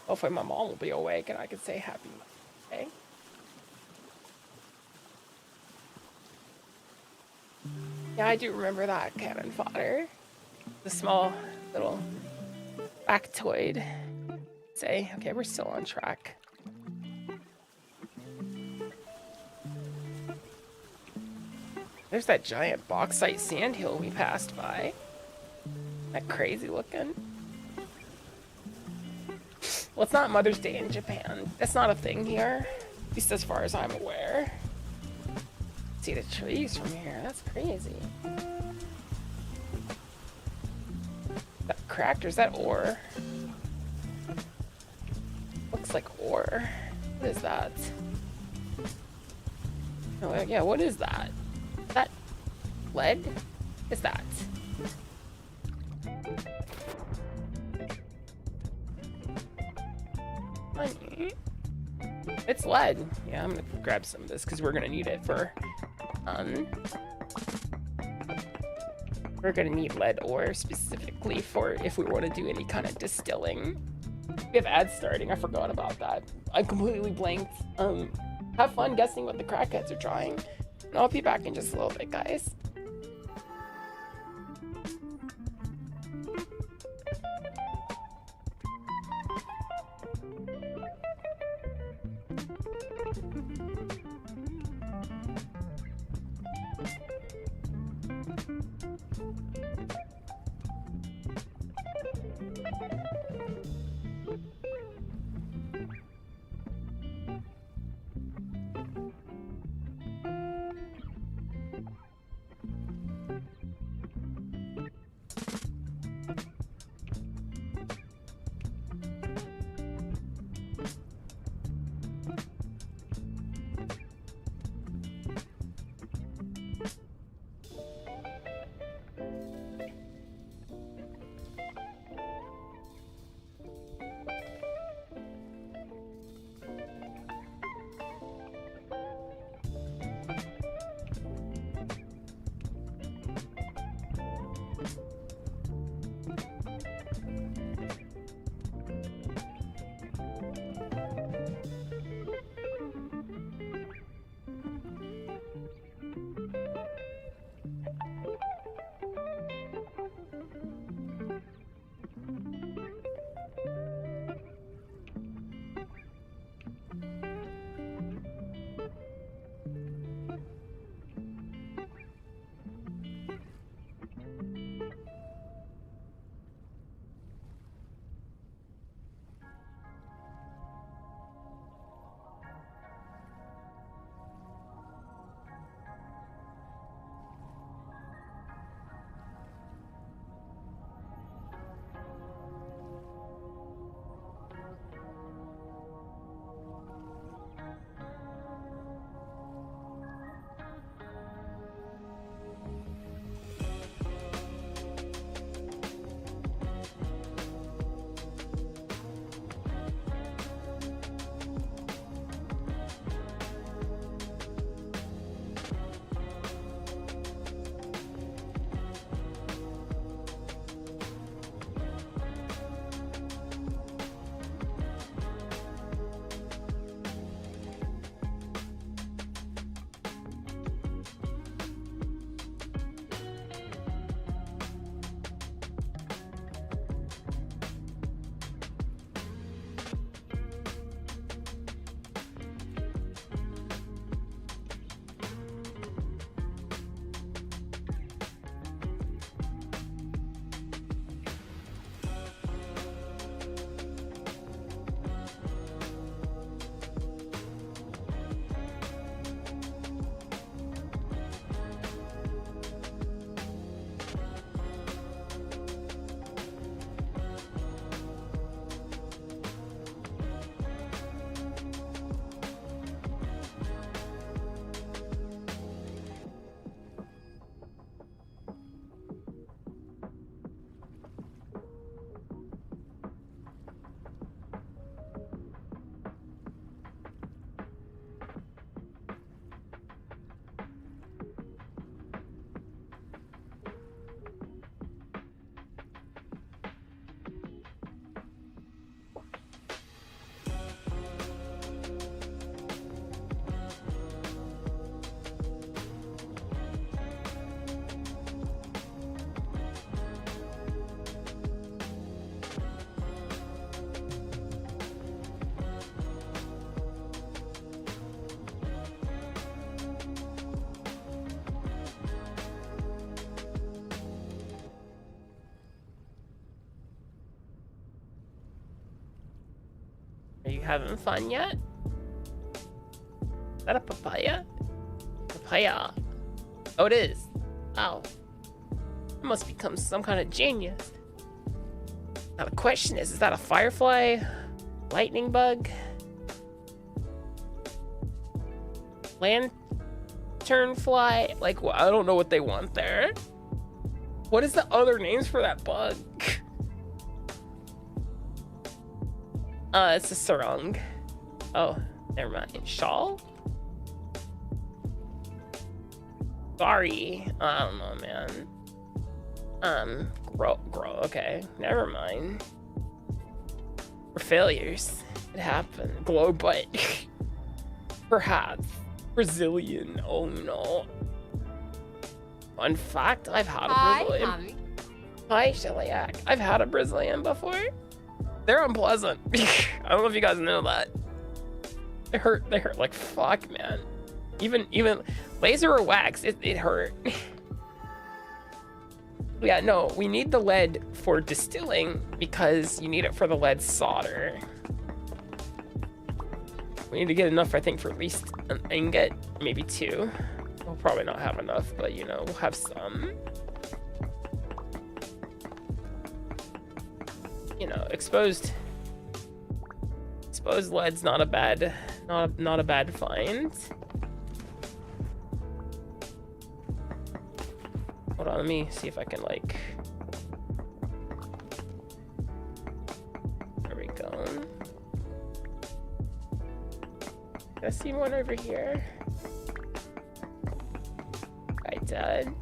Hopefully my mom will be awake and I can say happy Mother's Day. Yeah, I do remember that cannon fodder. The small little factoid. Say, okay, we're still on track. There's that giant bauxite sandhill we passed by. That crazy looking. Well, it's not Mother's Day in Japan. That's not a thing here, at least as far as I'm aware. See the trees from here. That's crazy. cracked or is that ore? Looks like ore. What is that? Oh, yeah, what is that? Is that lead? What is that? Money. It's lead. Yeah, I'm gonna grab some of this because we're gonna need it for we're gonna need lead ore specifically for if we want to do any kind of distilling. We have ads starting. I forgot about that. I completely blanked. Have fun guessing what the crackheads are trying. And I'll be back in just a little bit, guys. Are you having fun yet? Is that a papaya? Papaya. Oh, it is. Wow. I must become some kind of genius. Now the question is that a firefly? Lightning bug? Lantern fly? Like, well, I don't know what they want there. What is the other names for that bug? It's a sarong. Oh, never mind. Shawl? Sorry. I don't know, man. Grow. Okay, never mind. We're failures. It happened. Glow butt. Perhaps. Brazilian. Oh no. Fun fact, I've had a Brazilian. Akami. Hi, Shellyak. I've had a Brazilian before. They're unpleasant. I don't know if you guys know that. They hurt like fuck, man. Even laser or wax, it hurt. Yeah, no, we need the lead for distilling because you need it for the lead solder. We need to get enough, I think, for at least an ingot, maybe 2. We'll probably not have enough, but you know, we'll have some. You know, exposed lead's not a bad find. Hold on, let me see if I can like. There we go. I see one over here. I did.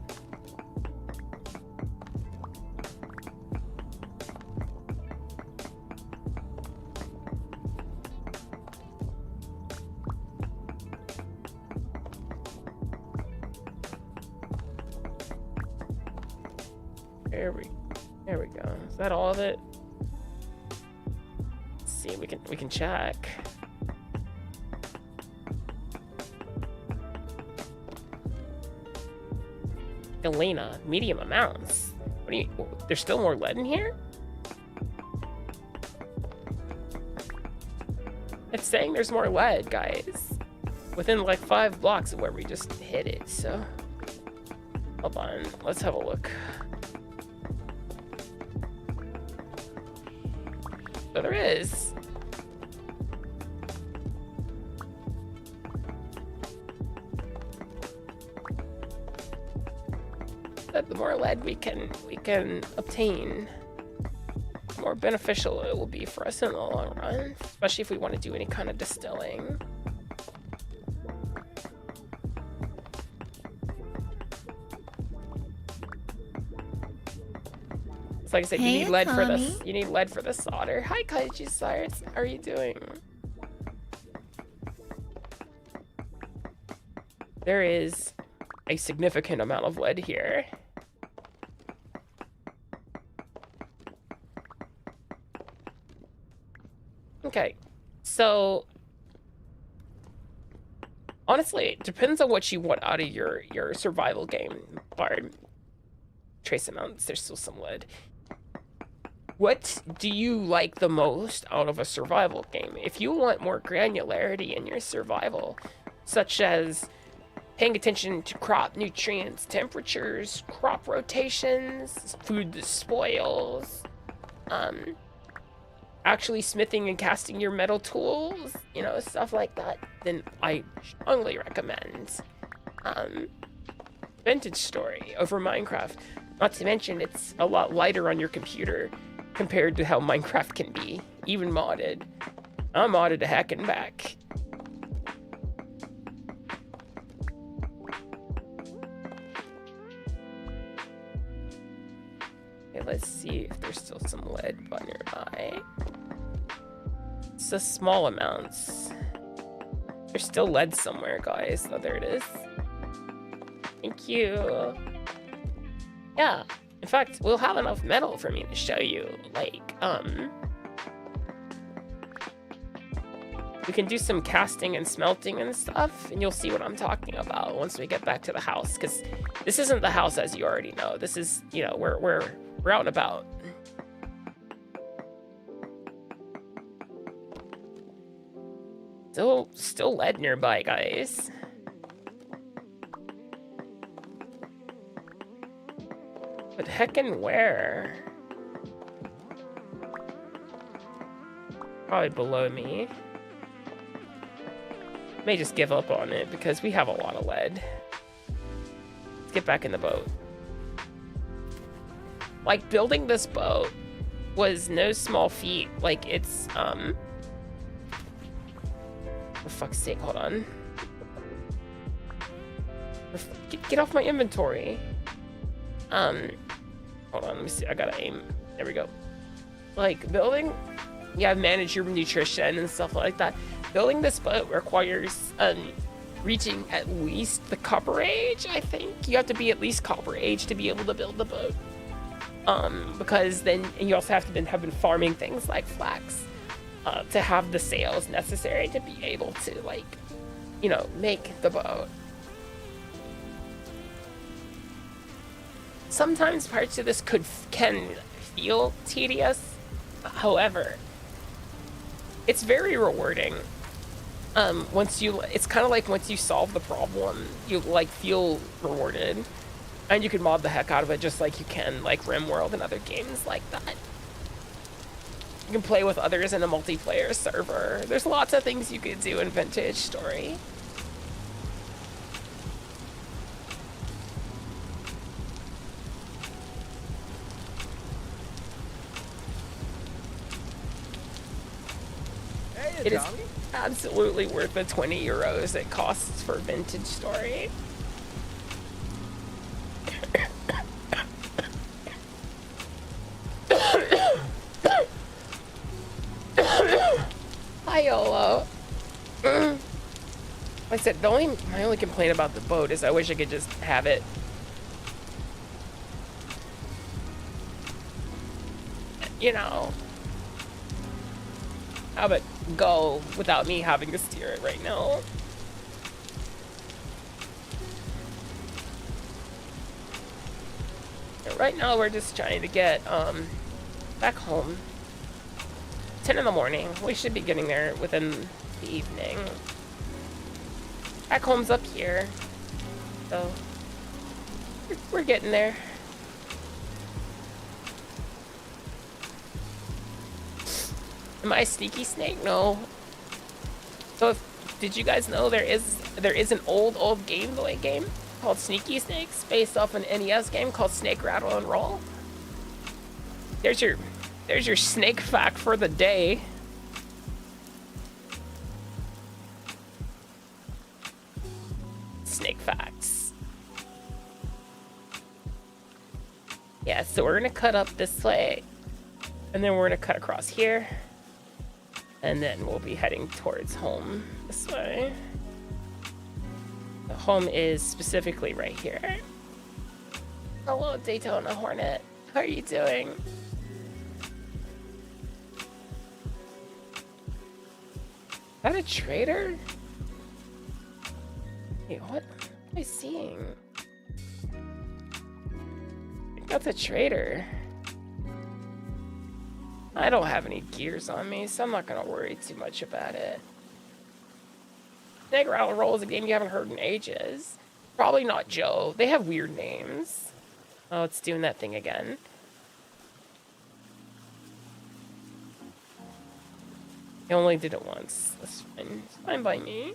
There we go. Is that all of it? Let's see, we can check. Elena, medium amounts. What do you? There's still more lead in here? It's saying there's more lead, guys. Within like 5 blocks of where we just hit it, so. Hold on, let's have a look. So there is. But the more lead we can obtain, the more beneficial it will be for us in the long run, especially if we want to do any kind of distilling. Like I said, you need lead for this. You need lead for the solder. Hi, Kaiji Sirts. How are you doing? There is a significant amount of lead here. Okay, so honestly, it depends on what you want out of your survival game. Trace amounts. There's still some lead. What do you like the most out of a survival game? If you want more granularity in your survival, such as paying attention to crop nutrients, temperatures, crop rotations, food that spoils, actually smithing and casting your metal tools, you know, stuff like that, then I strongly recommend Vintage Story over Minecraft. Not to mention, it's a lot lighter on your computer compared to how Minecraft can be, even modded. I'm modded to heck and back. Okay, let's see if there's still some lead nearby. It's a small amounts. There's still lead somewhere, guys. Oh, there it is. Thank you. Yeah. In fact, we'll have enough metal for me to show you, like, we can do some casting and smelting and stuff, and you'll see what I'm talking about once we get back to the house, because this isn't the house, as you already know. This is, you know, we're out and about. Still lead nearby, guys. But heckin' where? probably below me. May just give up on it because we have a lot of lead. Let's get back in the boat. Like, building this boat was no small feat. Like, it's, for fuck's sake, hold on. Get off my inventory. Hold on, let me see. I gotta aim. There we go. Like, building, yeah, manage your nutrition and stuff like that. Building this boat requires reaching at least the copper age, I think. You have to be at least copper age to be able to build the boat. Because then you also have to have been farming things like flax to have the sails necessary to be able to, like, you know, make the boat. Sometimes parts of this can feel tedious. However, it's very rewarding. It's kind of like once you solve the problem, you like feel rewarded, and you can mod the heck out of it just like you can like RimWorld and other games like that. You can play with others in a multiplayer server. There's lots of things you could do in Vintage Story. It is absolutely worth the 20 euros it costs for Vintage Story. Hi, YOLO. Like I said, my only complaint about the boat is I wish I could just have it. You know, have it go without me having to steer it right now. Right now we're just trying to get back home. 10 in the morning. We should be getting there within the evening. Back home's up here, so we're getting there. Am I a sneaky snake? No. So did you guys know there is an old Game Boy game called Sneaky Snakes based off an NES game called Snake Rattle and Roll? There's your snake fact for the day. Snake facts. Yeah, so we're gonna cut up this way, and then we're gonna cut across here. And then we'll be heading towards home this way. The home is specifically right here. Hello, Daytona Hornet. How are you doing? Is that a trader? Wait, what am I seeing? I think that's a trader. I don't have any gears on me, so I'm not gonna worry too much about it. Snake Rattle Roll is a game you haven't heard in ages. Probably not Joe. They have weird names. Oh, it's doing that thing again. I only did it once. That's fine. It's fine by me.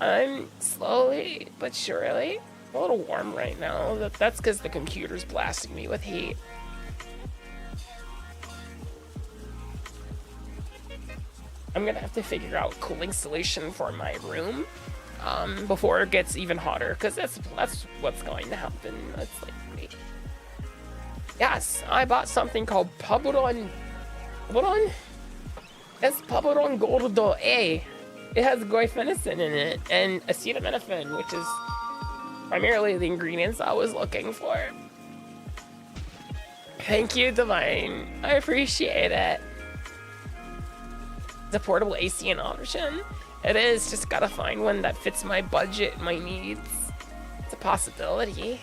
I'm slowly but surely a little warm right now. That's because the computer's blasting me with heat. I'm gonna have to figure out a cooling solution for my room before it gets even hotter, because that's what's going to happen. That's like great. Yes, I bought something called Paburon. It's Paburon Gordo A. It has guaifenicin in it and acetaminophen, which is primarily the ingredients I was looking for. Thank you, Divine. I appreciate it. It's a portable AC an option. It is, just gotta find one that fits my budget, my needs. It's a possibility.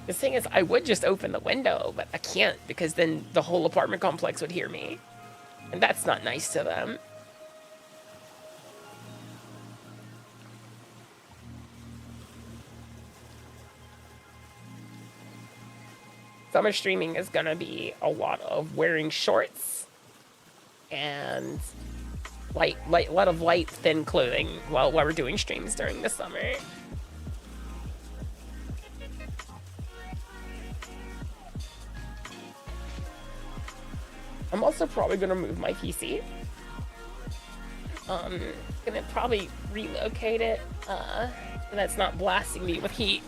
The thing is, I would just open the window, but I can't because then the whole apartment complex would hear me. And that's not nice to them. summer streaming is gonna be a lot of wearing shorts and a lot of light, thin clothing while we're doing streams during the summer. I'm also probably gonna move my PC. Gonna probably relocate it, so that's not blasting me with heat.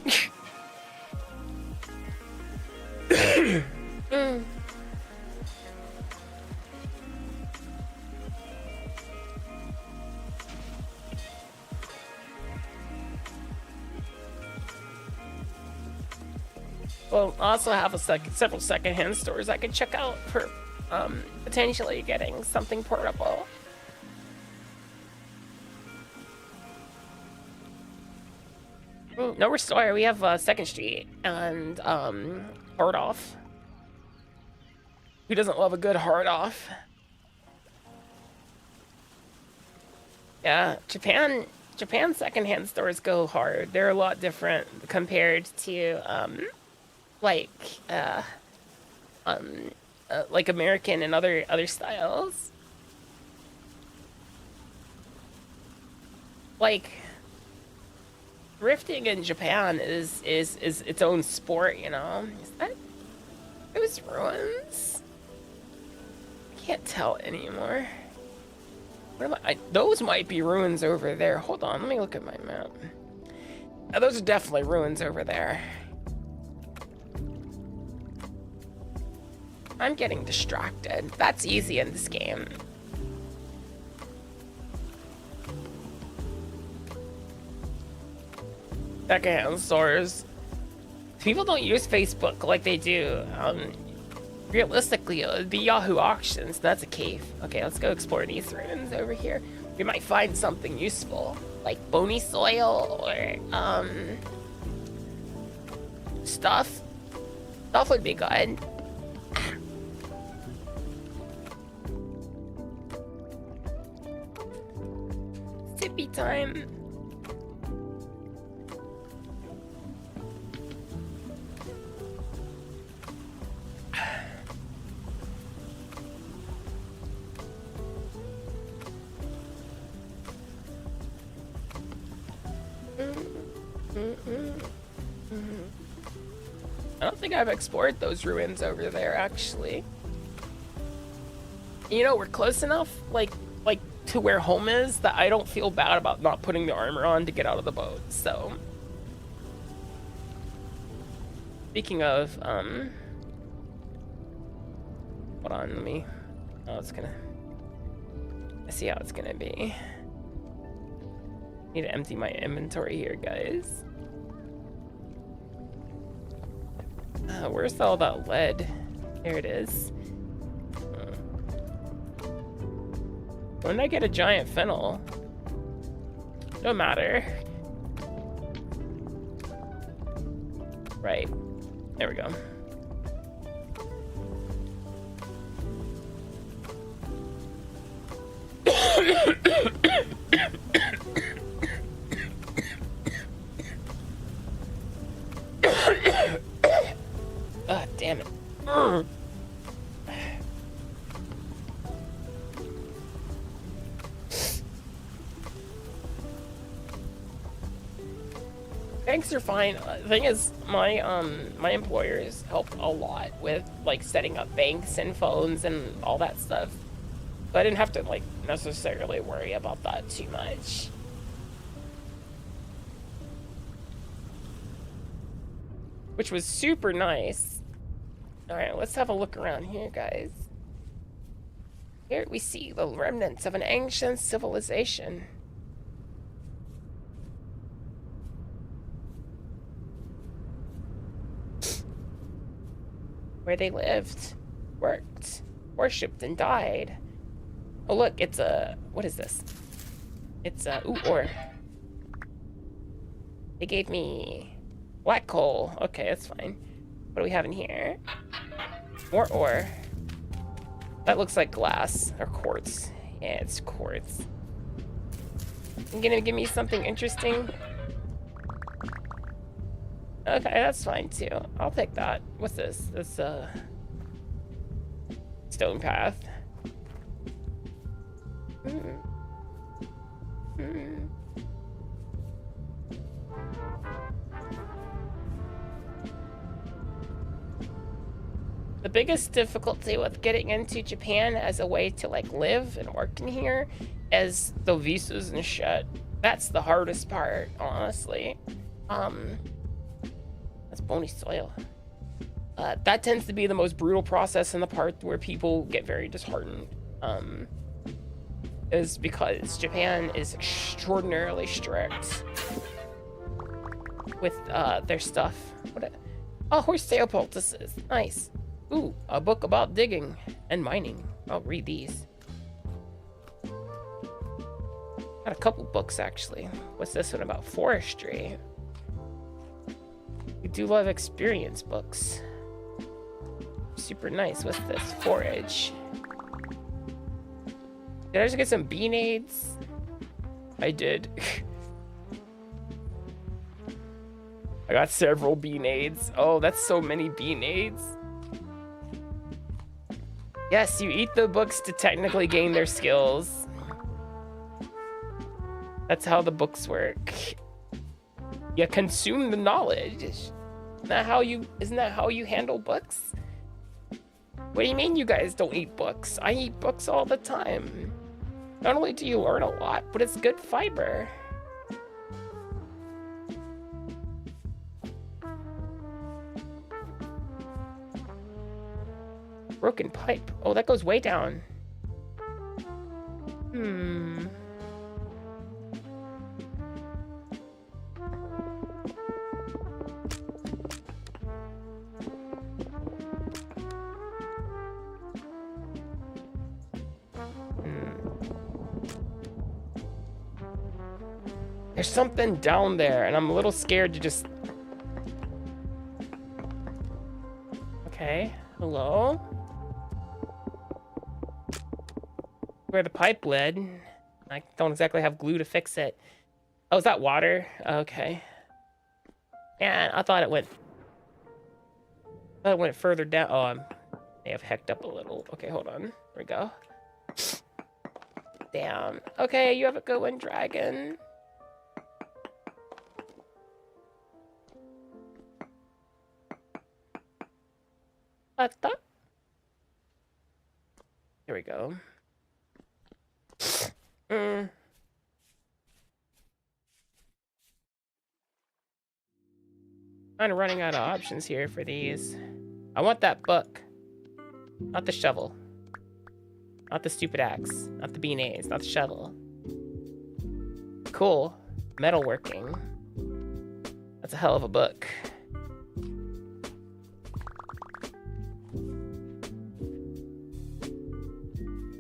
Well, I also have several secondhand stores I could check out for potentially getting something portable. No, we're still. We have 2nd Street and hard off. Who doesn't love a good hard off? Yeah, Japan secondhand stores go hard. They're a lot different compared to like American and other styles. Like thrifting in Japan is its own sport, you know. Is that those ruins? I can't tell anymore. What am those might be ruins over there. Hold on, let me look at my map. Those are definitely ruins over there. I'm getting distracted. That's easy in this game. Secondhand stores. People don't use Facebook like they do. Realistically, it would be Yahoo Auctions. That's a cave. Okay, let's go explore these ruins over here. We might find something useful, like bony soil or stuff. Stuff would be good. Sippy time. I don't think I've explored those ruins over there, actually. You know, we're close enough, like to where home is, that I don't feel bad about not putting the armor on to get out of the boat, so. Speaking of, hold on, let me, I see how it's gonna be. Need to empty my inventory here, guys. Where's all that lead? There it is. When did I get a giant fennel? No matter. Right. There we go. Ah, damn it. Banks are fine. The thing is, my employers helped a lot with like setting up banks and phones and all that stuff. So I didn't have to like necessarily worry about that too much. Which was super nice. Alright, let's have a look around here, guys. Here we see the remnants of an ancient civilization. Where they lived, worked, worshipped, and died. Oh look, it's a, what is this? It's a, ooh, ore. They gave me black coal. Okay, that's fine. What do we have in here? More ore. That looks like glass or quartz. Yeah, it's quartz. You gonna give me something interesting? Okay, that's fine too. I'll take that. What's this? This stone path. The biggest difficulty with getting into Japan as a way to like live and work in here is the visas and shit. That's the hardest part, honestly. That's bony soil. That tends to be the most brutal process and the part where people get very disheartened. Is because Japan is extraordinarily strict with their stuff. Oh, horsetail poultices. Nice. Ooh, a book about digging and mining. I'll read these. Got a couple books actually. What's this one about? Forestry. We do love experience books. Super nice. What's this? Forage. Did I just get some bean-aids? I did. I got several bean-aids. Oh, that's so many bean-aids. Yes, you eat the books to technically gain their skills. That's how the books work. You consume the knowledge. Isn't that how you handle books? What do you mean you guys don't eat books? I eat books all the time. Not only do you learn a lot, but it's good fiber. Broken pipe. Oh, that goes way down. There's something down there, and I'm a little scared to just... Okay, hello? Where the pipe led. I don't exactly have glue to fix it. Oh, is that water? Okay. Yeah, I thought it went further down. Oh, I may have hecked up a little. Okay, hold on. There we go. Damn. Okay, you have a good one, dragon. Here we go. Kind of running out of options here for these. I want that book. Not the shovel. Not the stupid axe. Not the bean-aids. Not the shovel. Cool. Metalworking. That's a hell of a book.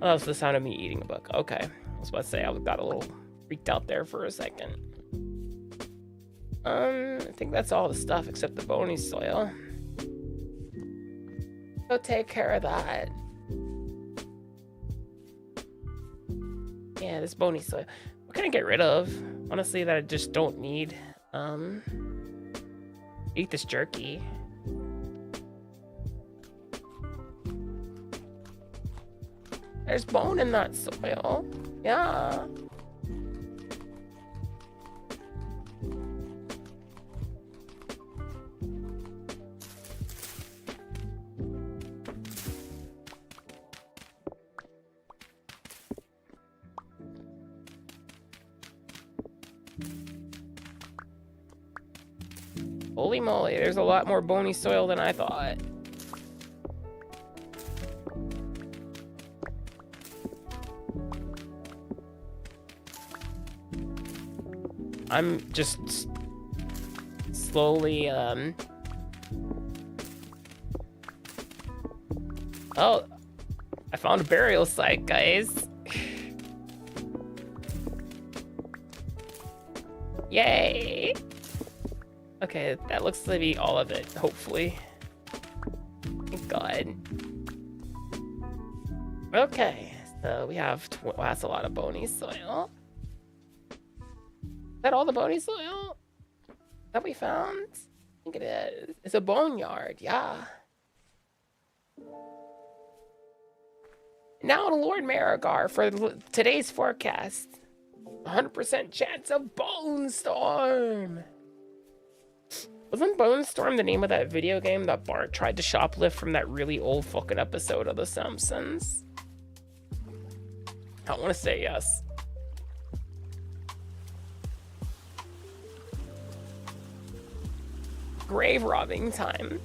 Oh, that was the sound of me eating a book. Okay. I was about to say, I got a little freaked out there for a second. I think that's all the stuff except the bony soil. Go take care of that. Yeah, this bony soil. What can I get rid of? Honestly, that I just don't need. Eat this jerky. There's bone in that soil. Yeah. Holy moly, there's a lot more bony soil than I thought. I'm just slowly, Oh, I found a burial site, guys. Yay! Okay, that looks to be all of it, hopefully. Thank God. Okay, so we have, well, that's a lot of bony soil. Is that all the bony soil that we found? think it is. It's a boneyard, yeah. Now to Lord Marigar for today's forecast. 100% chance of Bone Storm. Wasn't Bone Storm the name of that video game that Bart tried to shoplift from that really old fucking episode of The Simpsons? I want to say yes. Grave robbing time.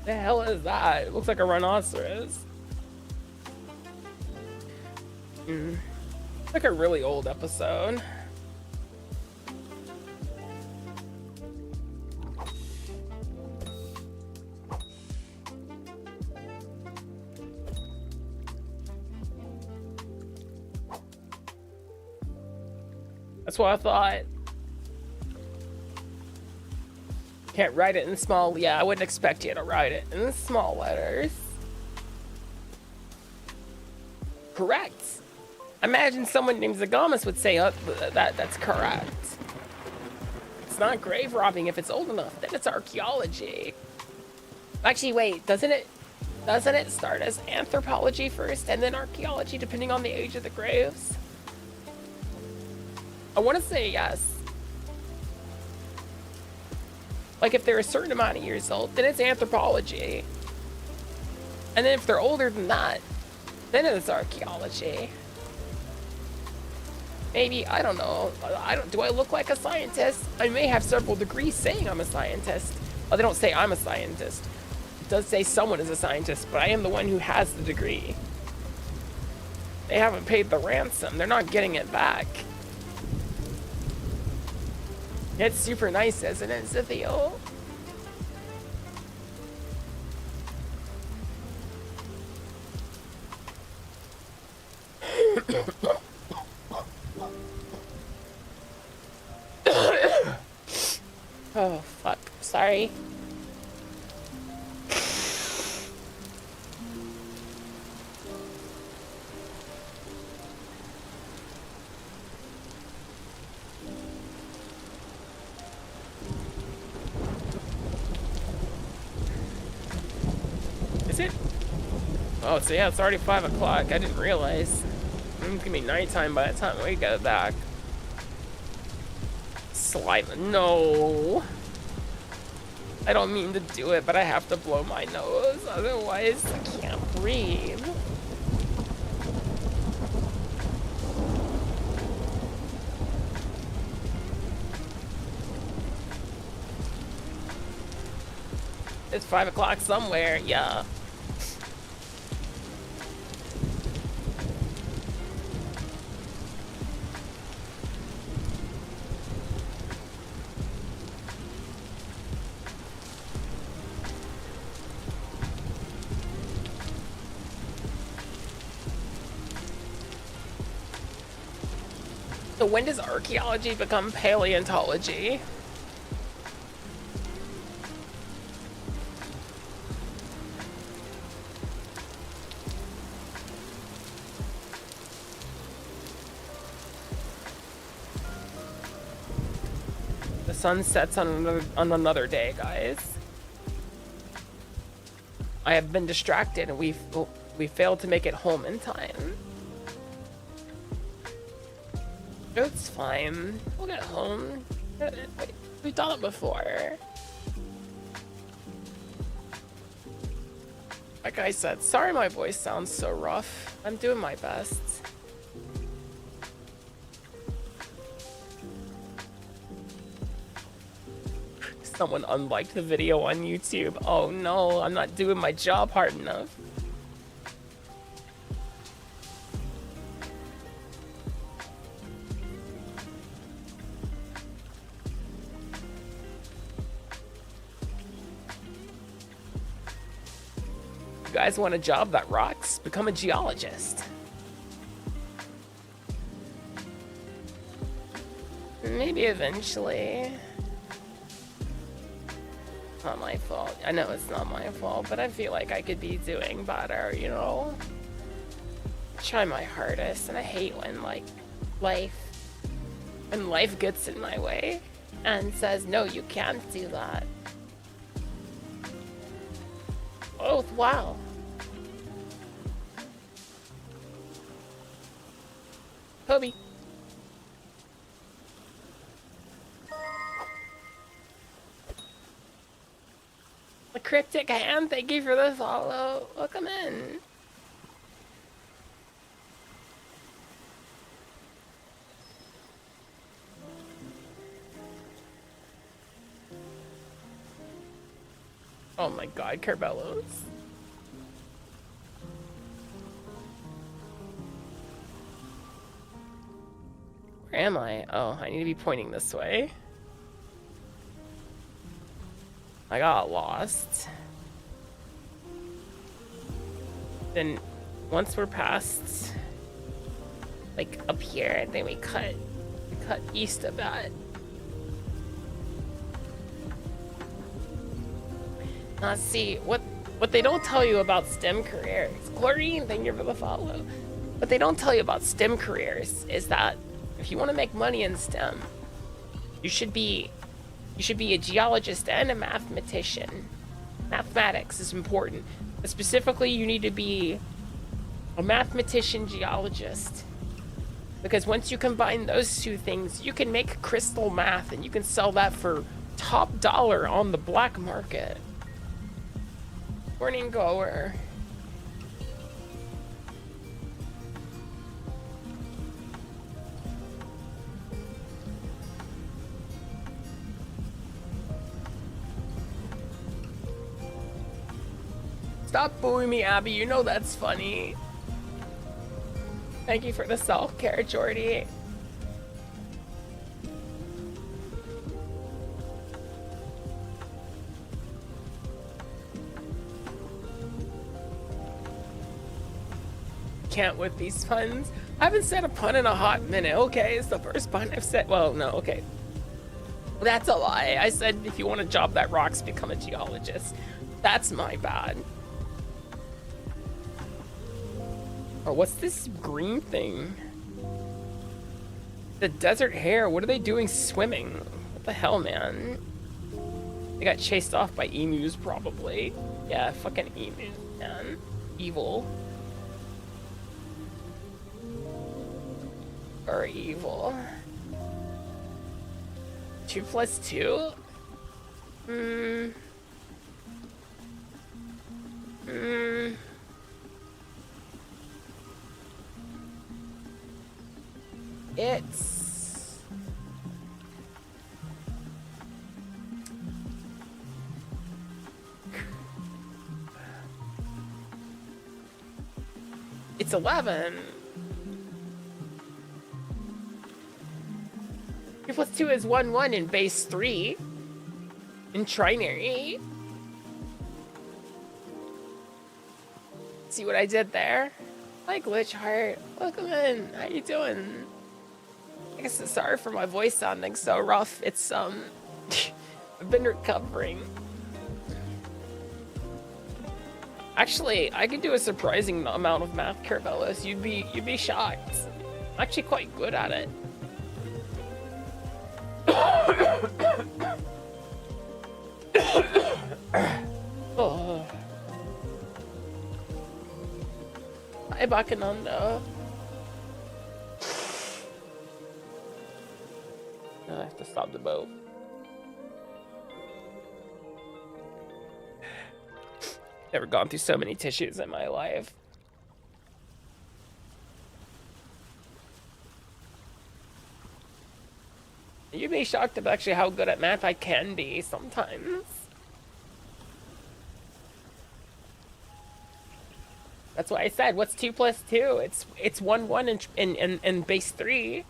The hell is that? It looks like a rhinoceros. Like a really old episode. That's what I thought. Can't write it in small. Yeah, I wouldn't expect you to write it in small letters. Correct. Imagine someone named Zagamas would say that's correct. It's not grave robbing if it's old enough. Then it's archaeology. Actually, wait, doesn't it start as anthropology first and then archaeology depending on the age of the graves? I want to say yes. Like if they're a certain amount of years old, then it's anthropology. And then if they're older than that, then it's archaeology. Maybe, I don't know. Do I look like a scientist? I may have several degrees saying I'm a scientist. Oh, they don't say I'm a scientist. It does say someone is a scientist, but I am the one who has the degree. They haven't paid the ransom. They're not getting it back. It's super nice, isn't it, Zithio? Oh, fuck. Sorry. Is it? Oh, so yeah, it's already 5 o'clock. I didn't realize. It's gonna be nighttime by the time we get back. Slime. No. I don't mean to do it, but I have to blow my nose. Otherwise, I can't breathe. It's 5 o'clock somewhere, yeah. So when does archaeology become paleontology? The sun sets on another day, guys. I have been distracted and we failed to make it home in time. It's fine. We'll get home. We've done it before. Like I said, sorry my voice sounds so rough. I'm doing my best. Someone unliked the video on YouTube. Oh no, I'm not doing my job hard enough. You guys want a job that rocks? Become a geologist. Maybe eventually. Not my fault. I know it's not my fault, but I feel like I could be doing better, you know? try my hardest, and I hate when life gets in my way and says, no, you can't do that. Oh, wow. Kobe. The cryptic hand, thank you for the follow. Welcome in. Oh my god, Carbelos. Where am I? Oh, I need to be pointing this way. I got lost. Then once we're past like up here, then we cut east of that. Now see what they don't tell you about STEM careers. Chlorine, thank you for the follow. What they don't tell you about STEM careers is that if you want to make money in STEM, you should be a geologist and a mathematician. Mathematics is important. But specifically, you need to be a mathematician geologist. Because once you combine those two things, you can make crystal math and you can sell that for top dollar on the black market. Morning goer. Stop booing me, Abby. You know that's funny. Thank you for the self-care, Jordy. Can't with these puns. I haven't said a pun in a hot minute. Okay, it's the first pun I've said. Well, no, okay. That's a lie. I said if you want a job that rocks, become a geologist. That's my bad. Oh, what's this green thing? The desert hare. What are they doing swimming? What the hell, man? They got chased off by emus, probably. Yeah, fucking emus, man. Evil. Or evil. 2 + 2? It's 11. 2 + 2 is 1 in base 3. In trinary. See what I did there? Hi, Glitch Heart. Welcome in. How you doing? I guess sorry for my voice sounding so rough. It's I've been recovering. Actually, I could do a surprising amount of math, Carvelis. You'd be shocked. I'm actually quite good at it. Oh. Hi, Bakananda. I have to stop the boat. Never gone through so many tissues in my life. You'd be shocked at actually how good at math I can be sometimes. That's why I said, what's 2 + 2? It's 1 in base 3. I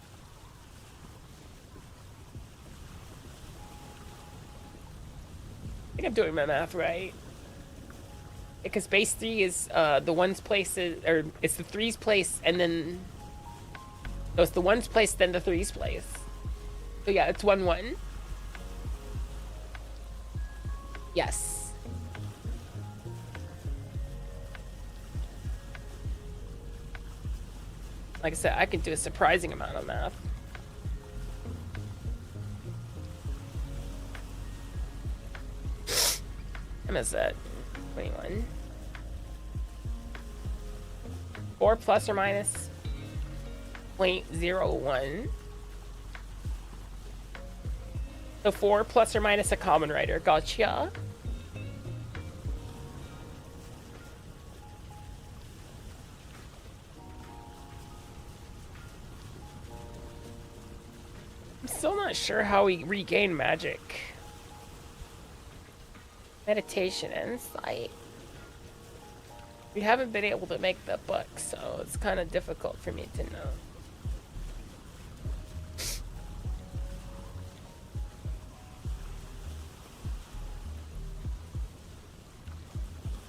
think I'm doing my math right. Because base 3 is the 1's place, or it's the 3's place, and then... No, it's the 1's place, then the 3's place. So yeah, it's 1. Yes. Like I said, I can do a surprising amount of math. I missed that. 21. 4 plus or minus 0.01. So 4 plus or minus a common writer. Gotcha. I'm still not sure how we regain magic. Meditation insight. We haven't been able to make the book, so it's kind of difficult for me to know.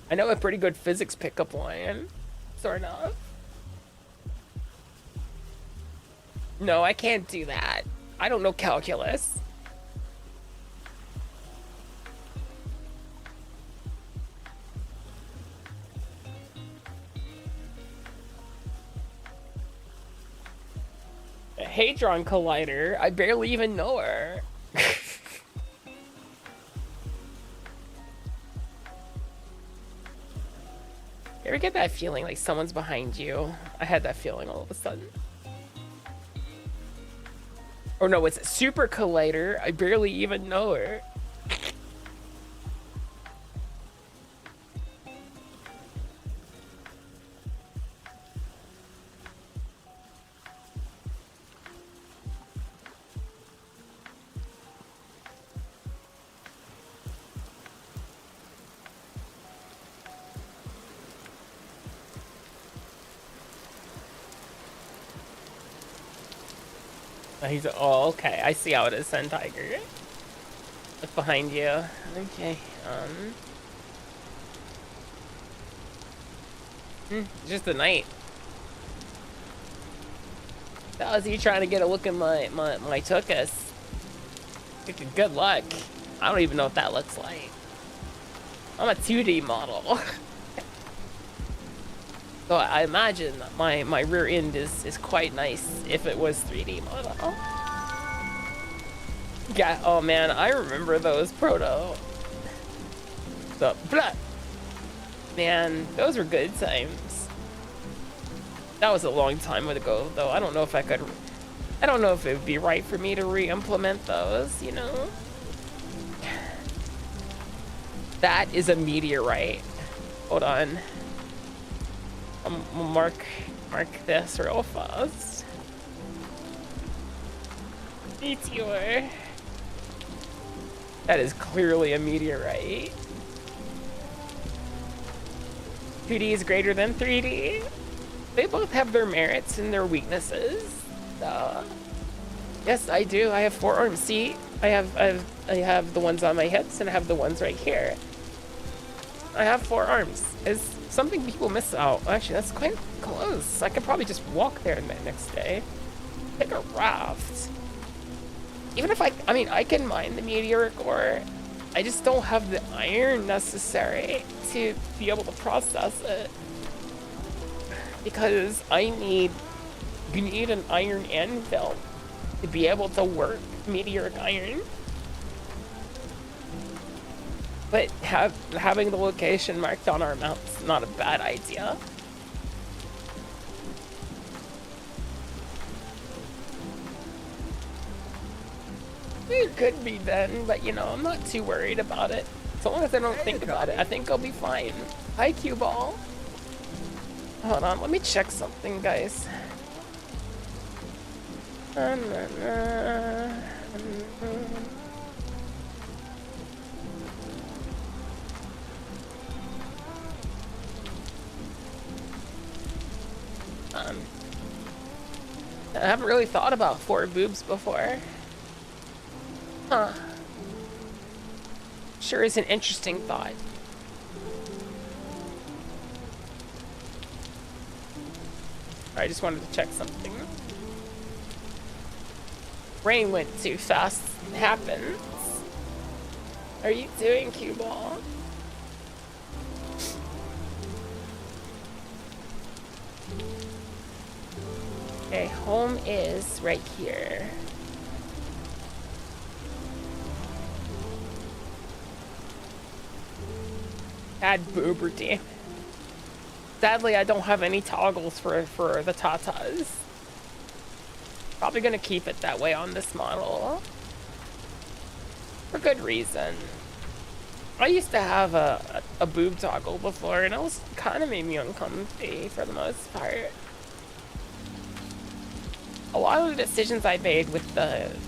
I know a pretty good physics pickup line, sort of. No, I can't do that. I don't know calculus. A Hadron Collider? I barely even know her. You ever get that feeling like someone's behind you? I had that feeling all of a sudden. Or no, it's a Super Collider. I barely even know her. He's oh okay. I see how it is, Sun Tiger. Look behind you. Okay. Just the night. That was you trying to get a look at my tuchus. Good luck. I don't even know what that looks like. I'm a 2D model. So I imagine my rear end is quite nice if it was 3D model. Yeah, oh man, I remember those proto. So, blah. Man, those were good times. That was a long time ago though. I don't know if it would be right for me to re-implement those, you know? That is a meteorite. Hold on. Mark this real fast. Meteor. That is clearly a meteorite. 2D is greater than 3D. They both have their merits and their weaknesses. Yes, I do. I have 4 arms. See, I have the ones on my hips and I have the ones right here. I have 4 arms. It's something people miss out. Actually, that's quite close. I could probably just walk there the next day. Take a raft. Even if I mean, I can mine the meteoric ore. I just don't have the iron necessary to be able to process it. Because you need an iron anvil to be able to work meteoric iron. But having the location marked on our map's not a bad idea. It could be then, but you know, I'm not too worried about it. As long as I don't think about it, I think I'll be fine. Hi, Cue Ball. Hold on, let me check something, guys. I haven't really thought about 4 boobs before. Huh. Sure is an interesting thought. I just wanted to check something. Rain went too fast. It happens. Are you doing cue ball? Okay, home is right here. Add boober damn. Sadly, I don't have any toggles for the tatas. Probably gonna keep it that way on this model. For good reason. I used to have a boob toggle before, and it was kind of made me uncomfy for the most part. A lot of the decisions I made with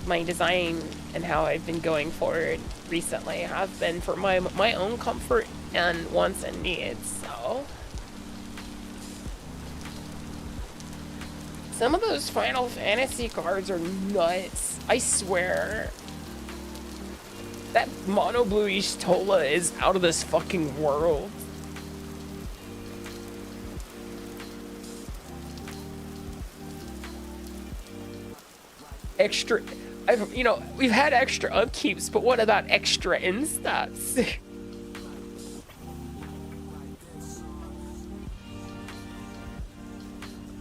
my design and how I've been going forward recently have been for my own comfort and wants and needs, so. Some of those Final Fantasy cards are nuts. I swear. That mono bluish Tola is out of this fucking world. Extra, you know, we've had extra upkeeps, but what about extra instats?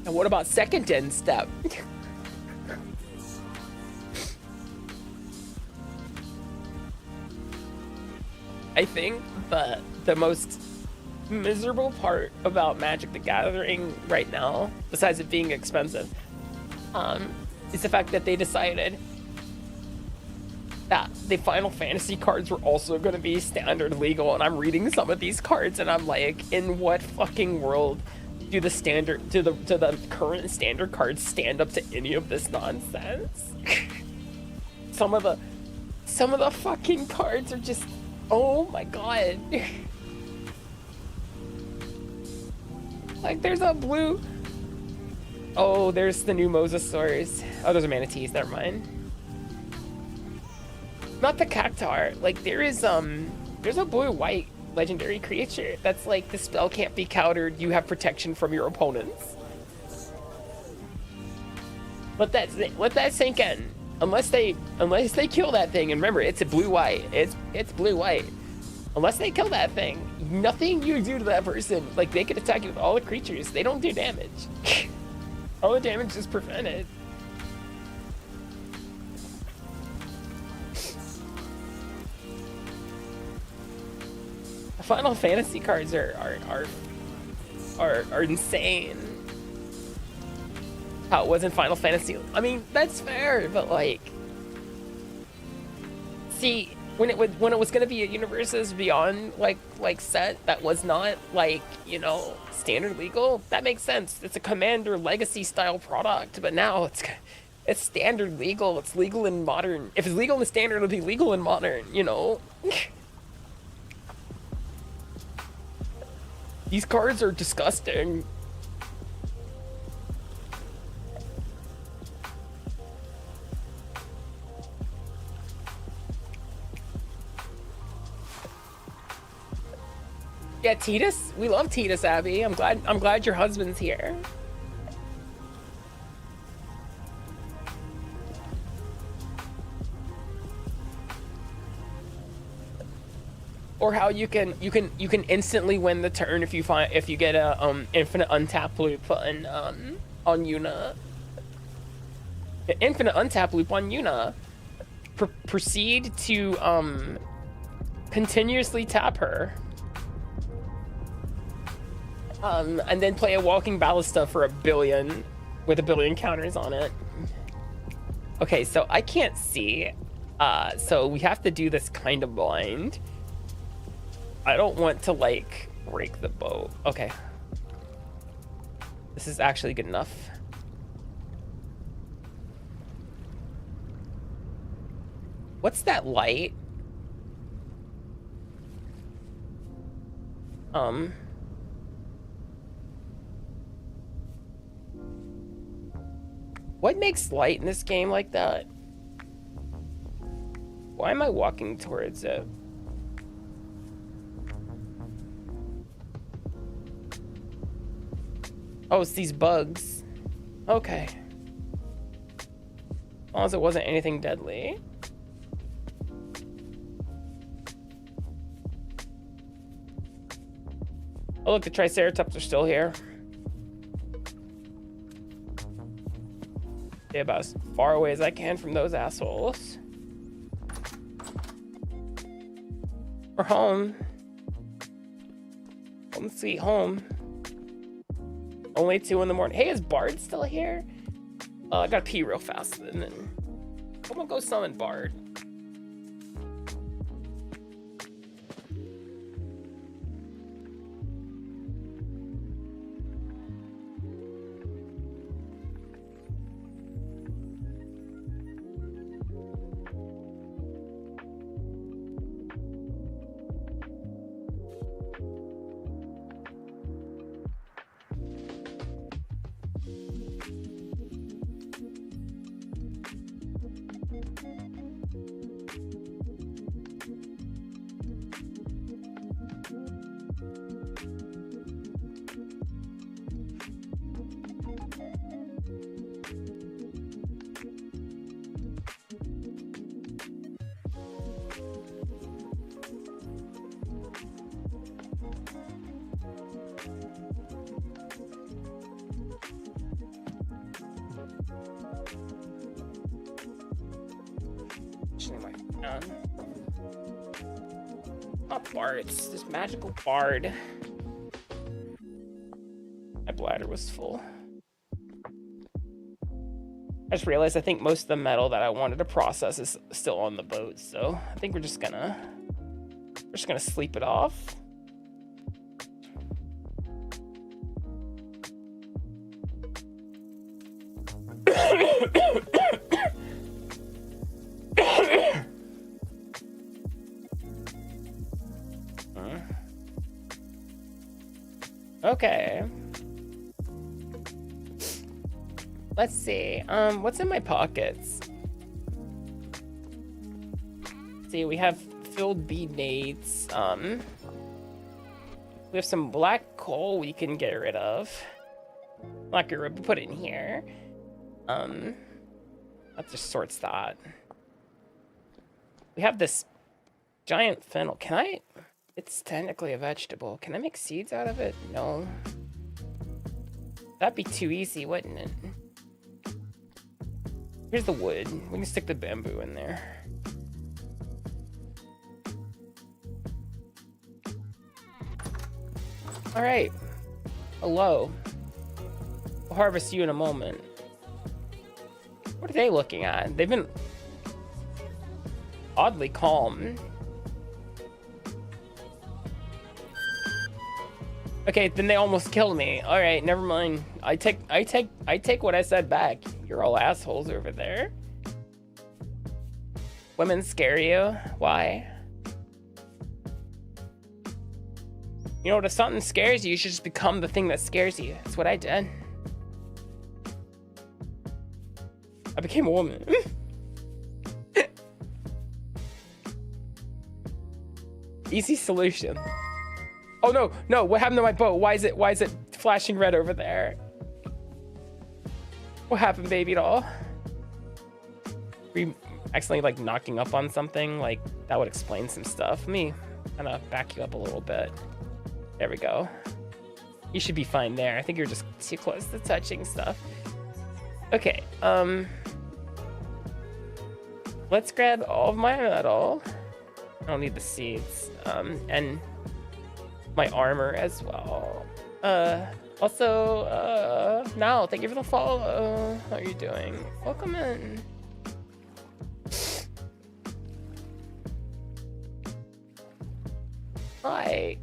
And what about second instep? I think the most miserable part about Magic the Gathering right now, besides it being expensive, is the fact that they decided that the Final Fantasy cards were also going to be standard legal, and I'm reading some of these cards and I'm like, in what fucking world do the current standard cards stand up to any of this nonsense? some of the fucking cards are just, oh my god. Like, there's a blue. Oh, there's the new mosasaurs. Oh, those are manatees, never mind. Not the cactar. Like, there's a blue-white legendary creature that's like, the spell can't be countered, you have protection from your opponents. Let that sink in. Unless they kill that thing, and remember, it's a blue-white. It's blue-white. Unless they kill that thing, nothing you do to that person, like, they can attack you with all the creatures, they don't do damage. All the damage is prevented. The Final Fantasy cards are insane. How it was in Final Fantasy. I mean, that's fair, but like, see, when it was gonna be a Universes Beyond like set that was not, like, you know, standard legal, that makes sense. It's a Commander Legacy style product, but now it's standard legal. It's legal in modern. If it's legal in standard, it'll be legal in modern, you know. These cards are disgusting. Yeah, Titus, we love Titus, Abby. I'm glad your husband's here. Or how you can instantly win the turn if you get a infinite untap loop on Yuna. Infinite untap loop on Yuna. Proceed to continuously tap her. And then play a Walking Ballista for 1 billion, with 1 billion counters on it. Okay, so I can't see, so we have to do this kind of blind. I don't want to, like, break the boat. Okay. This is actually good enough. What's that light? What makes light in this game like that? Why am I walking towards it? Oh, it's these bugs. Okay. As long as it wasn't anything deadly. Oh, look, the Triceratops are still here. Stay about as far away as I can from those assholes. We're home. Home sweet home. Only 2 in the morning. Hey, is Bard still here? I gotta pee real fast and then I'm gonna go summon Bard. Not Bard, it's this magical Bard. My bladder was full. I just realized I think most of the metal that I wanted to process is still on the boat, so I think we're just gonna sleep it off. Okay. Let's see. What's in my pockets? Let's see, we have filled bead nades. We have some black coal we can get rid of. Black rib, put it in here. That just sorts that. We have this giant fennel. Can I? It's technically a vegetable. Can I make seeds out of it? No. That'd be too easy, wouldn't it? Here's the wood. We can stick the bamboo in there. All right. Hello. We'll harvest you in a moment. What are they looking at? They've been oddly calm. Okay, then they almost killed me. All right, never mind. I take what I said back. You're all assholes over there. Women scare you? Why? You know what? If something scares you, you should just become the thing that scares you. That's what I did. I became a woman. Easy solution. Oh no, no, what happened to my boat? Why is it flashing red over there? What happened, baby doll? We accidentally like knocking up on something, like that would explain some stuff. Let me kind of back you up a little bit. There we go. You should be fine there. I think you're just too close to touching stuff. Okay, let's grab all of my metal. I don't need the seeds, and my armor as well. Also, Mal, thank you for the follow. How are you doing? Welcome in. Hi.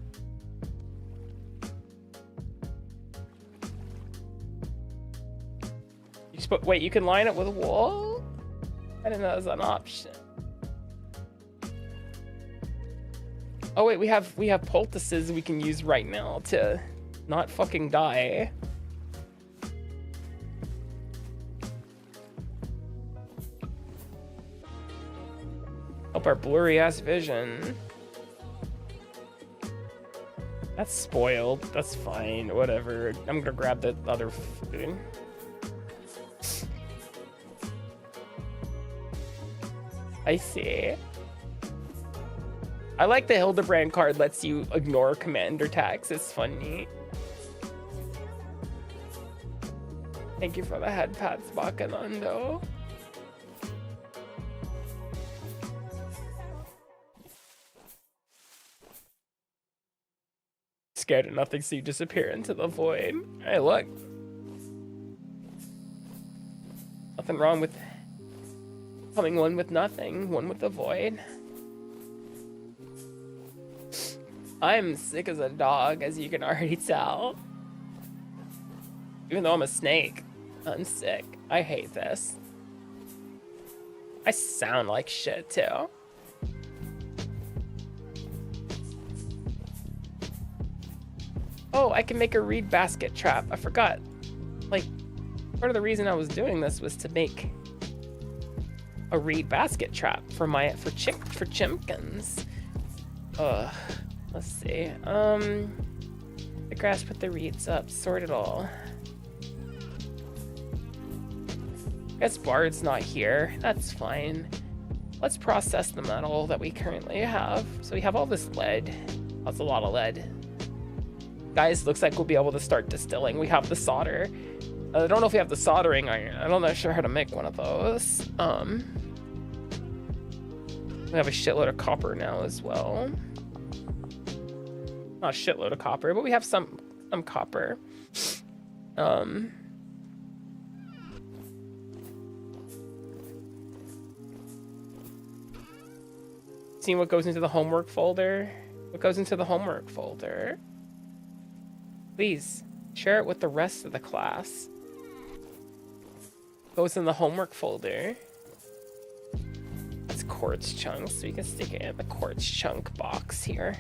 Wait, you can line it with a wall? I didn't know that was an option. Oh wait, we have poultices we can use right now to not fucking die. Help our blurry ass vision. That's spoiled. That's fine. Whatever. I'm gonna grab the other food. I see. I like the Hildebrand card lets you ignore commander tags. It's funny. Thank you for the head pats, Bakanando. Scared of nothing, so you disappear into the void. Hey, look. Nothing wrong with coming one with nothing, one with the void. I'm sick as a dog, as you can already tell. Even though I'm a snake, I'm sick. I hate this. I sound like shit too. Oh, I can make a reed basket trap. I forgot. Like, part of the reason I was doing this was to make a reed basket trap for chimkins. Let's see. The grass, put the reeds up, sort it all. Guess Bard's not here. That's fine. Let's process the metal that we currently have. So we have all this lead. That's a lot of lead. Guys, looks like we'll be able to start distilling. We have the solder. I don't know if we have the soldering iron. I'm not sure how to make one of those. We have a shitload of copper now as well. Not a shitload of copper, but we have some copper. Seeing what goes into the homework folder. What goes into the homework folder? Please share it with the rest of the class. Goes in the homework folder. That's quartz chunks, so you can stick it in the quartz chunk box here.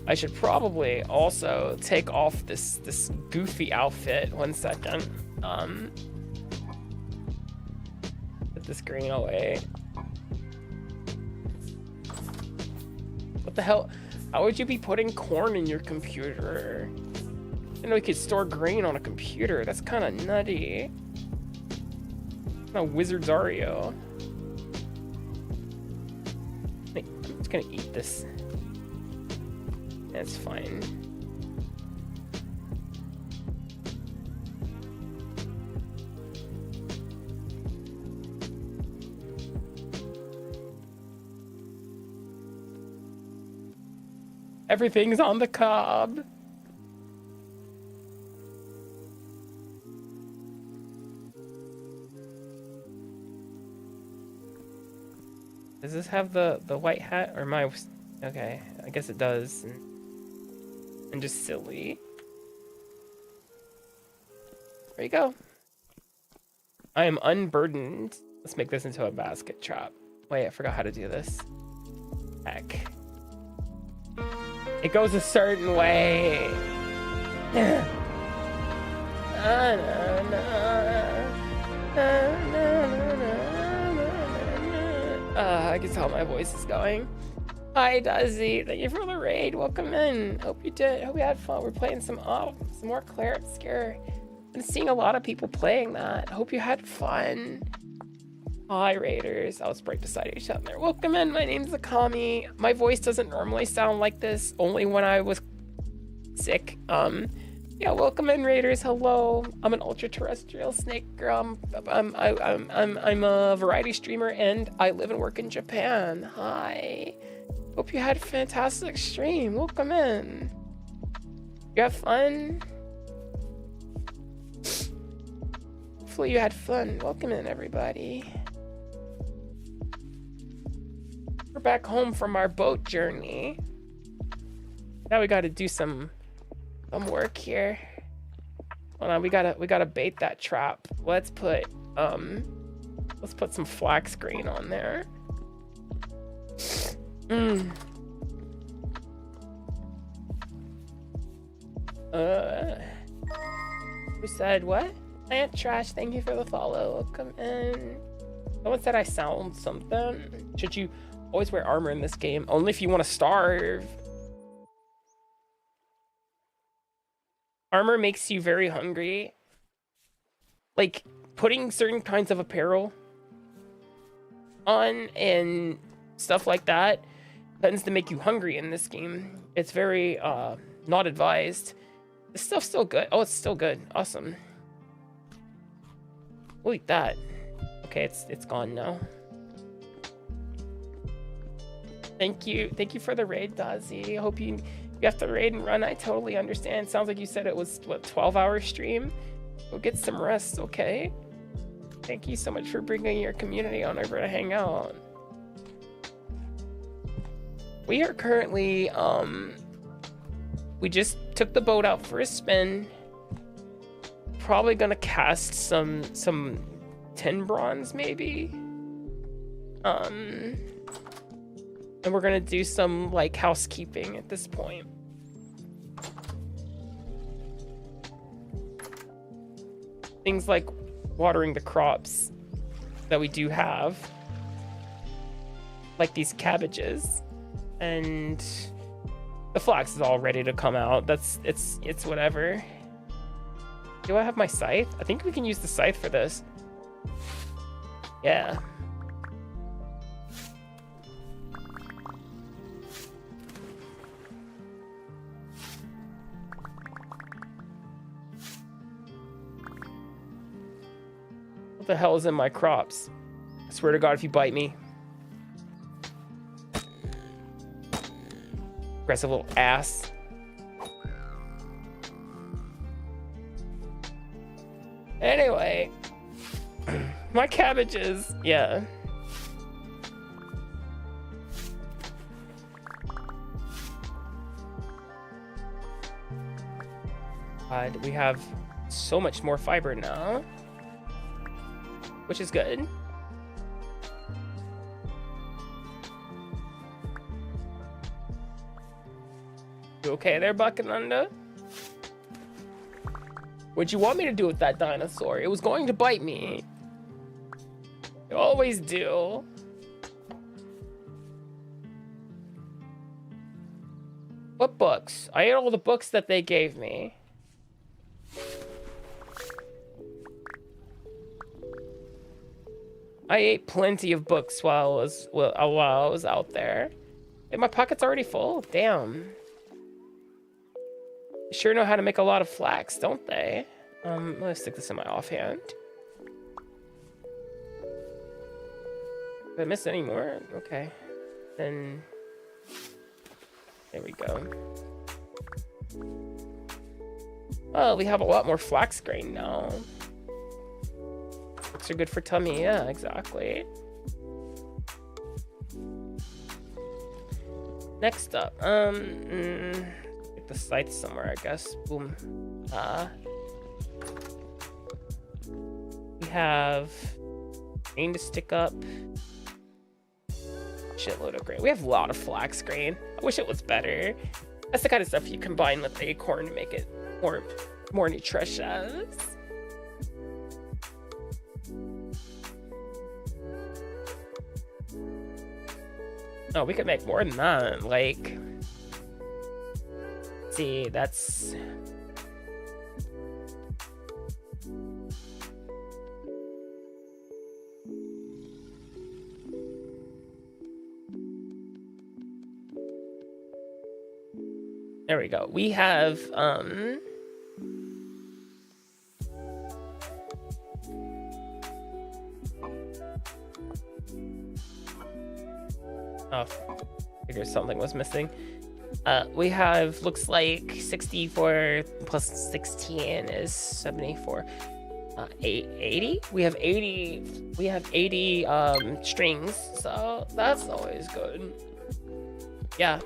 I should probably also take off this goofy outfit. 1 second. Put this green away. What the hell? How would you be putting corn in your computer? I know you could store grain on a computer. That's kind of nutty. No wizards are you? I'm just gonna eat this. That's fine. Everything's on the cob. Does this have the white hat or my? Okay, I guess it does. And just silly. There you go. I am unburdened. Let's make this into a basket trap. Wait, I forgot how to do this. Heck. It goes a certain way. I can tell my voice is going. Hi, Dazzy. Thank you for the raid. Welcome in. Hope you did. Hope you had fun. We're playing some more Claire Obscure. I'm seeing a lot of people playing that. Hope you had fun. Hi, Raiders. I'll just break beside each other. Welcome in. My name's Akami. My voice doesn't normally sound like this, only when I was sick. Yeah, welcome in, Raiders. Hello. I'm an ultra-terrestrial snake girl. I'm a variety streamer, and I live and work in Japan. Hi. Hope you had a fantastic stream. Welcome in. You have fun? Hopefully you had fun. Welcome in, everybody. We're back home from our boat journey. Now we gotta do some work here. Hold on, we gotta bait that trap. Let's put some flax green on there. Who said what? Plant trash, thank you for the follow. Welcome in. Someone said I sound something. Should you always wear armor in this game? Only if you want to starve. Armor makes you very hungry. Like, putting certain kinds of apparel on and stuff like that tends to make you hungry in this game. It's very not advised. This stuff's still good. Oh, it's still good. Awesome. We'll eat that. Okay, it's gone now. Thank you for the raid, Dazzy. I hope you have to raid and run. I totally understand. Sounds like you said it was what, 12-hour stream. Go get some rest, okay? Thank you so much for bringing your community on over to hang out. We are currently we just took the boat out for a spin. Probably gonna cast some tin bronze maybe. And we're gonna do some like housekeeping at this point. Things like watering the crops that we do have, like these cabbages, and the flax is all ready to come out. It's whatever. Do I have my scythe? I think we can use the scythe for this. Yeah. What the hell is in my crops? I swear to God, if you bite me. Aggressive little ass. Anyway, my cabbages, yeah. God, we have so much more fiber now, which is good. You okay there, Buckinunda? What'd you want me to do with that dinosaur? It was going to bite me. You always do. What books? I ate all the books that they gave me. I ate plenty of books while I was out there. And my pocket's already full. Damn. They sure know how to make a lot of flax, don't they? Let's stick this in my offhand. Did I miss any more? Okay. Then there we go. Oh, we have a lot more flax grain now. Books are good for tummy. Yeah, exactly. Next up, get the scythe somewhere, I guess. Boom. We have grain to stick up. Shitload of grain. We have a lot of flax grain. I wish it was better. That's the kind of stuff you combine with the acorn to make it more nutritious. Oh, we could make more than that. Like, see, that's... There we go. We have, oh, I figured something was missing. We have, looks like 64 plus 16 is 74. 80? We have 80 strings, so that's always good. Yeah.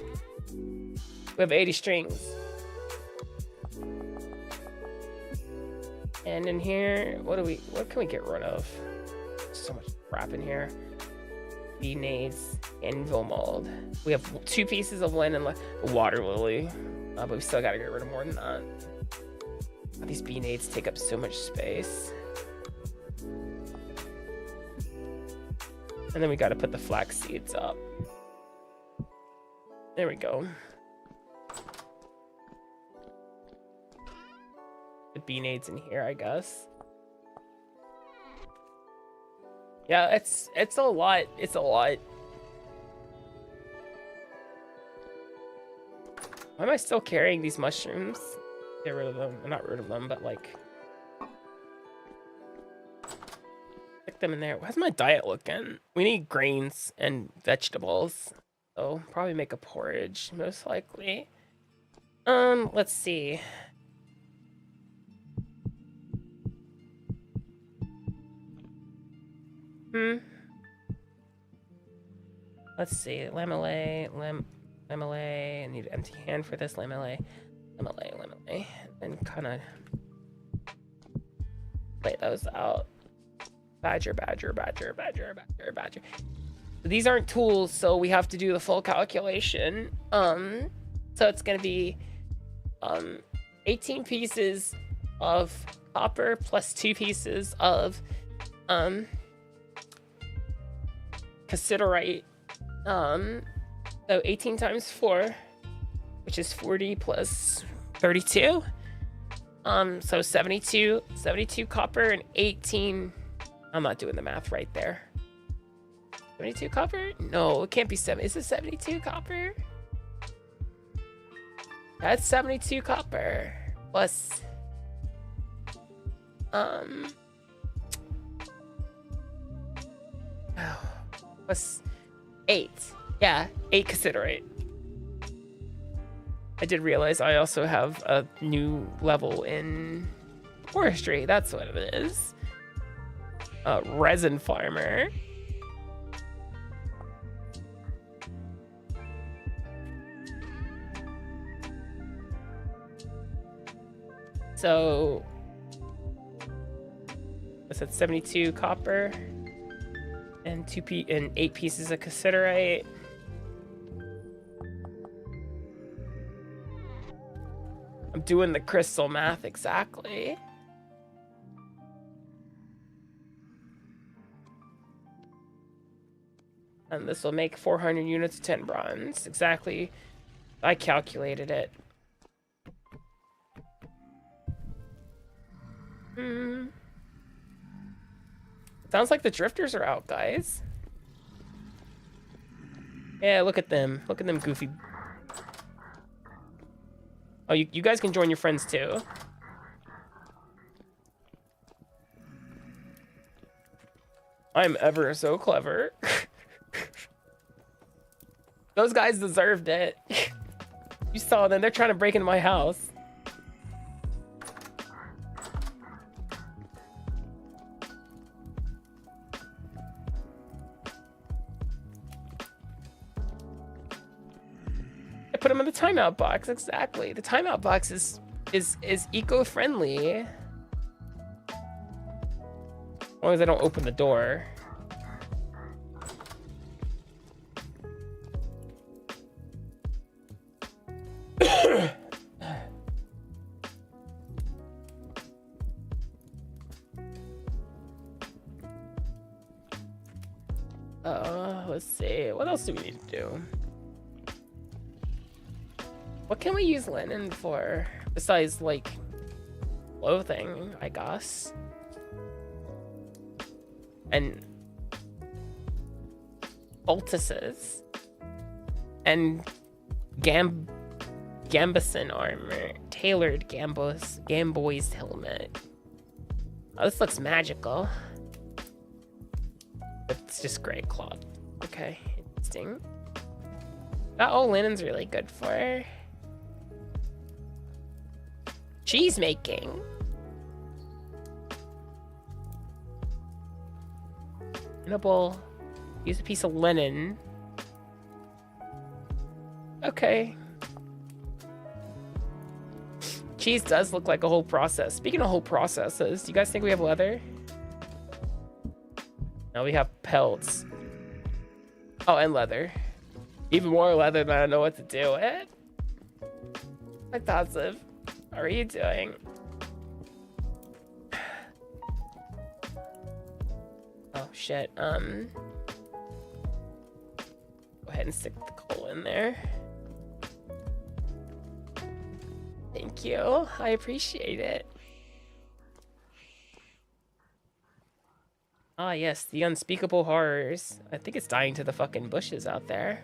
We have 80 strings. And in here, what can we get rid of? So much crap in here. Bee nades, anvil mold. We have 2 pieces of linen and a water lily. But we still gotta get rid of more than that. These bee nades take up so much space. And then we gotta put the flax seeds up. There we go. The bee nades in here, I guess. Yeah, it's a lot. It's a lot. Why am I still carrying these mushrooms? get rid of them. Not rid of them, but like stick them in there. How's my diet looking? We need grains and vegetables. So probably make a porridge, most likely. Let's see. Let's see. Lamele. I need an empty hand for this. Lamele. And kind of lay those out. Badger. These aren't tools, so we have to do the full calculation. So it's gonna be 18 pieces of copper plus 2 pieces of cassiterite. So 18 times 4, which is 40 plus 32. So 72 copper and 18. I'm not doing the math right there. 72 copper? No, it can't be 7. Is it 72 copper? That's 72 copper plus plus 8. Yeah, 8 cassiterite. I did realize I also have a new level in forestry. That's what it is. Resin farmer. So, what's that? 72 copper and 8 pieces of cassiterite. I'm doing the crystal math exactly. And this will make 400 units of 10 bronze. Exactly. I calculated it. Sounds like the drifters are out, guys. Yeah, look at them. Look at them goofy. Oh, you guys can join your friends too. I'm ever so clever. Those guys deserved it. You saw them. They're trying to break into my house. I put them in the timeout box. Exactly. The timeout box is eco-friendly. As long as I don't open the door. Let's see. What else do we need to do? What can we use linen for? Besides, like, clothing, I guess. And poultices. And Gambison armor. Tailored Gamboy's helmet. Oh, this looks magical. It's just gray cloth. Okay, interesting. That old linen's really good for cheese making. Printable. Use a piece of linen. Okay. Cheese does look like a whole process. Speaking of whole processes, do you guys think we have leather? No, we have pelts. Oh, and leather. Even more leather than I know what to do with. My thoughts of, how are you doing? Oh shit. Go ahead and stick the coal in there. Thank you. I appreciate it. Ah, yes, the unspeakable horrors. I think it's dying to the fucking bushes out there.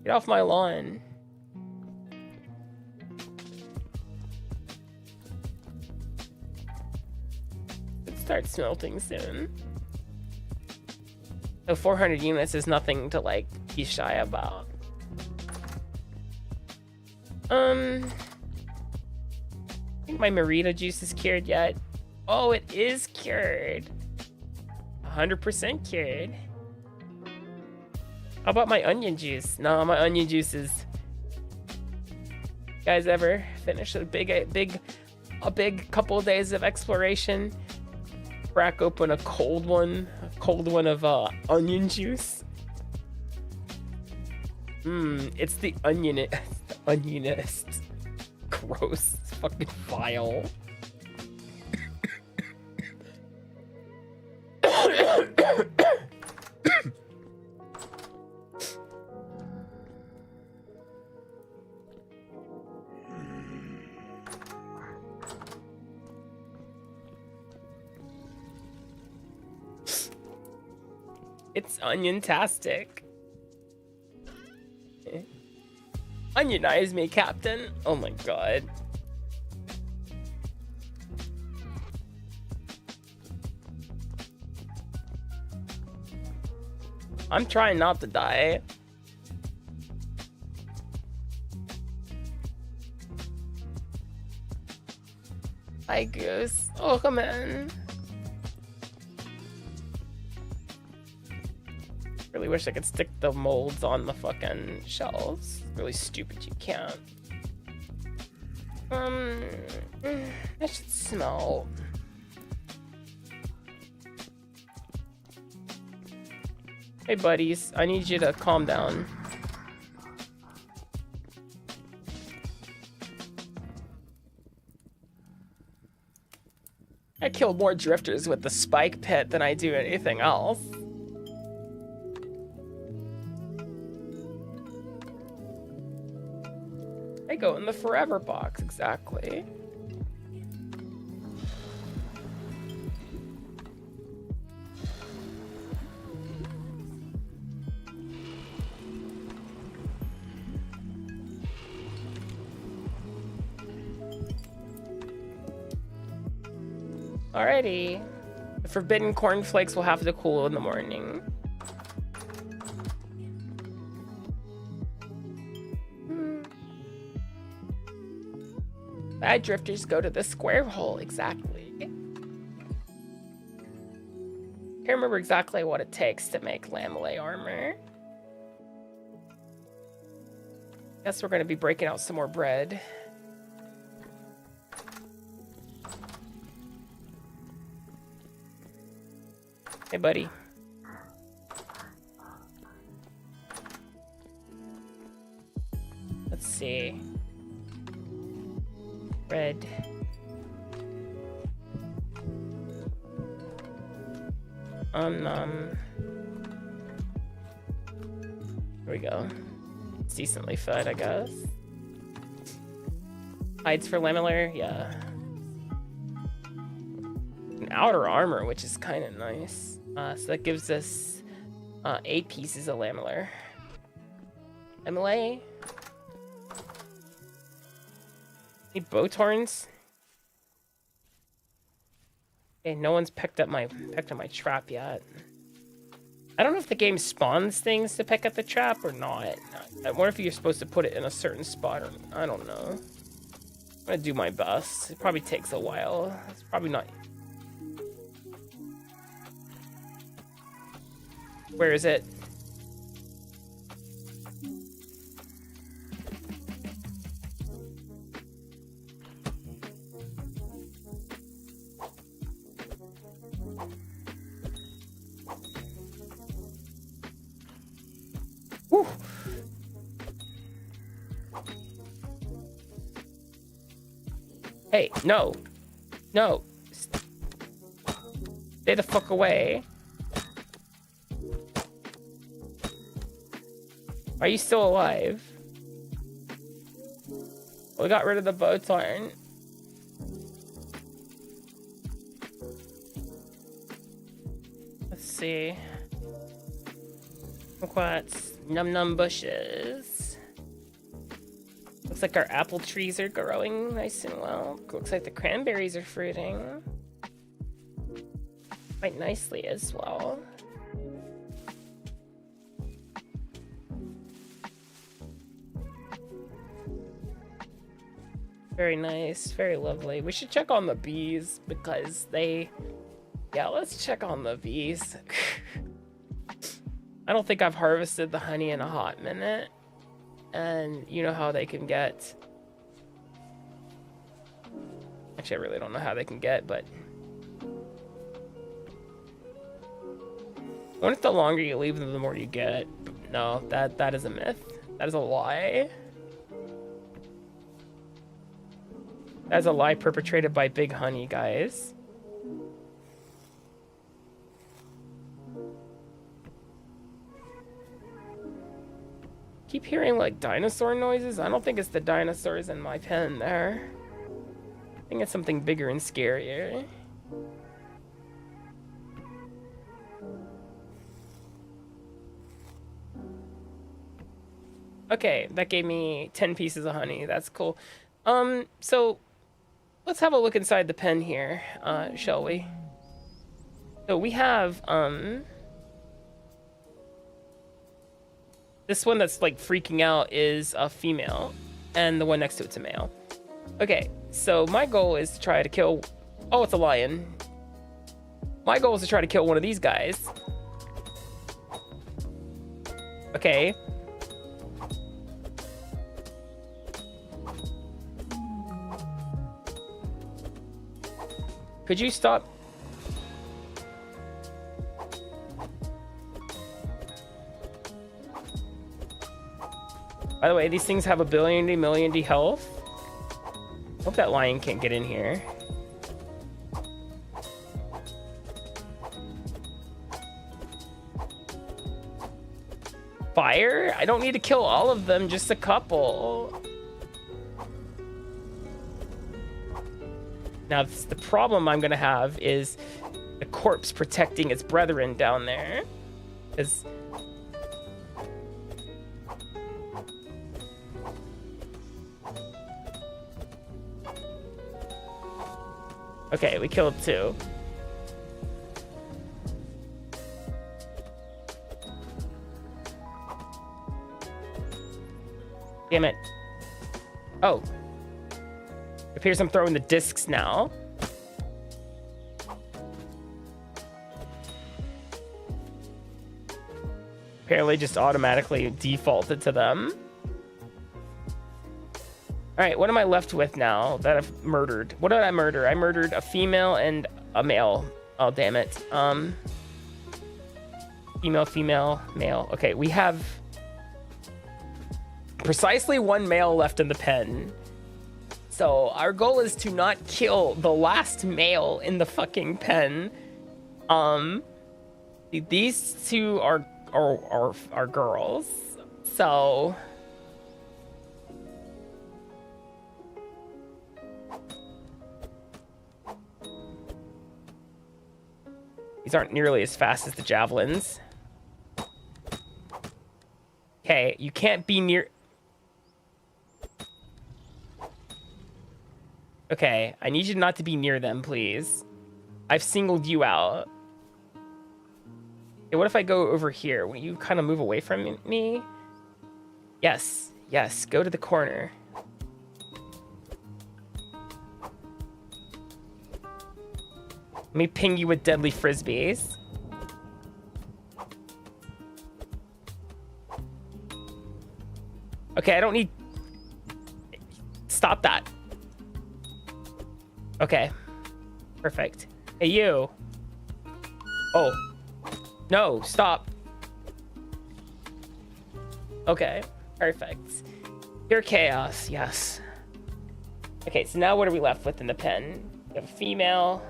Get Get off my lawn. It starts smelting soon. So 400 units is nothing to like be shy about. I think my Merita juice is cured yet. Oh, it is cured. 100% cured. How about my onion juice? No, my onion juice is... You guys ever finish a big couple of days of exploration? Crack open a cold one of onion juice. It's the onionist. Gross. It's fucking vile. It's onion-tastic. Onionize me, Captain. Oh my god. I'm trying not to die. Hi, Goose. Oh, come in. Really wish I could stick the molds on the fucking shelves. Really stupid you can't. That should smell. Hey buddies, I need you to calm down. I kill more drifters with the spike pit than I do anything else. I go in the forever box, exactly. Alrighty. The forbidden cornflakes will have to cool in the morning. Bad drifters go to the square hole, exactly. Can't remember exactly what it takes to make lamellay armor. Guess we're gonna be breaking out some more bread. Hey, buddy. Let's see. Red. Here we go. It's decently fed, I guess. Hides for lamellar, yeah. An outer armor, which is kind of nice. So that gives us 8 pieces of lamellar. Lamellay. Any boat horns? Okay, no one's picked up my trap yet. I don't know if the game spawns things to pick up the trap or not. I wonder if you're supposed to put it in a certain spot or I don't know. I'm gonna do my best. It probably takes a while. It's probably not. Where is it? Whew. Hey, no. No. Stay the fuck away. Are you still alive? We got rid of the boat horn. Let's see. Quats. Num num bushes. Looks like our apple trees are growing nice and well. Looks like the cranberries are fruiting quite nicely as well. Very nice, very lovely. We should check on the bees because yeah, let's check on the bees. I don't think I've harvested the honey in a hot minute, and you know how they can get. Actually, I really don't know how they can get, but I wonder if the longer you leave them, the more you get. No, that is a myth. That is a lie. That's a lie perpetrated by Big Honey, guys. Keep hearing like dinosaur noises. I don't think it's the dinosaurs in my pen there. I think it's something bigger and scarier. Okay, that gave me 10 pieces of honey. That's cool. So let's have a look inside the pen here, shall we? So we have, this one that's like freaking out is a female, and the one next to it's a male. Okay, so my goal is to try to kill, oh, it's a lion. My goal is to try to kill one of these guys. Okay. Could you stop? By the way, these things have a million health. Hope that lion can't get in here. Fire? I don't need to kill all of them, just a couple. Now, the problem I'm gonna have is the corpse protecting its brethren down there. Okay, we killed 2. Damn it. Oh. It appears I'm throwing the discs now. Apparently just automatically defaulted to them. Alright, what am I left with now that I've murdered? What did I murder? I murdered a female and a male. Oh, damn it. Female, male. Okay, we have precisely 1 male left in the pen. So our goal is to not kill the last male in the fucking pen. These 2 are girls. So these aren't nearly as fast as the javelins. Okay, you can't be near. Okay, I need you not to be near them, please. I've singled you out. Okay, what if I go over here? Will you kind of move away from me? Yes, yes, go to the corner. Let me ping you with deadly frisbees. Okay, I don't need... Stop that. Okay. Perfect. Hey, you. Oh. No, stop. Okay, perfect. Pure chaos, yes. Okay, so now what are we left with in the pen? We have a female.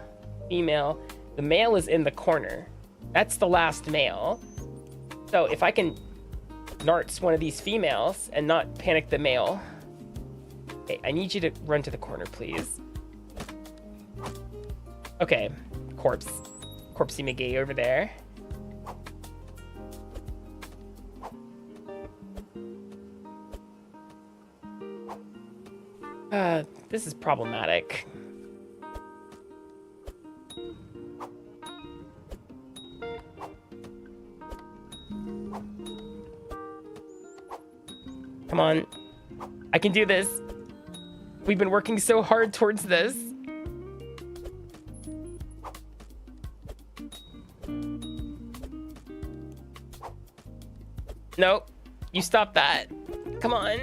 The male is in the corner. That's the last male. So if I can narts one of these females and not panic the male. Okay, I need you to run to the corner, please. Okay, corpsey McGee over there. This is problematic. Come on. I can do this. We've been working so hard towards this. Nope. You stop that. Come on.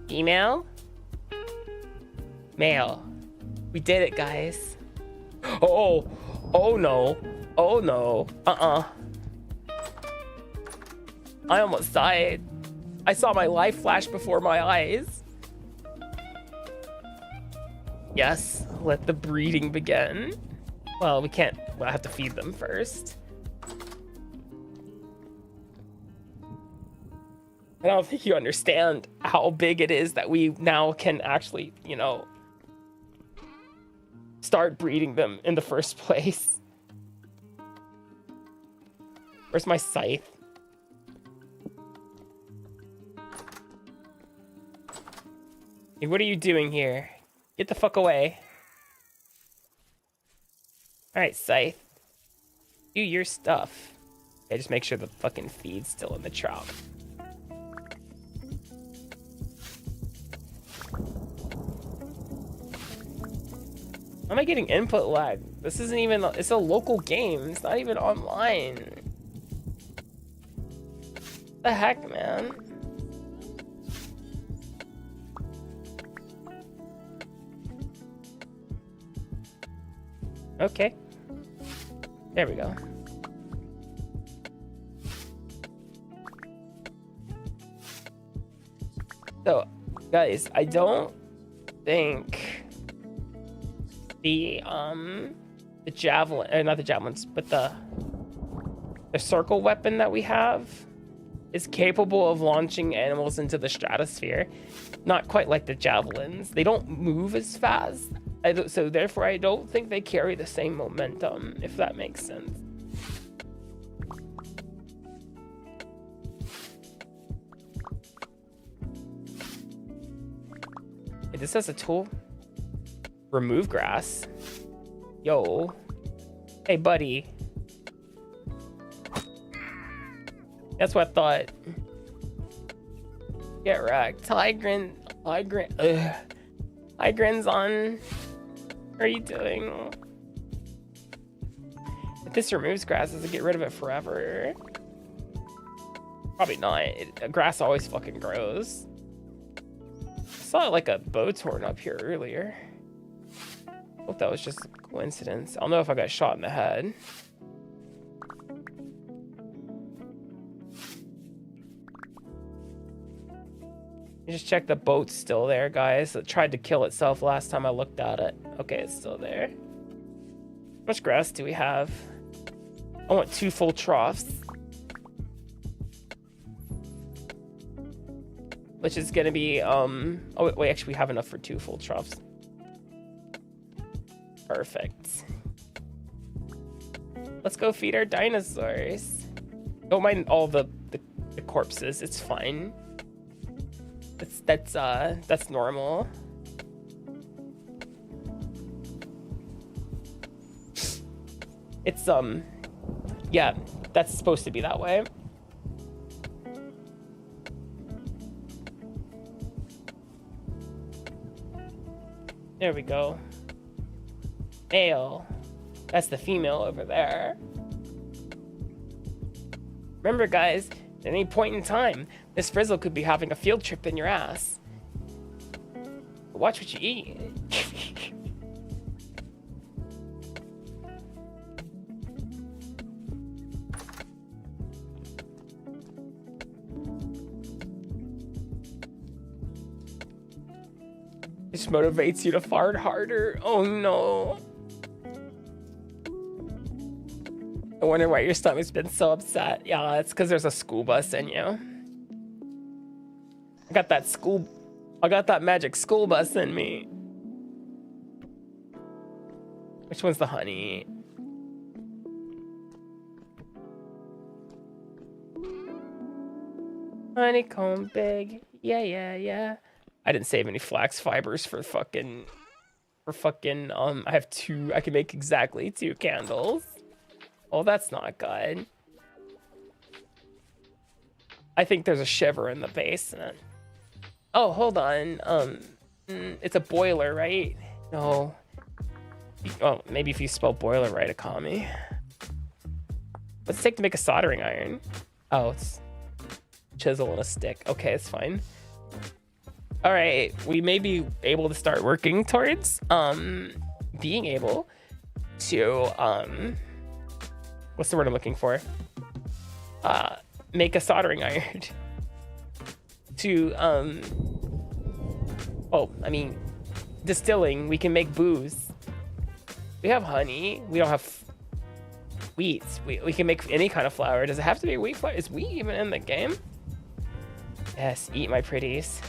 Email? Mail. We did it, guys. Oh, oh no. Oh no. I almost died. I saw my life flash before my eyes. Yes, let the breeding begin. Well, we can't. Well, I have to feed them first. I don't think you understand how big it is that we now can actually, you know, start breeding them in the first place. Where's my scythe? Hey, what are you doing here? Get the fuck away. Alright, scythe. Do your stuff. Okay, just make sure the fucking feed's still in the trough. How am I getting input lag? This isn't even, it's a local game. It's not even online. What the heck, man? Okay. There we go. So, guys, I don't think the javelin, or not the javelins, but the circle weapon that we have is capable of launching animals into the stratosphere. Not quite like the javelins. They don't move as fast. So therefore, I don't think they carry the same momentum, if that makes sense. Hey, this has a tool. Remove grass. Yo. Hey, buddy. That's what I thought. Get wrecked. Hygrin's on. What are you doing? If this removes grass, does it get rid of it forever? Probably not. Grass always fucking grows. I saw like a bow torn up here earlier. Hope that was just a coincidence. I don't know if I got shot in the head. Just check the boat's still there, guys. It tried to kill itself last time I looked at it. Okay, it's still there. How much grass do we have? I want 2 full troughs. Which is gonna be, oh wait, actually we have enough for 2 full troughs. Perfect. Let's go feed our dinosaurs. Don't mind all the corpses, it's fine. That's normal. It's yeah, that's supposed to be that way. There we go. Male. That's the female over there. Remember, guys, at any point in time, this Frizzle could be having a field trip in your ass. Watch what you eat. This motivates you to fart harder. Oh no. I wonder why your stomach's been so upset. Yeah, it's because there's a school bus in you. I got that magic school bus in me. Which one's the honey? Honeycomb big. Yeah. I didn't save any flax fibers for fucking I have 2. I can make exactly 2 candles. Oh, that's not good. I think there's a shiver in the basement. Oh, hold on. It's a boiler, right? No. Oh, maybe if you spell boiler right, Akami. What's it take to make a soldering iron? Oh, it's chisel and a stick. Okay, it's fine. All right, we may be able to start working towards being able to what's the word I'm looking for? Make a soldering iron. To I mean, distilling, we can make booze. We have honey. We don't have wheat. We can make any kind of flour. Does it have to be wheat flour? Is wheat even in the game? Yes, eat my pretties.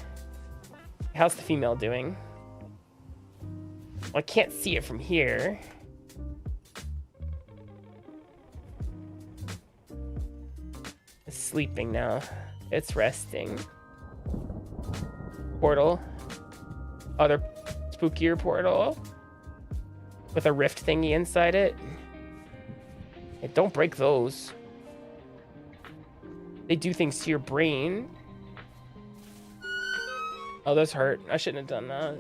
How's the female doing? Well, I can't see it from here. It's sleeping now. It's resting. Portal. Other spookier portal. With a rift thingy inside it. Hey, don't break those. They do things to your brain. Oh, those hurt. I shouldn't have done that.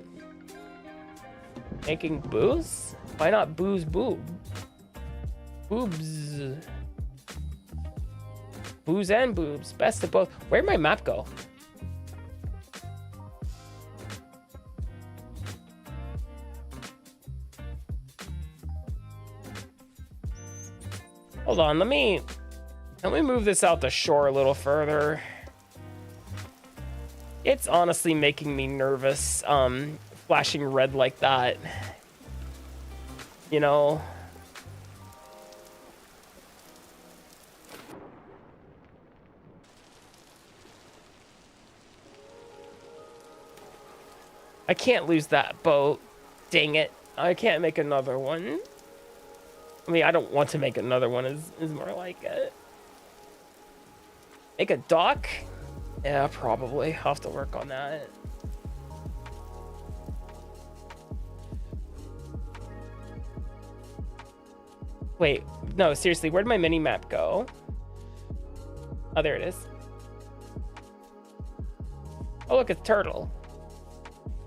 Making booze? Why not booze boob? Boobs. Booze and boobs. Best of both. Where'd my map go? Hold on, let me move this out the shore a little further. It's honestly making me nervous, flashing red like that. You know? I can't lose that boat. Dang it. I can't make another one. I mean, I don't want to make another one, is more like it. Make a dock? Yeah, probably. I'll have to work on that. Wait, no, seriously, where'd my mini map go? Oh, there it is. Oh, look, it's a turtle.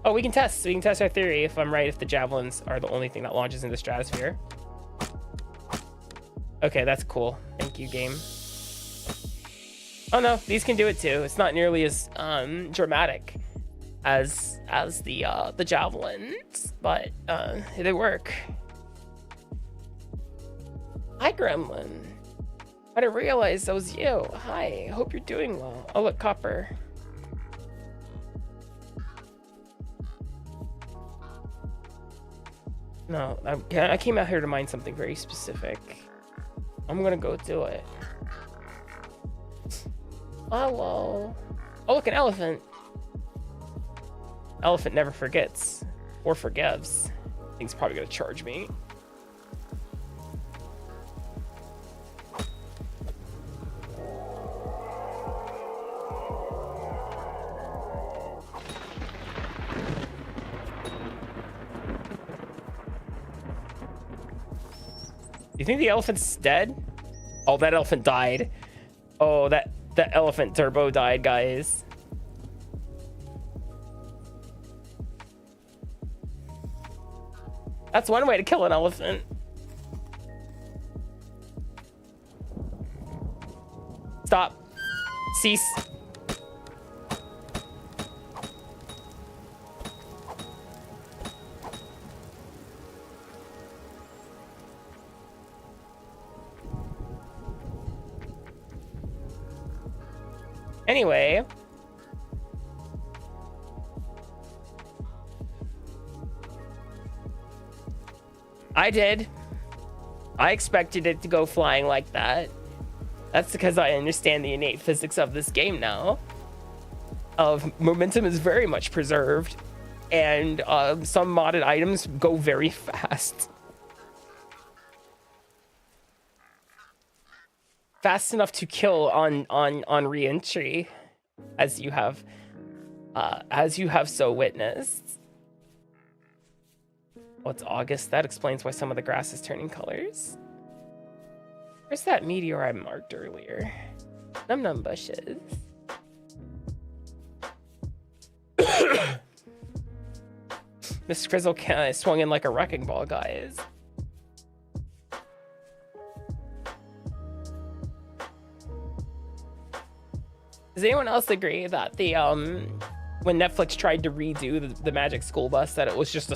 Oh, we can test our theory if I'm right, if the javelins are the only thing that launches into the stratosphere. Okay, that's cool. Thank you, game. Oh no, these can do it too. It's not nearly as dramatic as the javelins, but they work. Hi, Gremlin. I didn't realize that was you. Hi, hope you're doing well. Oh look, copper. No, I came out here to mine something very specific. I'm gonna go do it. Hello. Oh, look, an elephant. Elephant never forgets or forgives. I think it's probably gonna charge me. You think the elephant's dead? Oh, that elephant died. Oh, that elephant turbo died, guys. That's one way to kill an elephant. Stop. Cease. Anyway, I did. I expected it to go flying like that. That's because I understand the innate physics of this game now. Momentum is very much preserved, and some modded items go very fast. Fast enough to kill on re-entry. as you have so witnessed. Oh, it's August. That explains why some of the grass is turning colors. Where's that meteor I marked earlier? Num num bushes. Miss Frizzle swung in like a wrecking ball, guys. Does anyone else agree that the when Netflix tried to redo the Magic School Bus, that it was just a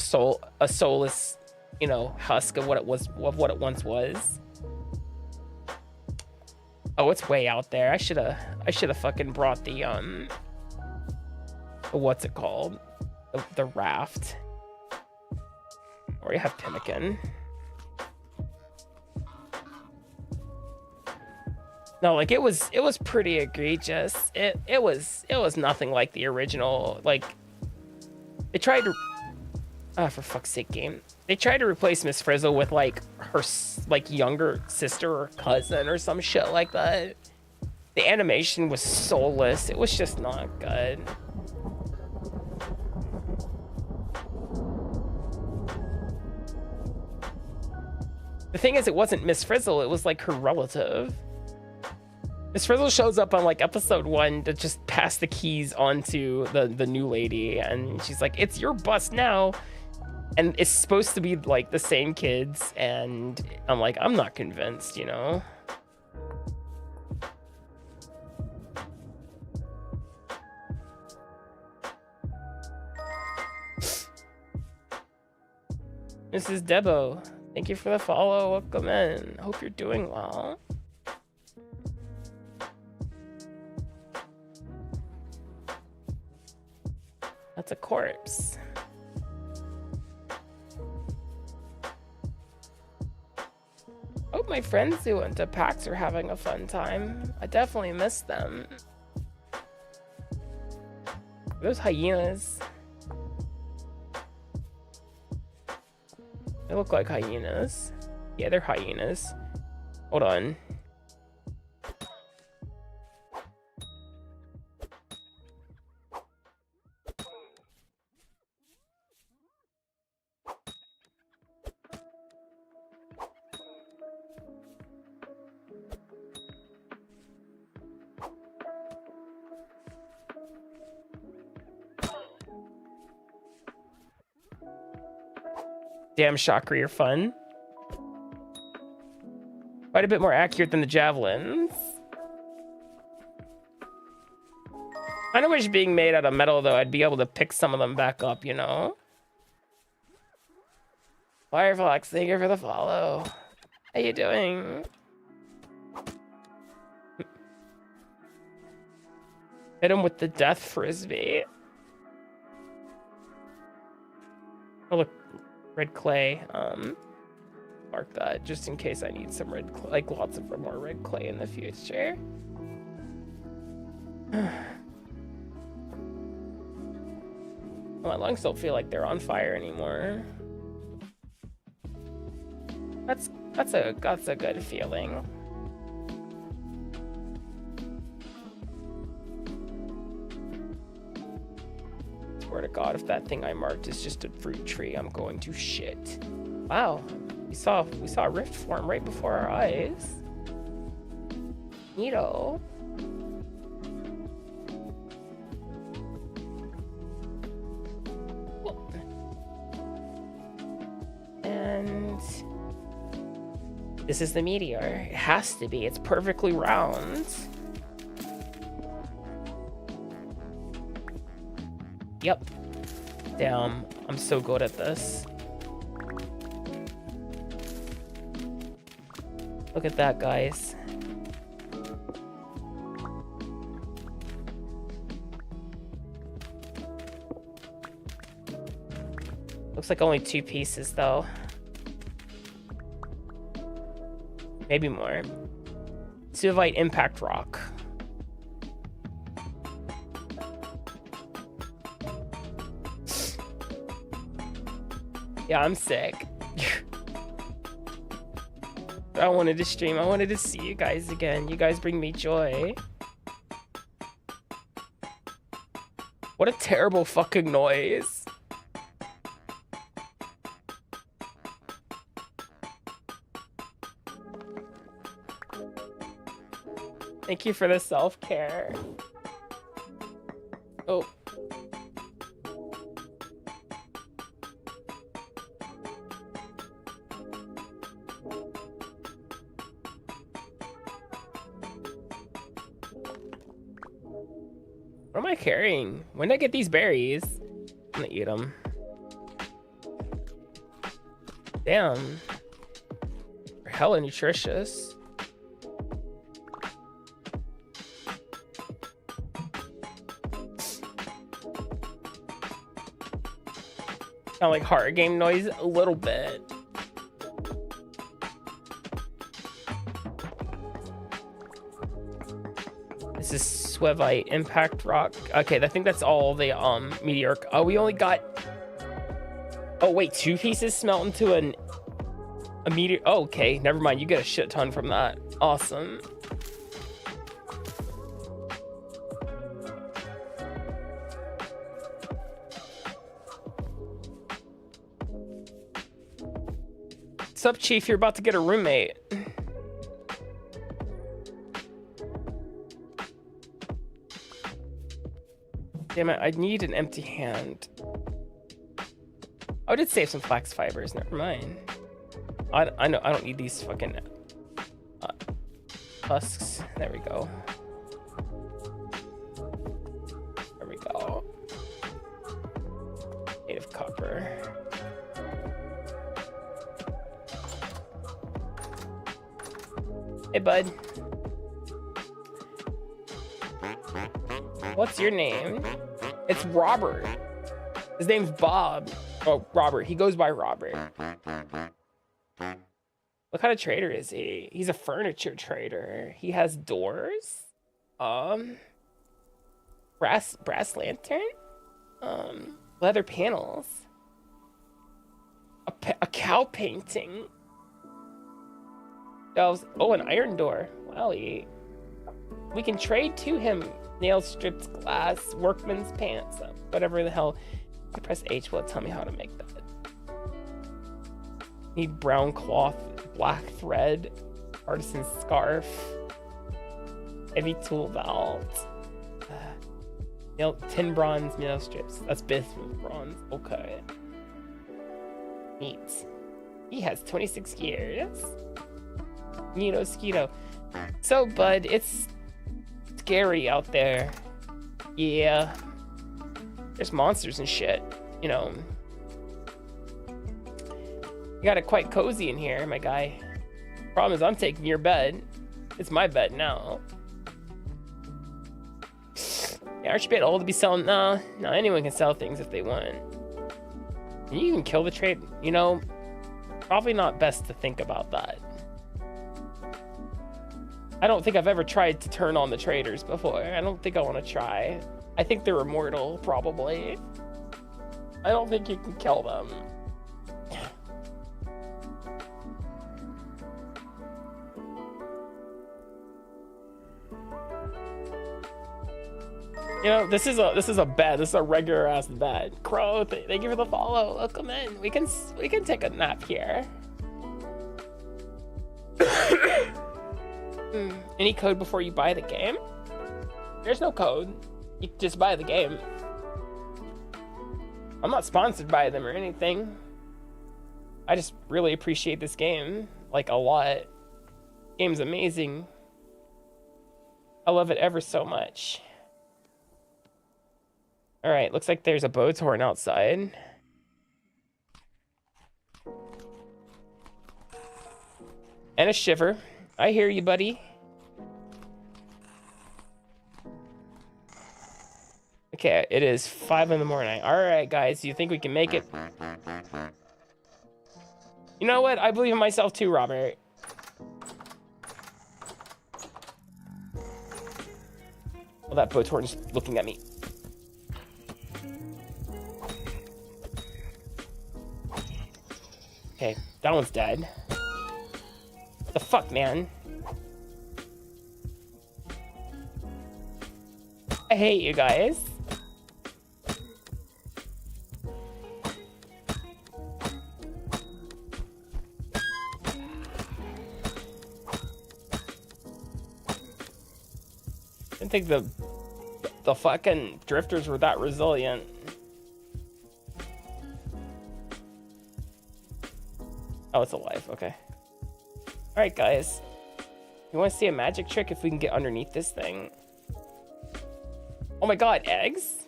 soulless, you know, husk of what it once was? Oh, it's way out there. I should have fucking brought the what's it called? The raft. Or you have Pemmican. No, like it was pretty egregious. It was nothing like the original. Like they tried to, for fuck's sake, game. They tried to replace Miss Frizzle with like her like younger sister or cousin or some shit like that. The animation was soulless. It was just not good. The thing is, it wasn't Miss Frizzle. It was like her relative. Miss Frizzle shows up on like episode 1 to just pass the keys onto the new lady, and she's like, "It's your bus now," and it's supposed to be like the same kids, and I'm like, I'm not convinced, you know. Mrs. Debo, thank you for the follow. Welcome in. Hope you're doing well. That's a corpse. Hope my friends who went to PAX are having a fun time. I definitely miss them. Those hyenas. They look like hyenas. Yeah, they're hyenas. Hold on. Damn, Chakra, you're fun. Quite a bit more accurate than the javelins. I wish being made out of metal, though, I'd be able to pick some of them back up, you know? Firefox, thank you for the follow. How you doing? Hit him with the death frisbee. Oh, look. Red clay. Mark that just in case I need some red clay, like lots of more red clay in the future. My lungs don't feel like they're on fire anymore. That's a good feeling. Swear to God, if that thing I marked is just a fruit tree, I'm going to shit. Wow, we saw a rift form right before our eyes. Neato. And this is the meteor. It has to be. It's perfectly round. Yep. Damn, I'm so good at this. Look at that, guys. Looks like only 2 pieces, though. Maybe more. Suvite impact rock. Yeah, I'm sick. I wanted to stream. I wanted to see you guys again. You guys bring me joy. What a terrible fucking noise. Thank you for the self-care. Oh. What am I carrying? When did I get these berries? I'm gonna eat them. Damn. They're hella nutritious. Sound like horror game noise a little bit. This is Swevite Impact Rock. Okay, I think that's all the meteor. Oh, we only got. Oh wait, 2 pieces smelt into a meteor. Oh, okay, never mind. You get a shit ton from that. Awesome. What's up, Chief? You're about to get a roommate. Damn it, I need an empty hand. I did save some flax fibers, never mind. I know, I don't need these fucking husks. There we go. There we go. Native copper. Hey, bud. What's your name? It's Robert. His name's Bob. Oh, Robert. He goes by Robert. What kind of trader is he? He's a furniture trader. He has doors. Brass lantern. Leather panels. A cow painting. Oh, an iron door. Wow, we can trade to him. Nail strips, glass, workman's pants, whatever the hell. If I press H, will it tell me how to make that? Need brown cloth, black thread, artisan scarf, heavy tool belt, tin bronze nail strips. That's bismuth bronze. Okay. Neat. He has 26 years. Skeeto. So, bud, it's scary out there. Yeah. There's monsters and shit, you know. You got it quite cozy in here, my guy. Problem is I'm taking your bed. It's my bed now. Yeah, aren't you a bit old to be selling? No, anyone can sell things if they want. You can kill the trade, you know. Probably not best to think about that. I don't think I've ever tried to turn on the traders before. I don't think I want to try. I think they're immortal, probably. I don't think you can kill them. You know, this is a bed. This is a regular ass bed. Crow, thank you for the follow. Welcome in. We can take a nap here. Any code before you buy the game? There's no code. You just buy the game. I'm not sponsored by them or anything. I just really appreciate this game, like, a lot. Game's amazing. I love it ever so much. All right, looks like there's a boat's horn outside. And a shiver. I hear you, buddy. Okay, it is 5 in the morning. All right, guys, do you think we can make it? You know what? I believe in myself too, Robert. Well, that boat's horn's looking at me. Okay, that one's dead. What the fuck, man? I hate you guys. didn't think the fucking drifters were that resilient. Oh, it's alive. Okay. All right, guys. You want to see a magic trick if we can get underneath this thing? Oh my god, eggs?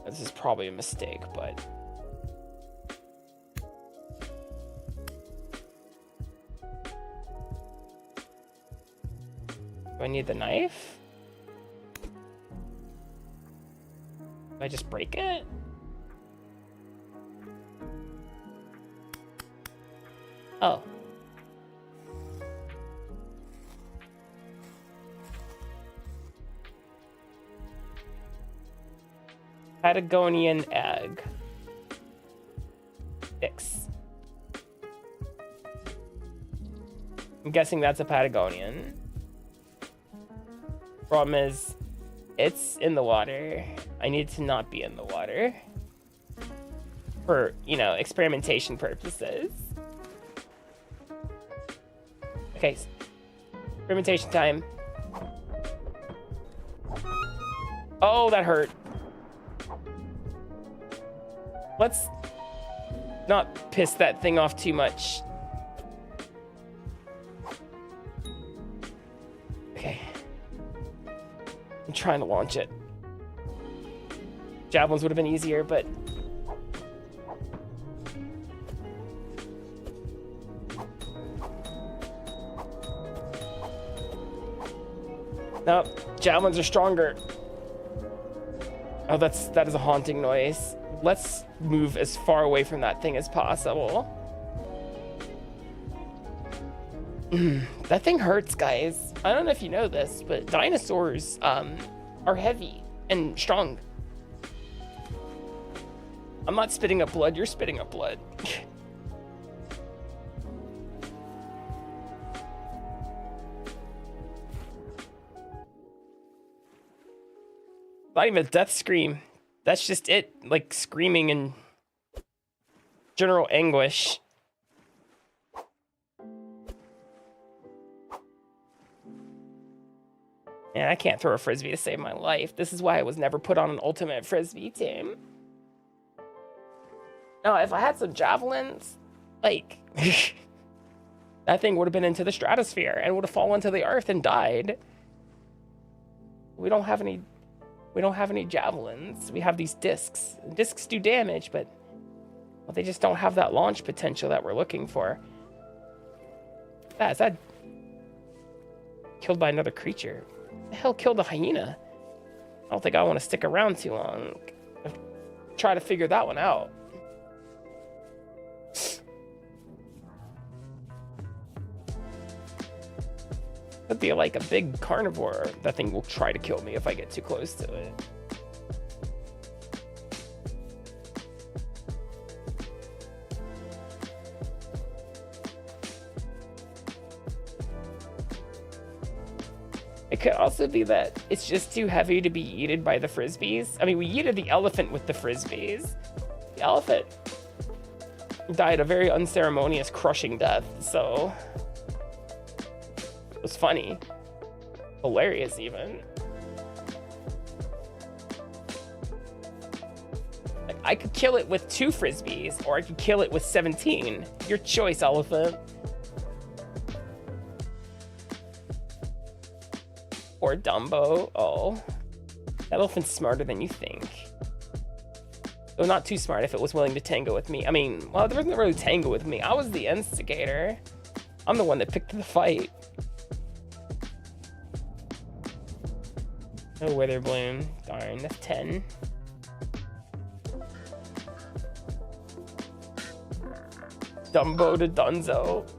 This is probably a mistake, but... Do I need the knife? Do I just break it? Oh. Patagonian egg. 6. I'm guessing that's a Patagonian. Problem is, it's in the water. I need to not be in the water. For, you know, experimentation purposes. Okay, experimentation time. Oh, that hurt. Let's not piss that thing off too much. Okay. I'm trying to launch it. Javelins would have been easier, but... Nope, javelins are stronger. Oh, that is a haunting noise. Let's move as far away from that thing as possible. That thing hurts, guys. I don't know if you know this, but dinosaurs are heavy and strong. I'm not spitting up blood, you're spitting up blood. Not even a death scream. That's just it, like screaming in general anguish. Man, I can't throw a frisbee to save my life. This is why I was never put on an ultimate frisbee team. No, if I had some javelins, like, that thing would have been into the stratosphere and would have fallen to the earth and died. We don't have any javelins. We have these discs. Discs do damage, but well, they just don't have that launch potential that we're looking for. Is that killed by another creature? The hell killed a hyena? I don't think I want to stick around too long. Try to figure that one out. Could be like a big carnivore. That thing will try to kill me if I get too close to it. It could also be that it's just too heavy to be yeeted by the frisbees. I mean, we yeeted the elephant with the frisbees. The elephant died a very unceremonious, crushing death, so... It was funny. Hilarious, even. Like, I could kill it with 2 frisbees, or I could kill it with 17. Your choice, elephant. Or Dumbo. Oh. That elephant's smarter than you think. Though not too smart if it was willing to tango with me. I mean, well, there wasn't really tango with me. I was the instigator. I'm the one that picked the fight. No wither bloom. Darn, that's 10. Dumbo to Dunzo.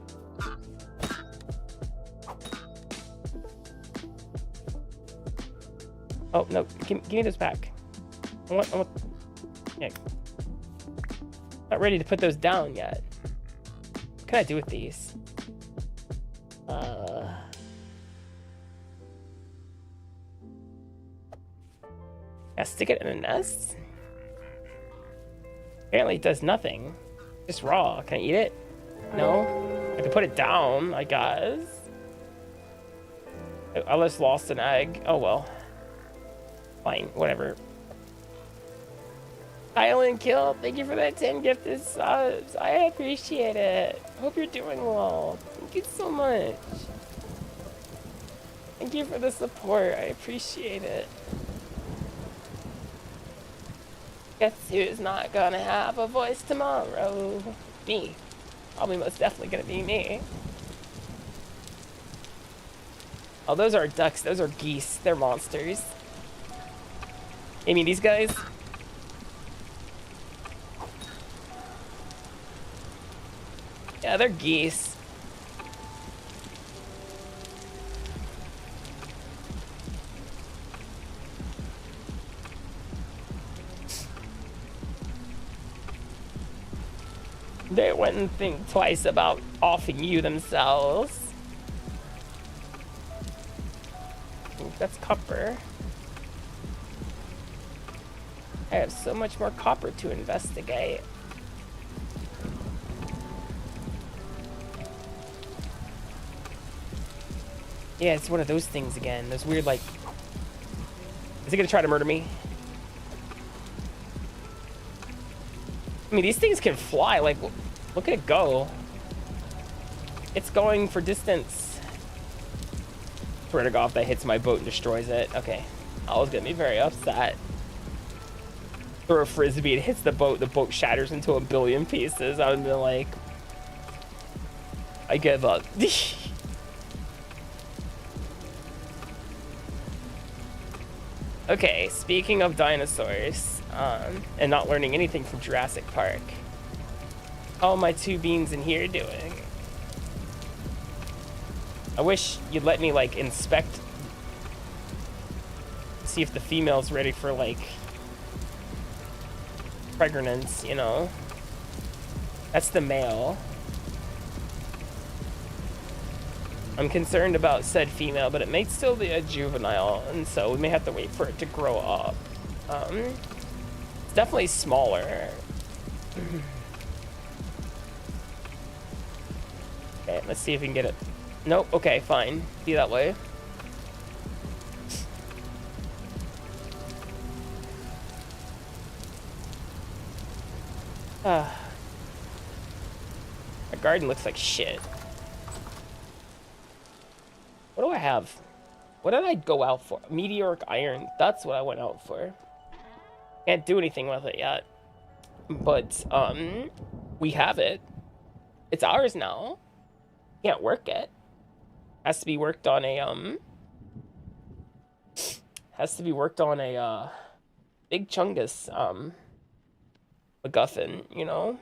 Oh, no. Give me those back. I want... Yeah. Not ready to put those down yet. What can I do with these? Yeah, stick it in a nest? Apparently it does nothing. Just raw. Can I eat it? No? I can put it down, I guess. I just lost an egg. Oh well. Fine, whatever. Island Kill, thank you for that 10 gifted subs. I appreciate it. Hope you're doing well. Thank you so much. Thank you for the support. I appreciate it. Guess who's not gonna have a voice tomorrow? Me. Probably most definitely gonna be me. Oh, those are ducks. Those are geese. They're monsters. I mean, these guys. Yeah, they're geese. They wouldn't think twice about offing you themselves. I think that's copper. I have so much more copper to investigate. Yeah, it's one of those things again. Those weird, like... Is it gonna try to murder me? I mean, these things can fly. Like, look at it go. It's going for distance. Swear to God, if that hits my boat and destroys it. Okay. I was gonna be very upset. Throw a frisbee, it hits the boat shatters into a billion pieces. I would be like... I give up. Okay, speaking of dinosaurs, and not learning anything from Jurassic Park. How are my two beans in here doing? I wish you'd let me, like, inspect, see if the female's ready for, like, pregnancy, you know? That's the male. I'm concerned about said female, but it may still be a juvenile, and so we may have to wait for it to grow up. It's definitely smaller. Okay, let's see if we can get it. Nope, okay, fine. Be that way. My garden looks like shit. What do I have? What did I go out for? Meteoric iron. That's what I went out for. Can't do anything with it yet. But, we have it. It's ours now. Can't work it. Has to be worked on a, has to be worked on a, big chungus, MacGuffin, you know?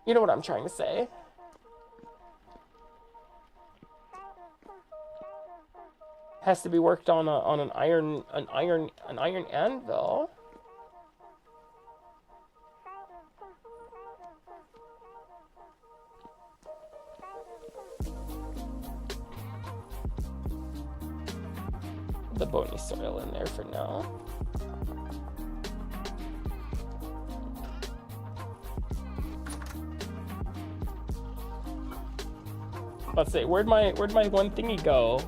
You know what I'm trying to say. Has to be worked on an iron anvil. The bony soil in there for now. Let's see, where'd my one thingy go?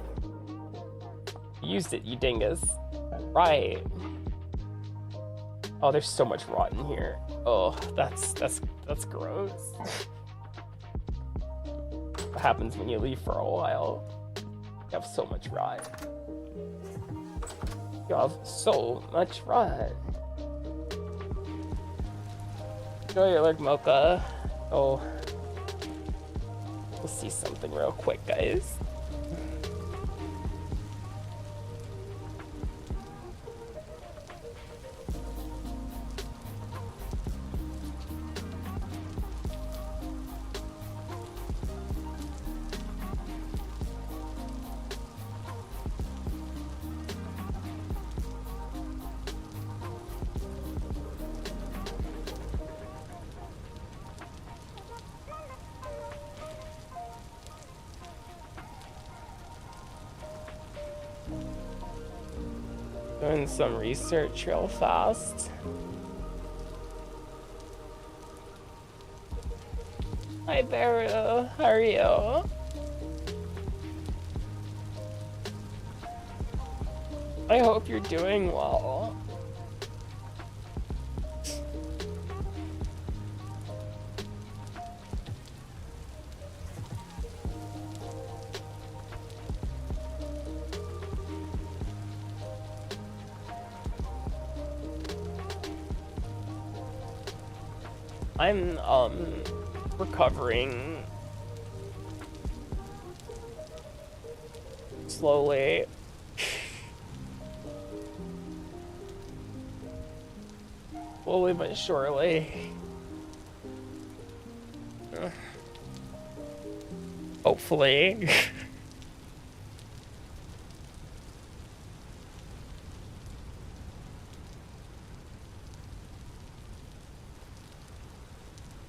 Used it, you dingus. Right. Oh, there's so much rot in here. Oh, that's gross. What happens when you leave for a while? You have so much rot. You have so much rot. Enjoy your leg, Mocha. Oh. We'll see something real quick, guys. Doing some research real fast. Hi, Beru. How are you? I hope you're doing well. I'm recovering slowly. Slowly but surely. Hopefully.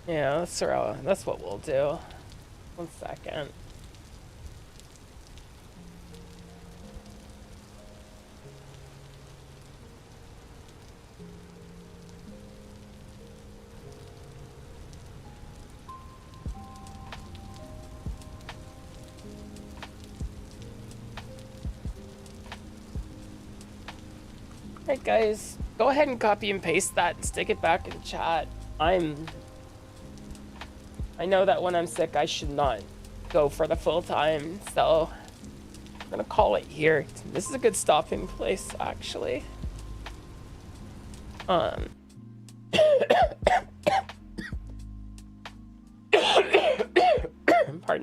Yeah, that's what we'll do. 1 second. Alright guys, go ahead and copy and paste that and stick it back in chat. I know that when I'm sick I should not go for the full time, so I'm gonna call it here. This is a good stopping place actually. Pardon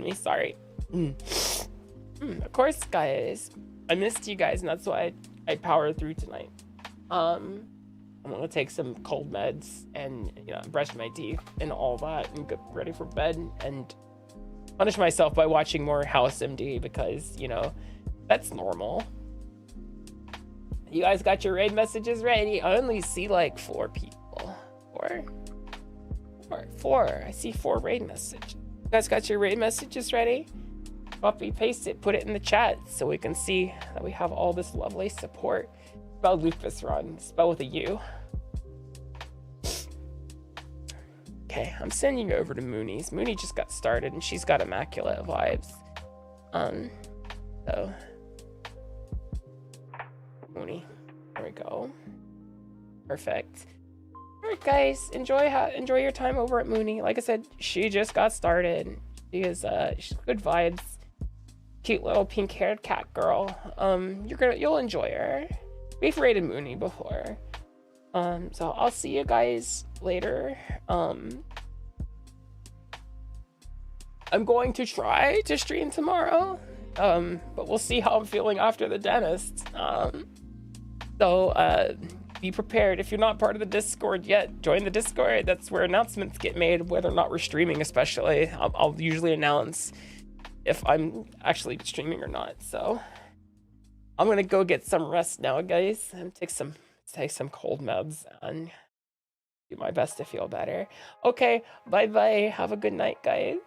me, sorry. Of course guys, I missed you guys and that's why I powered through tonight. I'm gonna take some cold meds and brush my teeth and all that and get ready for bed and punish myself by watching more House MD because that's normal. You guys got your raid messages ready? I only see like 4 people. Four. I see 4 raid messages. You guys got your raid messages ready? Copy, paste it, put it in the chat so we can see that we have all this lovely support. Spell lupus run, spell with a U. Okay, I'm sending you over to Mooney's. Mooney just got started and she's got immaculate vibes. So Mooney, there we go. Perfect. All right, guys, enjoy your time over at Mooney. Like I said, she just got started. She's good vibes. Cute little pink-haired cat girl. You'll enjoy her. We've raided Mooney before. So I'll see you guys later. I'm going to try to stream tomorrow. But we'll see how I'm feeling after the dentist. So be prepared. If you're not part of the Discord yet, join the Discord. That's where announcements get made, whether or not we're streaming, especially. I'll usually announce if I'm actually streaming or not. So I'm gonna go get some rest now, guys, and take some cold meds and do my best to feel better. Okay, bye. Have a good night, guys.